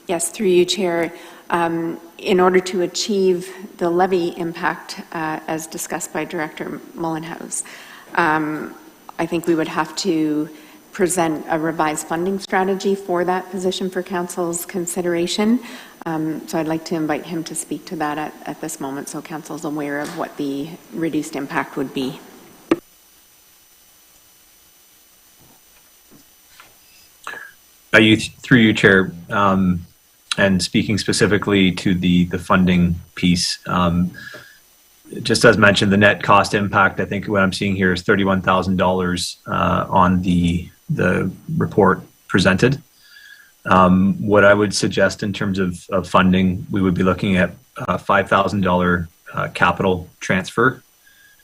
Yes, through you, Chair. In order to achieve the levy impact, as discussed by Director Mullenhouse, I think we would have to present a revised funding strategy for that position for Council's consideration. So I'd like to invite him to speak to that at this moment, so Council's aware of what the reduced impact would be. Through you, Chair, and speaking specifically to the funding piece, just as mentioned, the net cost impact, I think what I'm seeing here is $31,000 on the report presented. What I would suggest in terms of funding, we would be looking at a $5,000 capital transfer.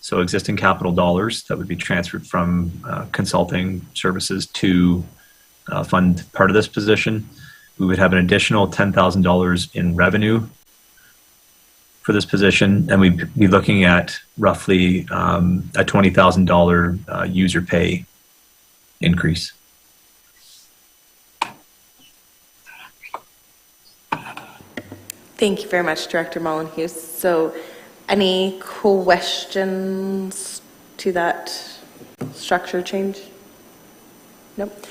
So existing capital dollars that would be transferred from consulting services to fund part of this position. We would have an additional $10,000 in revenue for this position, and we'd be looking at roughly a $20,000 user pay increase. Thank you very much, Director Mullenhouse. So, any questions to that structure change? Nope.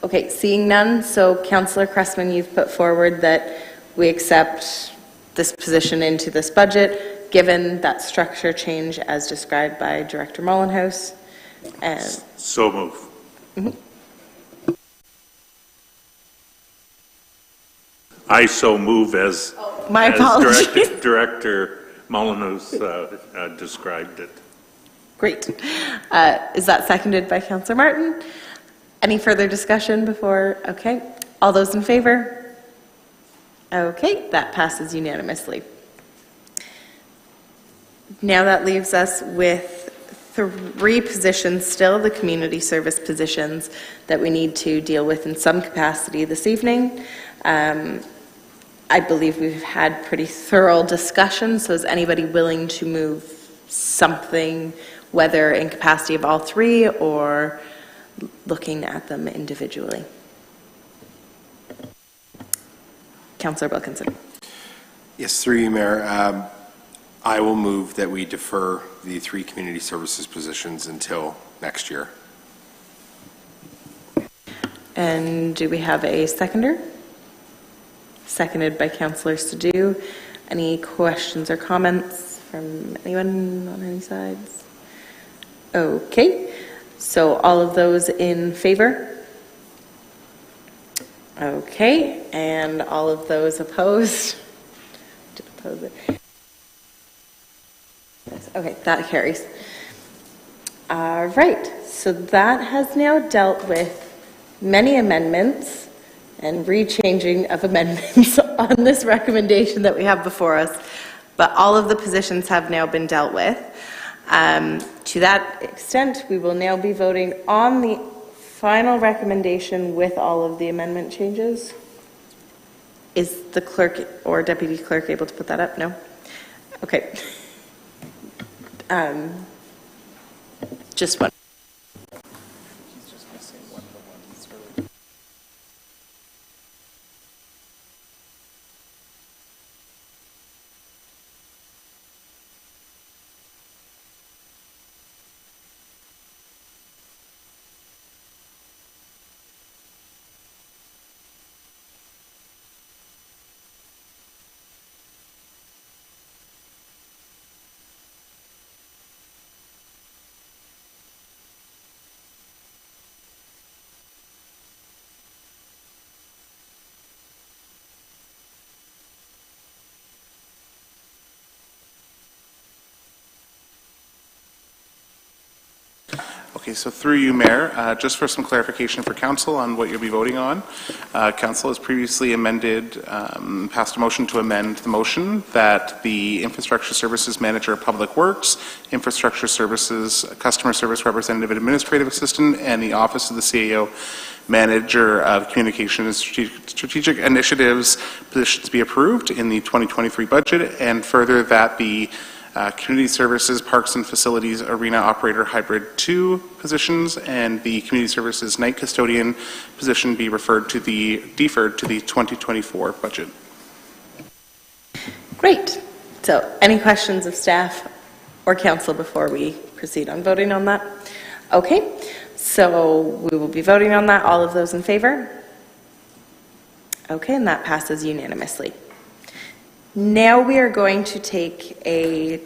Okay, seeing none, so Councillor Cressman, you've put forward that we accept this position into this budget, given that structure change as described by Director Mullenhouse. And so move. Mm-hmm. I so move as, my apologies. Director Molyneux described it. Great. Is that seconded by Councillor Martin? Any further discussion before? Okay. All those in favor? Okay, that passes unanimously. Now that leaves us with 3 positions still, the community service positions that we need to deal with in some capacity this evening. I believe we've had pretty thorough discussion, so is anybody willing to move something, whether in capacity of all 3 or looking at them individually? Councillor Wilkinson. Yes, through you, Mayor. I will move that we defer the 3 community services positions until next year. And do we have a seconder? Seconded by Councillor Sadhu. Any questions or comments from anyone on any sides? Okay, so all of those in favor? Okay, and all of those opposed? To oppose it. Okay, that carries. All right, so that has now dealt with many amendments and rechanging of amendments on this recommendation that we have before us, but all of the positions have now been dealt with. To that extent, we will now be voting on the final recommendation with all of the amendment changes. Is the clerk or deputy clerk able to put that up? No? Okay. Just one. Okay, so through you, Mayor, just for some clarification for council on what you'll be voting on. Council has previously amended, passed a motion to amend the motion that the Infrastructure Services Manager of Public Works, Infrastructure Services Customer Service Representative and Administrative Assistant, and the Office of the CAO Manager of Communication and Strategic Initiatives positions be approved in the 2023 budget, and further that the Community Services, Parks and Facilities Arena Operator Hybrid 2 positions and the Community Services Night Custodian position be deferred to the 2024 budget. Great. So any questions of staff or council before we proceed on voting on that? Okay, so we will be voting on that. All of those in favor? Okay, and that passes unanimously. Now we are going to take a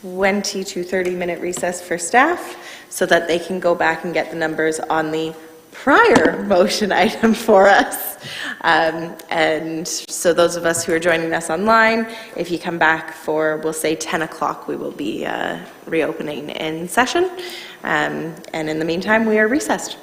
20 to 30 minute recess for staff so that they can go back and get the numbers on the prior motion item for us. And so those of us who are joining us online, if you come back for, we'll say 10 o'clock, we will be reopening in session. And in the meantime, we are recessed.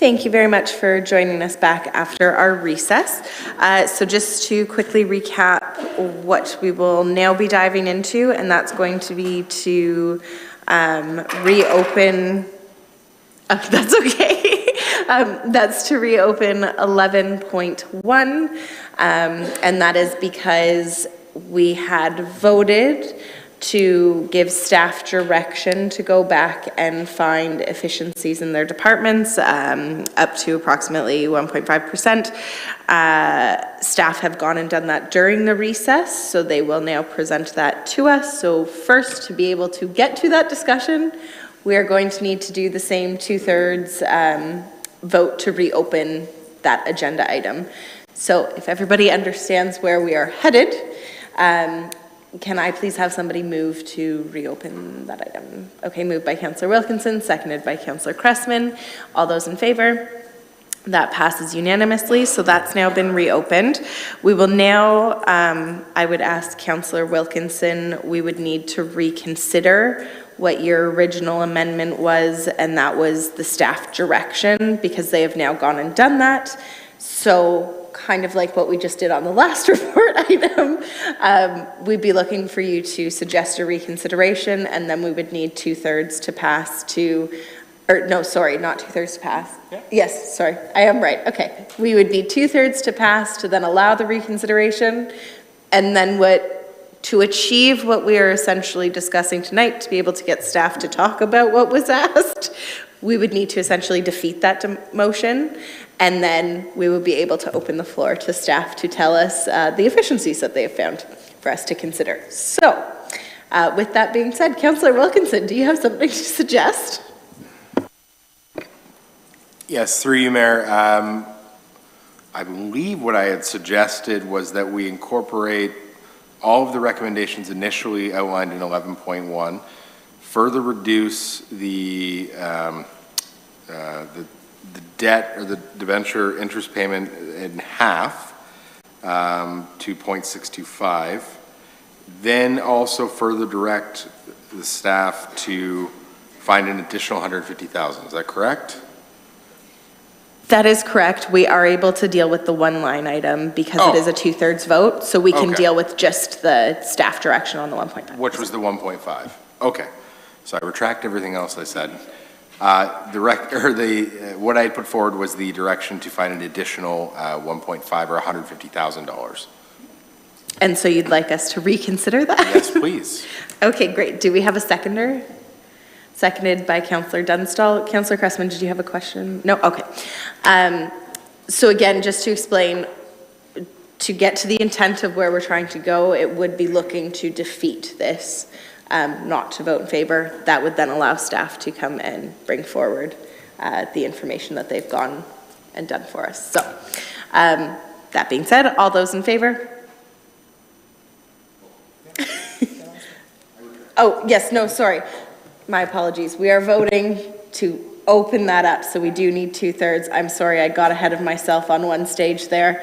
Thank you very much for joining us back after our recess. So just to quickly recap what we will now be diving into, and that's going to be to reopen, that's okay. That's to reopen 11.1, and that is because we had voted to give staff direction to go back and find efficiencies in their departments, up to approximately 1.5%. Staff have gone and done that during the recess, so they will now present that to us. So first, to be able to get to that discussion, we are going to need to do the same 2/3 vote to reopen that agenda item. So if everybody understands where we are headed, can I please have somebody move to reopen that item? Okay, moved by Councillor Wilkinson, seconded by Councillor Cressman. All those in favor? That passes unanimously, so that's now been reopened. We will now, I would ask Councillor Wilkinson, we would need to reconsider what your original amendment was, and that was the staff direction, because they have now gone and done that. So kind of like what we just did on the last report item, we'd be looking for you to suggest a reconsideration, and then we would need 2/3 to pass to, or no, sorry, not 2/3 to pass. Yeah. Yes, sorry, I am right. Okay, we would need 2/3 to pass to then allow the reconsideration, and then to achieve what we are essentially discussing tonight, to be able to get staff to talk about what was asked, we would need to essentially defeat that motion, and then we would be able to open the floor to staff to tell us the efficiencies that they have found for us to consider. So, with that being said, Councillor Wilkinson, do you have something to suggest? Yes, through you, Mayor. I believe what I had suggested was that we incorporate all of the recommendations initially outlined in 11.1, further reduce the debt or the debenture interest payment in half to 0.625, then also further direct the staff to find an additional 150,000. Is that correct? That is correct. We are able to deal with the one line item because it is a 2/3 vote, so we can deal with just the staff direction on the 1.5. Which was the 1.5. Okay. So I retract everything else I said. What I had put forward was the direction to find an additional 1.5 or $150,000. And so you'd like us to reconsider that? Yes, please. Okay, great. Do we have a seconder? Seconded by Councillor Dunstall. Councillor Cressman, did you have a question? No? Okay. So again, just to explain, to get to the intent of where we're trying to go, it would be looking to defeat this, not to vote in favor. That would then allow staff to come and bring forward the information that they've gone and done for us. So, that being said, all those in favor? Oh, yes, no, sorry. My apologies. We are voting to open that up, so we do need 2/3. I'm sorry, I got ahead of myself on one stage there.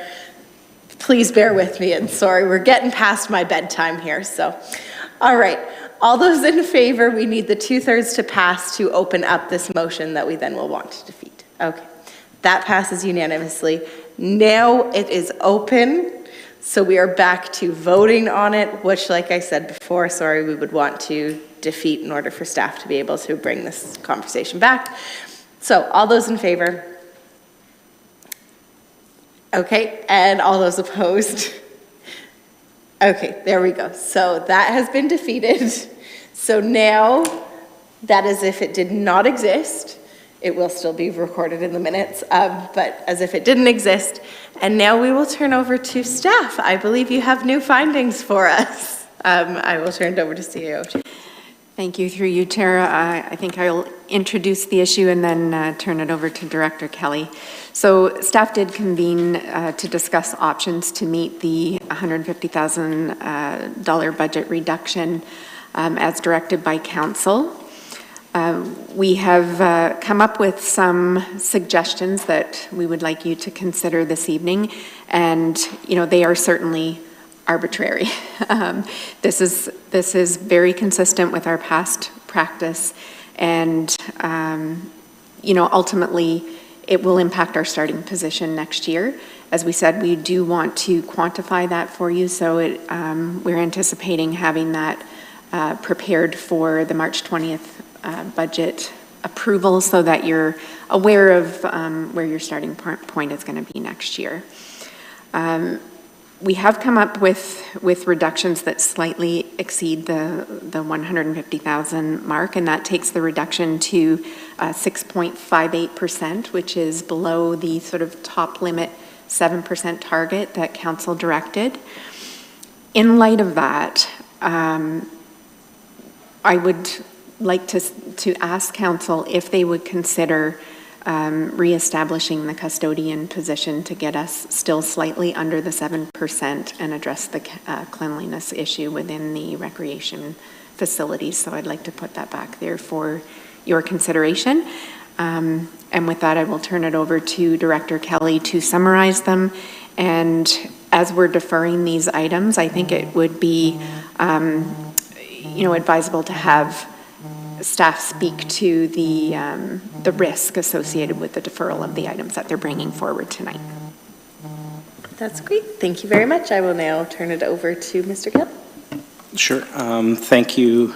Please bear with me, and sorry, we're getting past my bedtime here, so. All right, all those in favor, we need the 2/3 to pass to open up this motion that we then will want to defeat. Okay, that passes unanimously. Now it is open, so we are back to voting on it, which, like I said before, sorry, we would want to defeat in order for staff to be able to bring this conversation back. So all those in favor? Okay, and all those opposed? Okay, there we go. So that has been defeated. So now, that is if it did not exist. It will still be recorded in the minutes, but as if it didn't exist. And now we will turn over to staff. I believe you have new findings for us. I will turn it over to CEO. Thank you. Through you, Chair. I think I'll introduce the issue and then turn it over to Director Kelly. So staff did convene to discuss options to meet the $150,000 budget reduction as directed by Council. We have come up with some suggestions that we would like you to consider this evening, and they are certainly arbitrary. This is very consistent with our past practice, and ultimately it will impact our starting position next year. As we said, we do want to quantify that for you, so we're anticipating having that prepared for the March 20th budget approval so that you're aware of where your starting point is going to be next year. We have come up with reductions that slightly exceed the 150,000 mark, and that takes the reduction to 6.58%, which is below the sort of top limit 7% target that council directed. In light of that, I would like to ask council if they would consider reestablishing the custodian position to get us still slightly under the 7% and address the cleanliness issue within the recreation facilities. So I'd like to put that back there for your consideration. And with that, I will turn it over to Director Kelly to summarize them. And as we're deferring these items, I think it would be advisable to have staff speak to the risk associated with the deferral of the items that they're bringing forward tonight. That's great. Thank you very much. I will now turn it over to Mr. Gill. Sure. Thank you,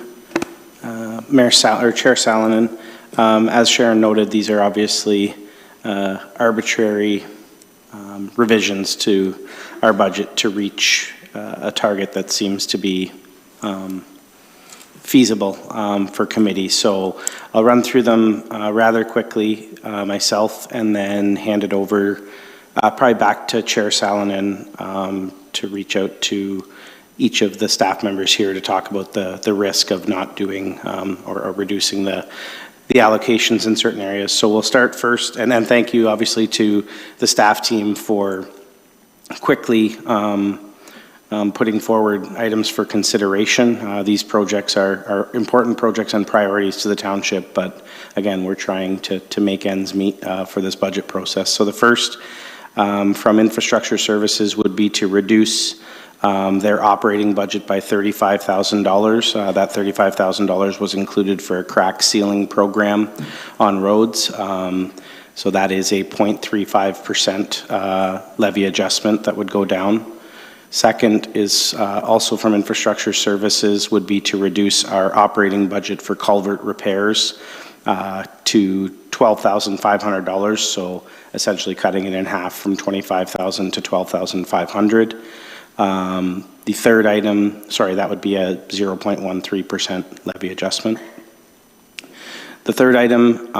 Chair Salonen. As Sharon noted, these are obviously arbitrary revisions to our budget to reach a target that seems to be feasible for committee. So I'll run through them rather quickly myself and then hand it over probably back to Chair Salonen to reach out to each of the staff members here to talk about the risk of not doing or reducing the allocations in certain areas. So we'll start first, and then thank you obviously to the staff team for quickly putting forward items for consideration. These projects are important projects and priorities to the township, but again, we're trying to make ends meet for this budget process. So the first from infrastructure services would be to reduce their operating budget by $35,000. That $35,000 was included for a crack sealing program on roads. So that is a 0.35% levy adjustment that would go down. Second is also from infrastructure services would be to reduce our operating budget for culvert repairs to $12,500. So essentially cutting it in half from $25,000 to $12,500. The third item, that would be a 0.13% levy adjustment. The third item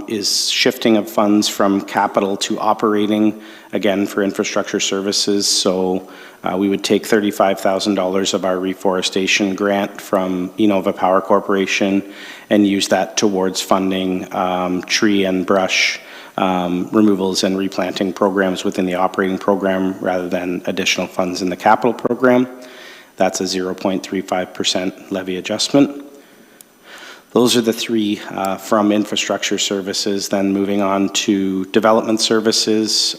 is shifting of funds from capital to operating, again for infrastructure services. So we would take $35,000 of our reforestation grant from Enova Power Corporation and use that towards funding tree and brush removals and replanting programs within the operating program rather than additional funds in the capital program. That's a 0.35% levy adjustment. Those are the three from infrastructure services. Then moving on to development services,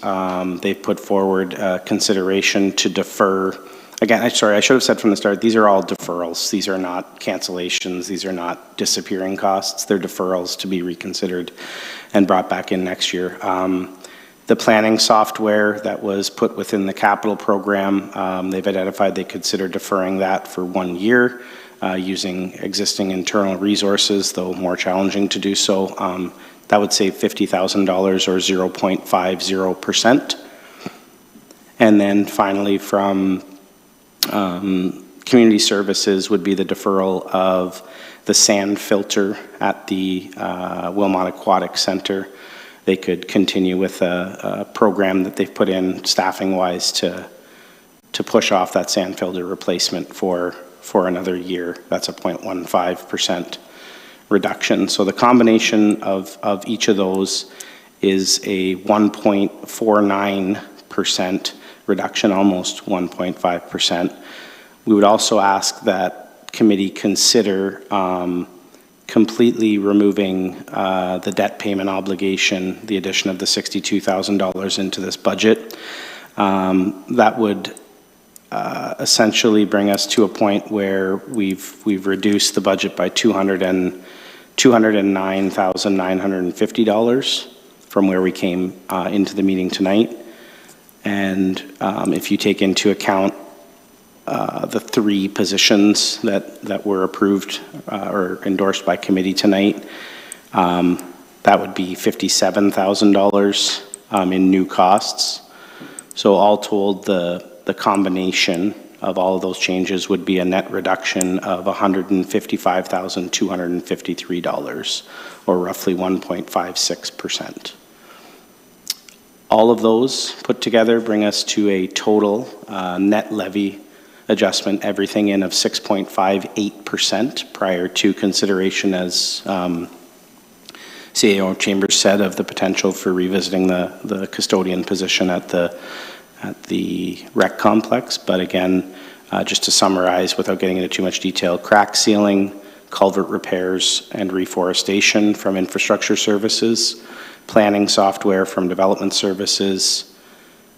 they've put forward consideration to defer. Again, I should have said from the start, these are all deferrals. These are not cancellations. These are not disappearing costs. They're deferrals to be reconsidered and brought back in next year. The planning software that was put within the capital program, they've identified they consider deferring that for 1 year using existing internal resources, though more challenging to do so. That would save $50,000 or 0.50%. And then finally from community services would be the deferral of the sand filter at the Wilmot Aquatic Center. They could continue with a program that they've put in staffing-wise to push off that sand filter replacement for another year. That's a 0.15% reduction. So the combination of each of those is a 1.49% reduction, almost 1.5%. We would also ask that committee consider completely removing the debt payment obligation, the addition of the $62,000 into this budget. That would essentially bring us to a point where we've reduced the budget by $209,950. from where we came into the meeting tonight. And if you take into account the 3 positions that were approved or endorsed by committee tonight, that would be $57,000 in new costs. So all told, the combination of all of those changes would be a net reduction of $155,253, or roughly 1.56%. All of those put together bring us to a total net levy adjustment, everything in, of 6.58% prior to consideration, as CAO Chambers said, of the potential for revisiting the custodian position at the rec complex. But again, just to summarize without getting into too much detail, crack sealing, culvert repairs and reforestation from infrastructure services, planning software from development services,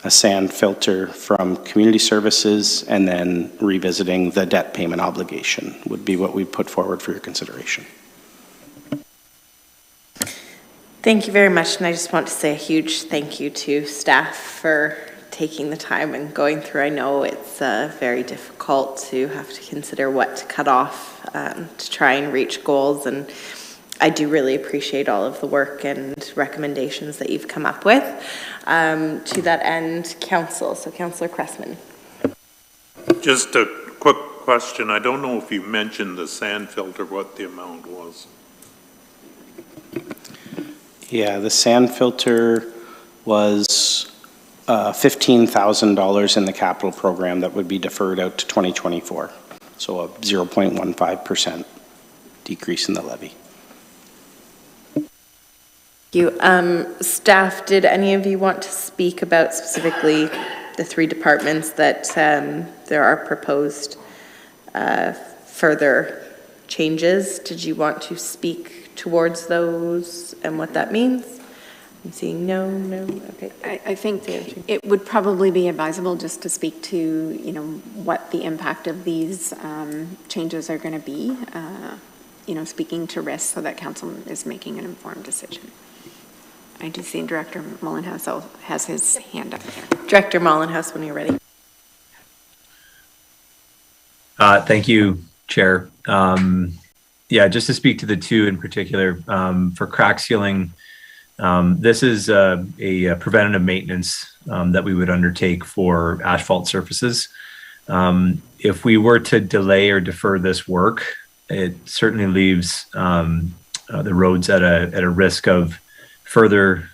a sand filter from community services, and then revisiting the debt payment obligation would be what we put forward for your consideration. Thank you very much, and I just want to say a huge thank you to staff for taking the time and going through. I know it's very difficult to have to consider what to cut off to try and reach goals, and I do really appreciate all of the work and recommendations that you've come up with. To that end, Council, so Councillor Cressman. Just a quick question. I don't know if you mentioned the sand filter, what the amount was. Yeah, the sand filter was $15,000 in the capital program that would be deferred out to 2024. So a 0.15% decrease in the levy. Thank you. Staff, did any of you want to speak about specifically the 3 departments that there are proposed further changes? Did you want to speak towards those and what that means? I'm seeing no, okay. I think it would probably be advisable just to speak to, what the impact of these changes are going to be, speaking to risk so that council is making an informed decision. I do see Director Mullenhouse has his hand up there. Director Mullenhouse, when you're ready. Thank you, Chair. Yeah, just to speak to the 2 in particular, for crack sealing, this is a preventative maintenance that we would undertake for asphalt surfaces. If we were to delay or defer this work, it certainly leaves the roads at a risk of further,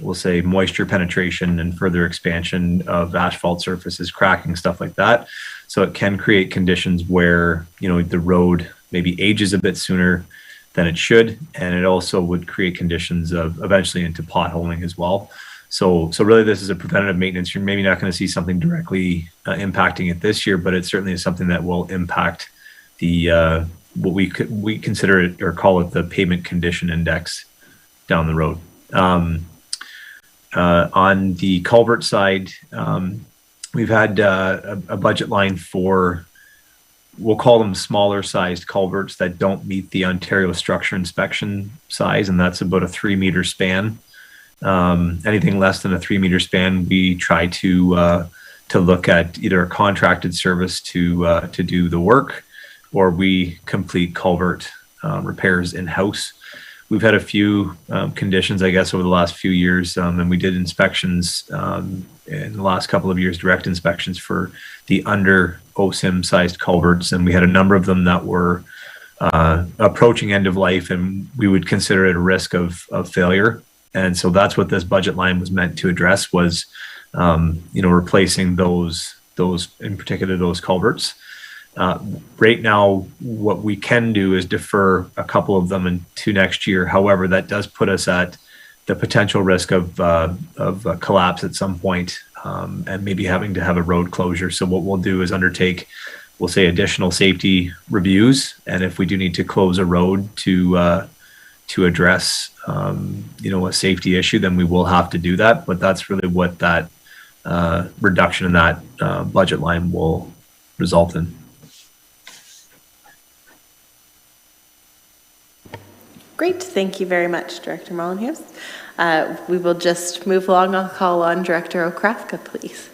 we'll say, moisture penetration and further expansion of asphalt surfaces, cracking, stuff like that. So it can create conditions where, the road maybe ages a bit sooner than it should, and it also would create conditions of eventually into potholing as well. So really this is a preventative maintenance. You're maybe not going to see something directly impacting it this year, but it certainly is something that will impact the what we consider it or call it the pavement condition index down the road. On the culvert side, we've had a budget line for, we'll call them smaller sized culverts that don't meet the Ontario structure inspection size, and that's about a 3-meter span. Anything less than a 3-meter span, we try to look at either a contracted service to do the work, or we complete culvert repairs in-house. We've had a few conditions, I guess, over the last few years, and we did inspections in the last couple of years, direct inspections for the under OSIM sized culverts, and we had a number of them that were approaching end of life, and we would consider it a risk of failure. And so that's what this budget line was meant to address, was replacing those in particular those culverts. Right now, what we can do is defer a couple of them into next year. However, that does put us at the potential risk of collapse at some point, and maybe having to have a road closure. So what we'll do is undertake, we'll say, additional safety reviews, and if we do need to close a road to address a safety issue, then we will have to do that. But that's really what that reduction in that budget line will result in. Great, thank you very much, Director Molyneux. We will just move along. I'll call on Director Okraska, please.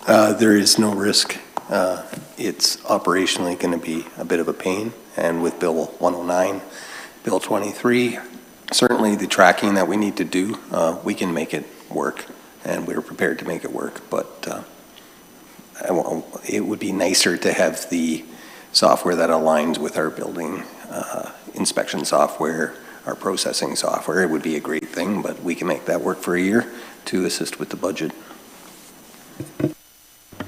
There is no risk. It's operationally going to be a bit of a pain, and with Bill 109, Bill 23, certainly the tracking that we need to do, we can make it work, and we're prepared to make it work, but it would be nicer to have the software that aligns with our building inspection software, our processing software. It would be a great thing, but we can make that work for a year to assist with the budget.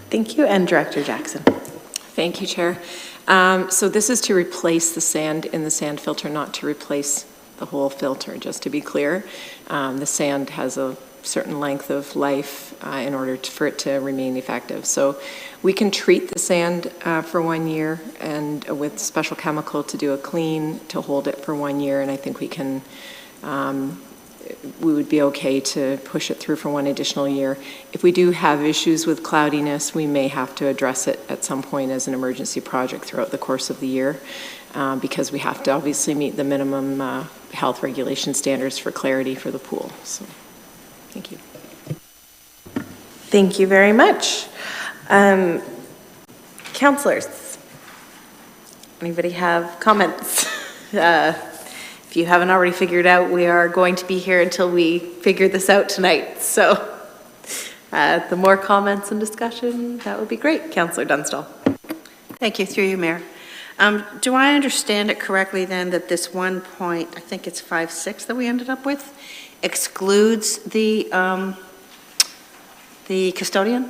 Thank you, and Director Jackson. Thank you, Chair. So this is to replace the sand in the sand filter, not to replace the whole filter, just to be clear. The sand has a certain length of life in order for it to remain effective. So we can treat the sand for 1 year and with special chemical to do a clean to hold it for 1 year, and I think we can we would be okay to push it through for 1 additional year. If we do have issues with cloudiness, we may have to address it at some point as an emergency project throughout the course of the year, because we have to obviously meet the minimum health regulation standards for clarity for the pool. So, thank you. Thank you very much. Councillors, anybody have comments? If you haven't already figured out, we are going to be here until we figure this out tonight. So the more comments and discussion, that would be great. Councillor Dunstall. Thank you, through you, Mayor. Do I understand it correctly then that this 1 point, I think it's 5.6 that we ended up with, excludes the custodian?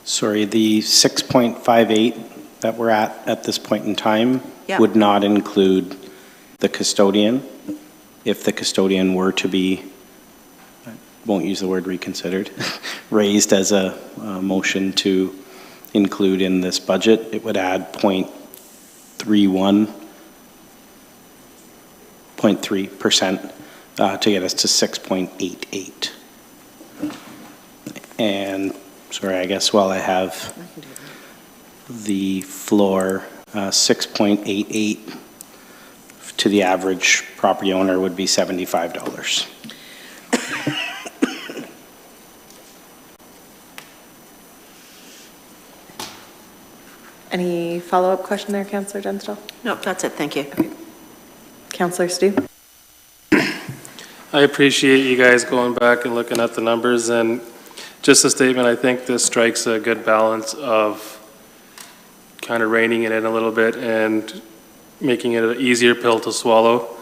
Sorry, the 6.58 that we're at this point in time would not include the custodian. If the custodian were to be, I won't use the word reconsidered, raised as a motion to include in this budget, it would add 0.3% to get us to 6.88. And sorry, I guess while I have the floor, 6.88 to the average property owner would be $75. Any follow-up question there, Councillor Dunstall? No, that's it. Thank you. Okay. Councillor Stu. I appreciate you guys going back and looking at the numbers, and just a statement, I think this strikes a good balance of kind of reining it in a little bit and making it an easier pill to swallow.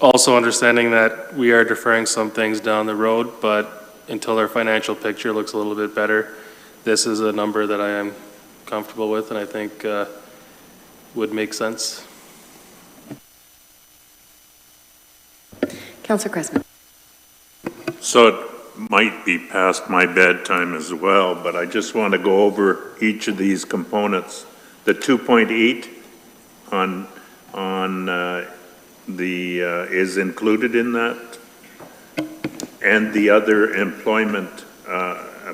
Also understanding that we are deferring some things down the road, but until our financial picture looks a little bit better, this is a number that I am comfortable with and I think would make sense. Councillor Cressman. So it might be past my bedtime as well, but I just want to go over each of these components. The 2.8 on is included in that, and the other employment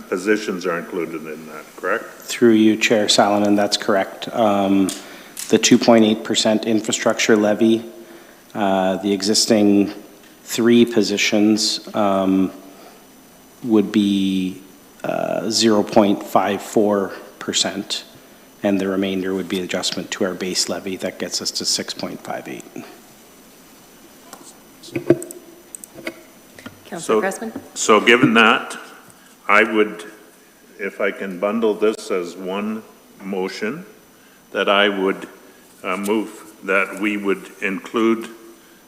positions are included in that, correct? Through you, Chair Salonen, that's correct. The 2.8% infrastructure levy, the existing 3 positions would be 0.54%, and the remainder would be adjustment to our base levy. That gets us to 6.58. Councillor Cressman. So given that, I would, if I can bundle this as one motion, that I would move that we would include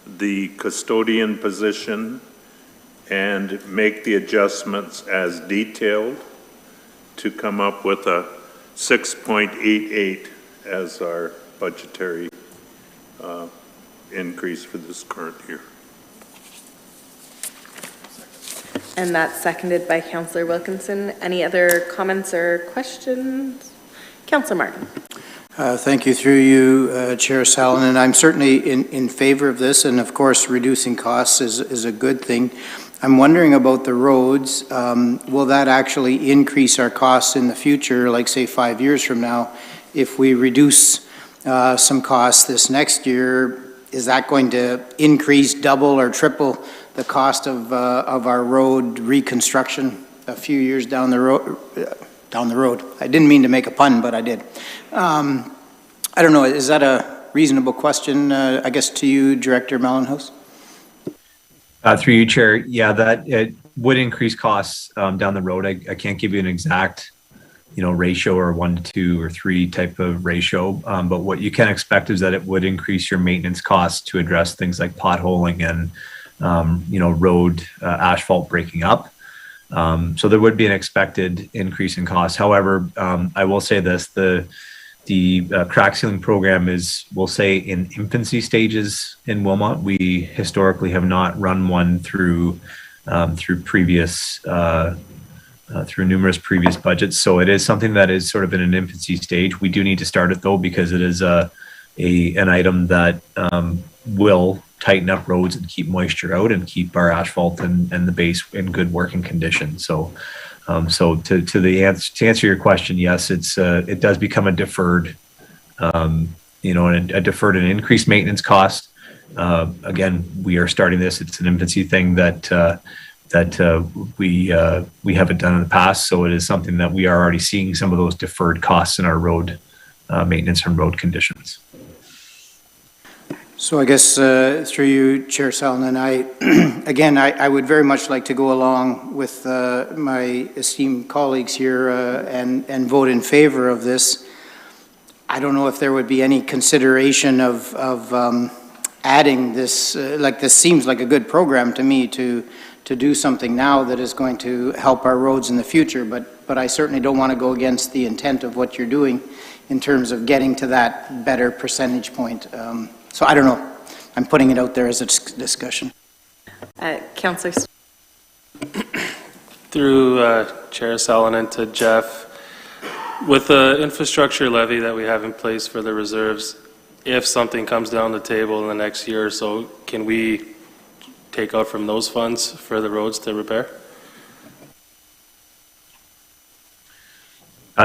the custodian position and make the adjustments as detailed to come up with a 6.88 as our budgetary increase for this current year. And that's seconded by Councillor Wilkinson. Any other comments or questions? Councillor Martin. Thank you, through you, Chair Salonen. I'm certainly in favor of this, and of course reducing costs is a good thing. I'm wondering about the roads. Will that actually increase our costs in the future, like say 5 years from now, if we reduce some costs this next year, is that going to increase, double, or triple the cost of our road reconstruction a few years down the road? I didn't mean to make a pun, but I did. I don't know, is that a reasonable question, I guess, to you, Director Mellenhouse? Through you, Chair, yeah, that it would increase costs down the road. I can't give you an exact, ratio or 1 to 2 or 3 type of ratio, but what you can expect is that it would increase your maintenance costs to address things like potholing and, road asphalt breaking up. So there would be an expected increase in cost. However, I will say this, the crack sealing program is, we'll say, in infancy stages in Wilmot. We historically have not run one through numerous previous budgets. So it is something that is sort of in an infancy stage. We do need to start it though, because it is an item that will tighten up roads and keep moisture out and keep our asphalt and the base in good working condition. So to answer your question, yes, it does become a deferred, a deferred and increased maintenance cost. Again, we are starting this. It's an infancy thing that we haven't done in the past. So it is something that we are already seeing some of those deferred costs in our road maintenance and road conditions. So I guess through you, Chair Salonen, I would very much like to go along with my esteemed colleagues here and vote in favor of this. I don't know if there would be any consideration of adding this, this seems like a good program to me to do something now that is going to help our roads in the future, but I certainly don't want to go against the intent of what you're doing in terms of getting to that better percentage point. So I don't know. I'm putting it out there as a discussion. Councillor. Through Chair Salonen to Jeff, with the infrastructure levy that we have in place for the reserves, if something comes down the table in the next year or so, can we take out from those funds for the roads to repair?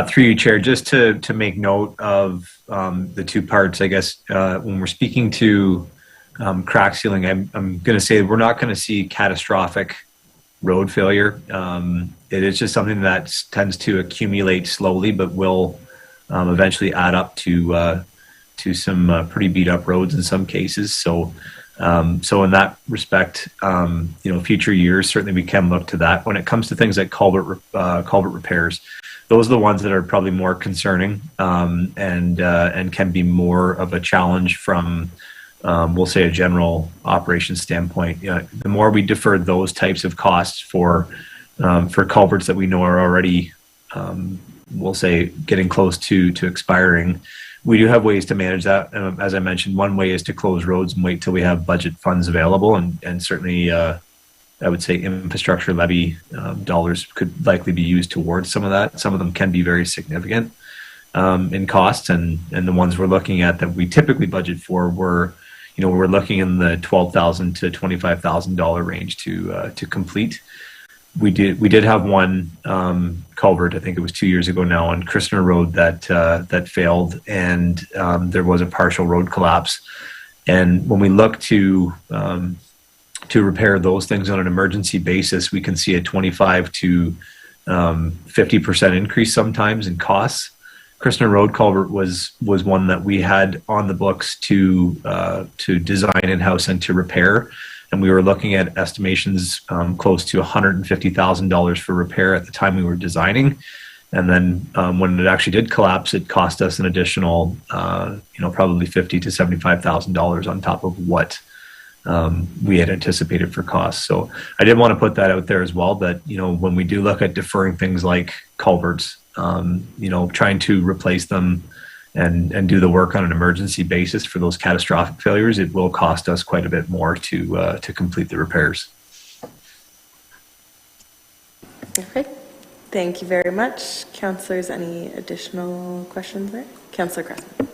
Through you, Chair, just to make note of the two parts, I guess, when we're speaking to crack sealing, I'm going to say we're not going to see catastrophic road failure. It is just something that tends to accumulate slowly, but will eventually add up to some pretty beat up roads in some cases. So in that respect, future years, certainly we can look to that. When it comes to things like culvert repairs, those are the ones that are probably more concerning and can be more of a challenge from, we'll say, a general operations standpoint. The more we defer those types of costs for culverts that we know are already, we'll say, getting close to expiring, we do have ways to manage that. As I mentioned, one way is to close roads and wait till we have budget funds available, and certainly I would say infrastructure levy dollars could likely be used towards some of that. Some of them can be very significant in costs, and the ones we're looking at that we typically budget for we're looking in the $12,000 to $25,000 range to complete. We did have one culvert, I think it was 2 years ago now, on Christner Road that failed, and there was a partial road collapse. And when we look to repair those things on an emergency basis, we can see a 25 to 50% increase sometimes in costs. Christner Road culvert was one that we had on the books to design in-house and to repair. And we were looking at estimations close to $150,000 for repair at the time we were designing. And then when it actually did collapse, it cost us an additional, probably $50,000 to $75,000 on top of what we had anticipated for costs. So I did want to put that out there as well, that, when we do look at deferring things like culverts, trying to replace them and do the work on an emergency basis for those catastrophic failures, it will cost us quite a bit more to complete the repairs. Okay, thank you very much. Councillors, any additional questions there? Councillor Cressman.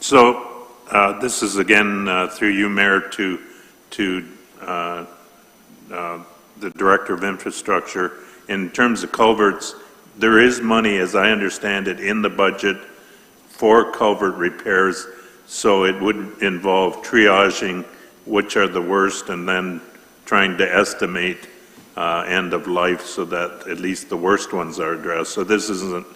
So this is again through you, Mayor, to the Director of Infrastructure. In terms of culverts, there is money, as I understand it, in the budget for culvert repairs, so it would involve triaging which are the worst and then trying to estimate end of life so that at least the worst ones are addressed. So this isn't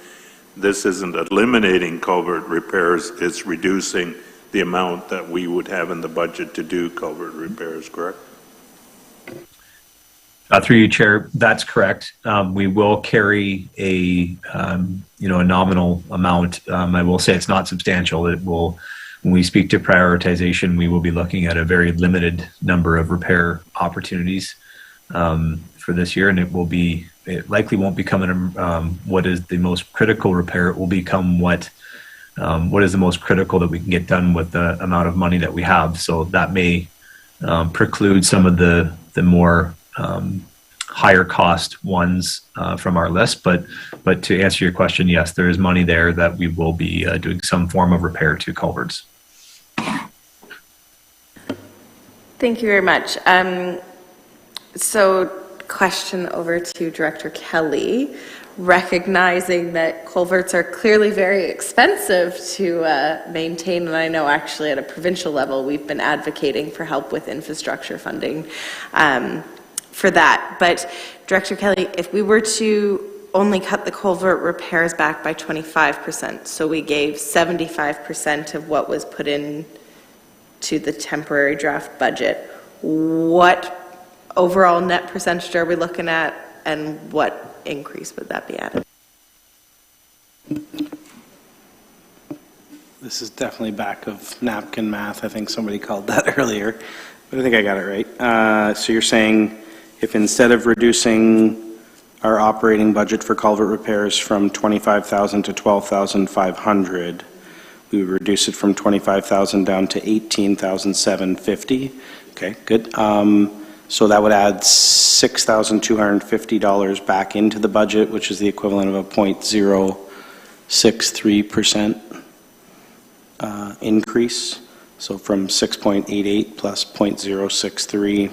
eliminating culvert repairs, it's reducing the amount that we would have in the budget to do culvert repairs, correct? Through you, Chair, that's correct. We will carry a nominal amount. I will say it's not substantial. It will, when we speak to prioritization, we will be looking at a very limited number of repair opportunities for this year, and it likely won't become what is the most critical repair. It will become what is the most critical that we can get done with the amount of money that we have. So that may preclude some of the more higher cost ones from our list, but to answer your question, yes, there is money there that we will be doing some form of repair to culverts. Thank you very much. So question over to Director Kelly. Recognizing that culverts are clearly very expensive to maintain, and I know actually at a provincial level we've been advocating for help with infrastructure funding for that. But Director Kelly, if we were to only cut the culvert repairs back by 25%, so we gave 75% of what was put in to the temporary draft budget, what overall net percentage are we looking at, and what increase would that be added? This is definitely back of napkin math. I think somebody called that earlier, but I think I got it right. So you're saying if instead of reducing our operating budget for culvert repairs from 25,000 to 12,500, we would reduce it from 25,000 down to 18,750. Okay, good. So that would add $6,250 back into the budget, which is the equivalent of a 0.063% increase. So from 6.88 plus 0.063.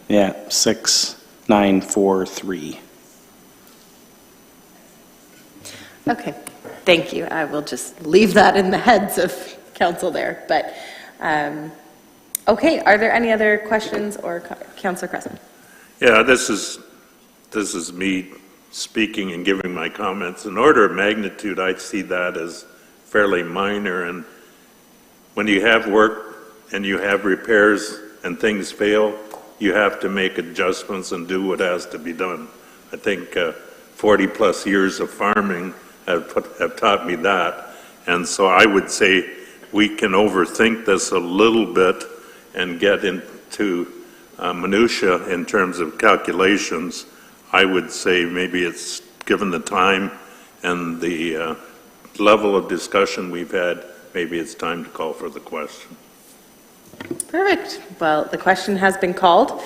Yeah, 6,943. Okay, thank you. I will just leave that in the heads of council there. But okay, are there any other questions or Councillor Cressman? Yeah, this is me speaking and giving my comments. In order of magnitude, I see that as fairly minor. And when you have work and you have repairs and things fail, you have to make adjustments and do what has to be done. I think 40 plus years of farming have taught me that. And so I would say we can overthink this a little bit and get into minutia in terms of calculations. I would say maybe it's, given the time and the level of discussion we've had, maybe it's time to call for the question. Perfect. Well, the question has been called.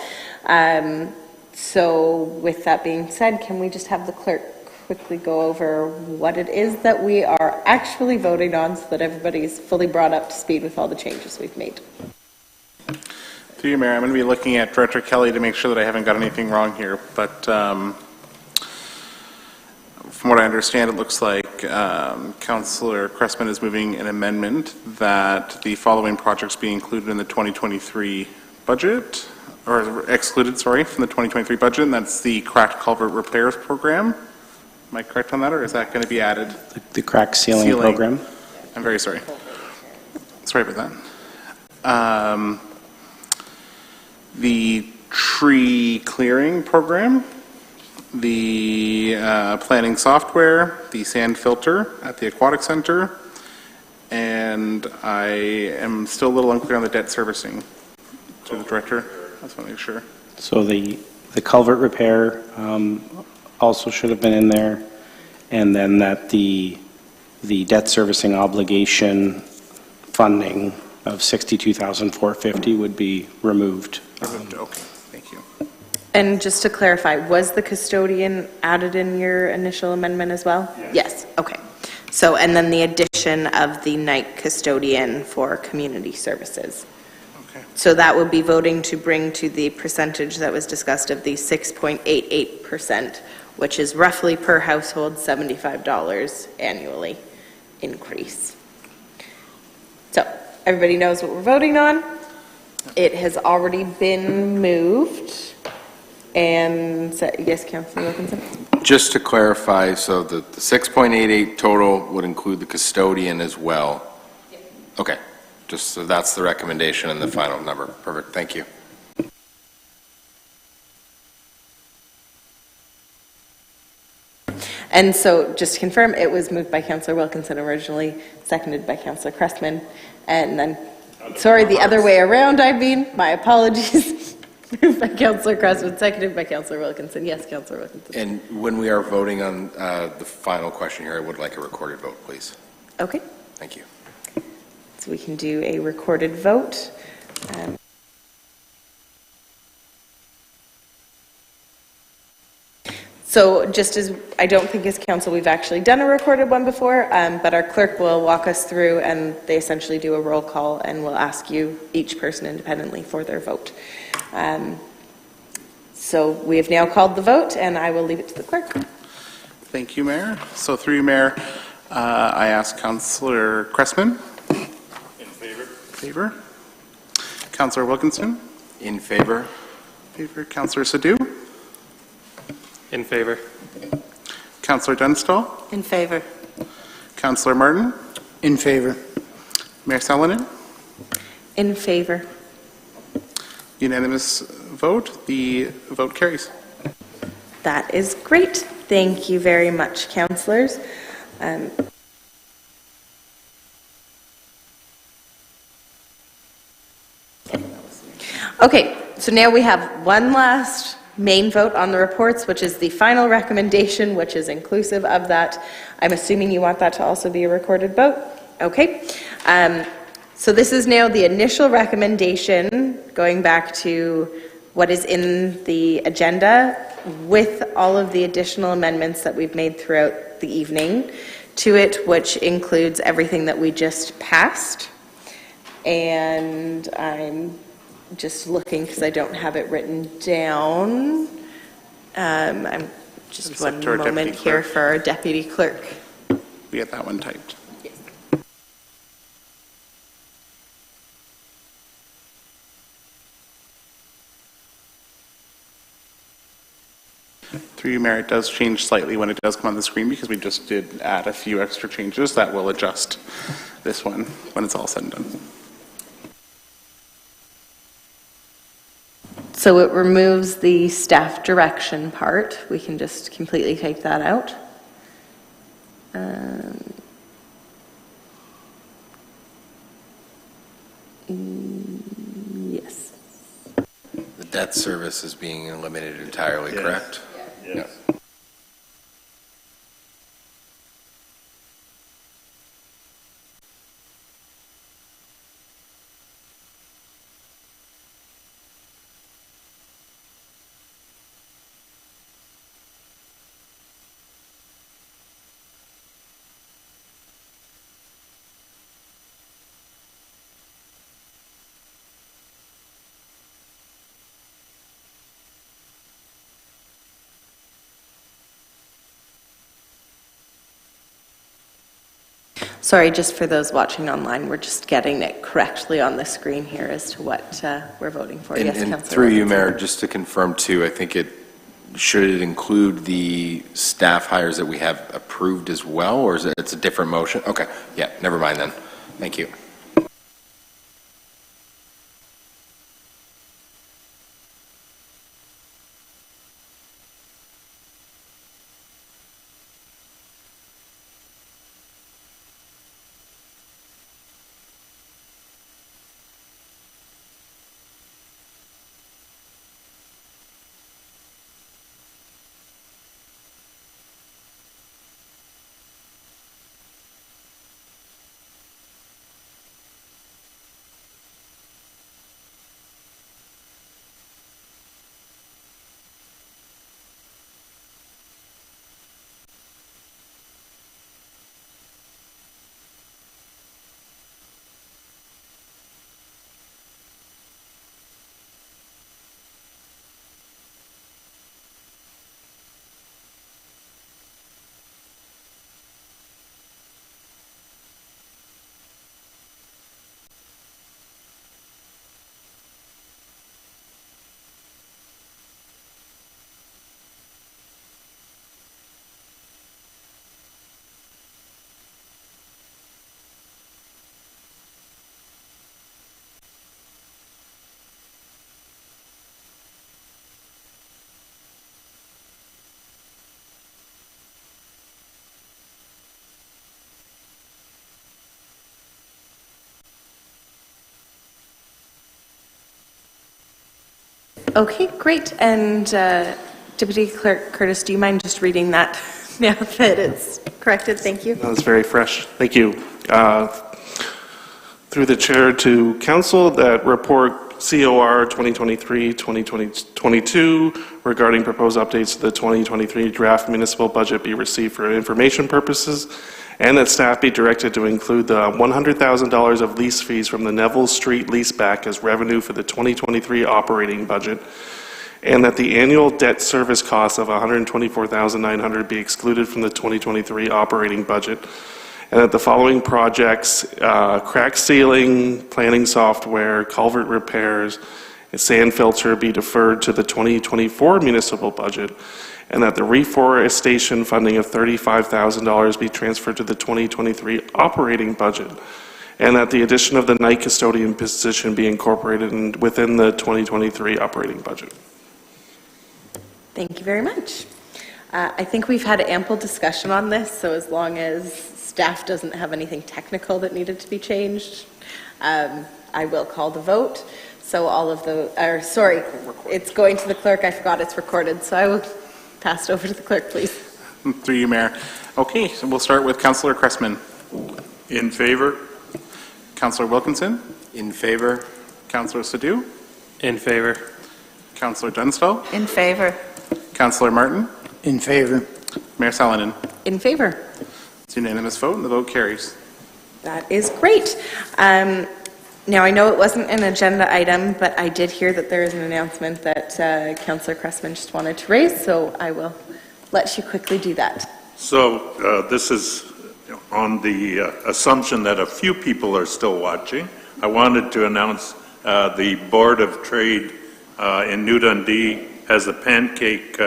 So with that being said, can we just have the clerk quickly go over what it is that we are actually voting on so that everybody's fully brought up to speed with all the changes we've made? Through you, Mayor, I'm going to be looking at Director Kelly to make sure that I haven't got anything wrong here, but from what I understand, it looks like Councillor Cressman is moving an amendment that the following projects be included in the 2023 budget, or excluded, sorry, from the 2023 budget, and that's the cracked culvert repairs program. Am I correct on that, or is that going to be added? The crack sealing program? I'm very sorry. Sorry about that. The tree clearing program, the planning software, the sand filter at the aquatic center, and I am still a little unclear on the debt servicing. To the director, I just want to make sure. So the culvert repair also should have been in there, and then that the debt servicing obligation funding of $62,450 would be removed. Okay, thank you. And just to clarify, was the custodian added in your initial amendment as well? Yes. Okay. So, and then the addition of the night custodian for community services. Okay. So that would be voting to bring to the percentage that was discussed of the 6.88%, which is roughly per household $75 annually increase. So everybody knows what we're voting on. It has already been moved. And, yes, Councillor Wilkinson? Just to clarify, so the 6.88 total would include the custodian as well? Okay, just so that's the recommendation and the final number. Perfect, thank you. And so, just to confirm, it was moved by Councillor Wilkinson originally, seconded by Councillor Cressman, and then, sorry, the other way around, I mean, my apologies. Moved by Councillor Cressman, seconded by Councillor Wilkinson. Yes, Councillor Wilkinson. And when we are voting on the final question here, I would like a recorded vote, please. Okay. Thank you. So we can do a recorded vote. So just as, I don't think as council we've actually done a recorded one before, but our clerk will walk us through, and they essentially do a roll call and will ask you, each person independently, for their vote. So we have now called the vote, and I will leave it to the clerk. Thank you, Mayor. So through you, Mayor, I ask Councillor Cressman. In favor. Favor. Councillor Wilkinson. In favor. Favor. Councillor Sadhu. In favor. Councillor Dunstall. In favor. Councillor Martin. In favor. Mayor Salonen. In favor. Unanimous vote. The vote carries. That is great. Thank you very much, councillors. Okay, so now we have one last main vote on the reports, which is the final recommendation, which is inclusive of that. I'm assuming you want that to also be a recorded vote? Okay. So this is now the initial recommendation, going back to what is in the agenda, with all of the additional amendments that we've made throughout the evening to it, which includes everything that we just passed. And I'm just looking because I don't have it written down. I'm just one moment here for our deputy clerk. We get that one typed. Yes. Through you, Mayor, it does change slightly when it does come on the screen because we just did add a few extra changes that will adjust this one when it's all said and done. So it removes the staff direction part. We can just completely take that out. Yes. The debt service is being eliminated entirely, Yes. correct? Yes. Yeah. Sorry, just for those watching online, we're just getting it correctly on the screen here as to what we're voting for. Yes, And Councillor through you, Robinson. Mayor, just to confirm too, I think should it include the staff hires that we have approved as well, or is it's a different motion? Okay, yeah, never mind then. Thank you. Okay, great. And Deputy Clerk Curtis, do you mind just reading that now that it's corrected? Thank you. That's very fresh. Thank you. Through the chair to council, that report COR 2023-2022 regarding proposed updates to the 2023 draft municipal budget be received for information purposes, and that staff be directed to include the $100,000 of lease fees from the Neville Street leaseback as revenue for the 2023 operating budget, and that the annual debt service cost of $124,900 be excluded from the 2023 operating budget, and that the following projects, crack sealing, planning software, culvert repairs, and sand filter be deferred to the 2024 municipal budget, and that the reforestation funding of $35,000 be transferred to the 2023 operating budget, and that the addition of the night custodian position be incorporated within the 2023 operating budget. Thank you very much. I think we've had ample discussion on this, so as long as staff doesn't have anything technical that needed to be changed, I will call the vote. So all of the, sorry, it's going to the clerk. I forgot it's recorded, so I will pass it over to the clerk, please. Through you, Mayor. Okay, so we'll start with Councillor Cressman. In favor? Councillor Wilkinson? In favor? Councillor Sadhu? In favor. Councillor Dunstall? In favor. Councillor Martin? In favor. Mayor Salonen? In favor. It's unanimous vote and the vote carries. That is great. Now, I know it wasn't an agenda item, but I did hear that there is an announcement that Councillor Cressman just wanted to raise, so I will let you quickly do that. So this is on the assumption that a few people are still watching. I wanted to announce the Board of Trade in New Dundee has a pancake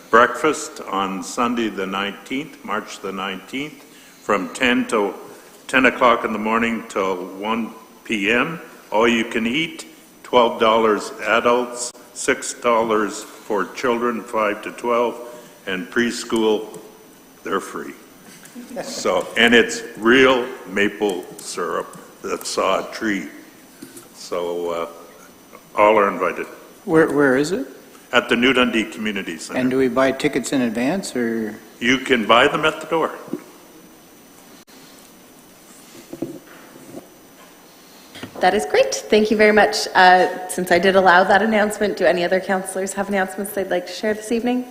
breakfast on Sunday the 19th, March the 19th, from 10 o'clock in the morning till 1 p.m. All you can eat, $12 adults, $6 for children 5 to 12, and preschool, they're free. So, and it's real maple syrup that saw a tree. So all are invited. Where is it? At the New Dundee Community Center. And do we buy tickets in advance, or? You can buy them at the door. That is great. Thank you very much. Since I did allow that announcement, do any other councillors have announcements they'd like to share this evening?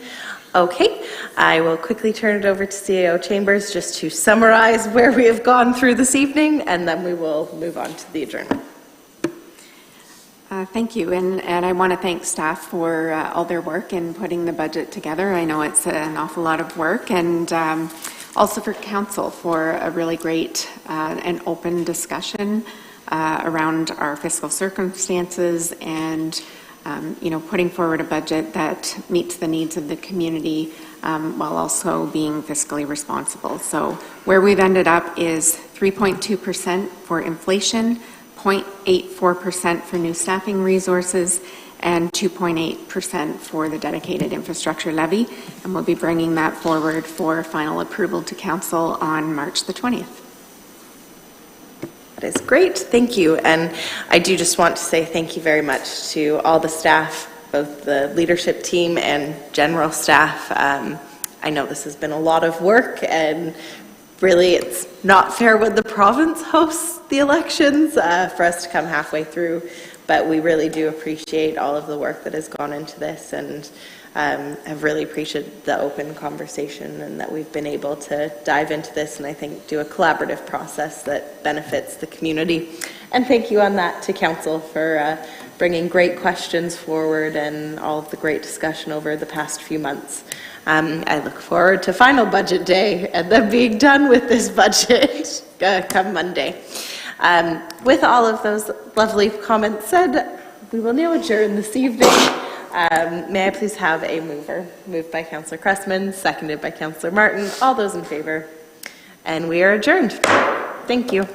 Okay, I will quickly turn it over to CAO Chambers just to summarize where we have gone through this evening, and then we will move on to the adjournment. Thank you, and I want to thank staff for all their work in putting the budget together. I know it's an awful lot of work, and also for council for a really great and open discussion around our fiscal circumstances and putting forward a budget that meets the needs of the community while also being fiscally responsible. So where we've ended up is 3.2% for inflation, 0.84% for new staffing resources, and 2.8% for the dedicated infrastructure levy. And we'll be bringing that forward for final approval to council on March the 20th. That is great. Thank you. And I do just want to say thank you very much to all the staff, both the leadership team and general staff. I know this has been a lot of work, and really it's not fair when the province hosts the elections for us to come halfway through, but we really do appreciate all of the work that has gone into this, and have really appreciated the open conversation and that we've been able to dive into this and I think do a collaborative process that benefits the community. And thank you on that to council for bringing great questions forward and all of the great discussion over the past few months. I look forward to final budget day and then being done with this budget come Monday. With all of those lovely comments said, we will now adjourn this evening. May I please have a mover? Moved by Councillor Cressman, seconded by Councillor Martin. All those in favor? And we are adjourned. Thank you.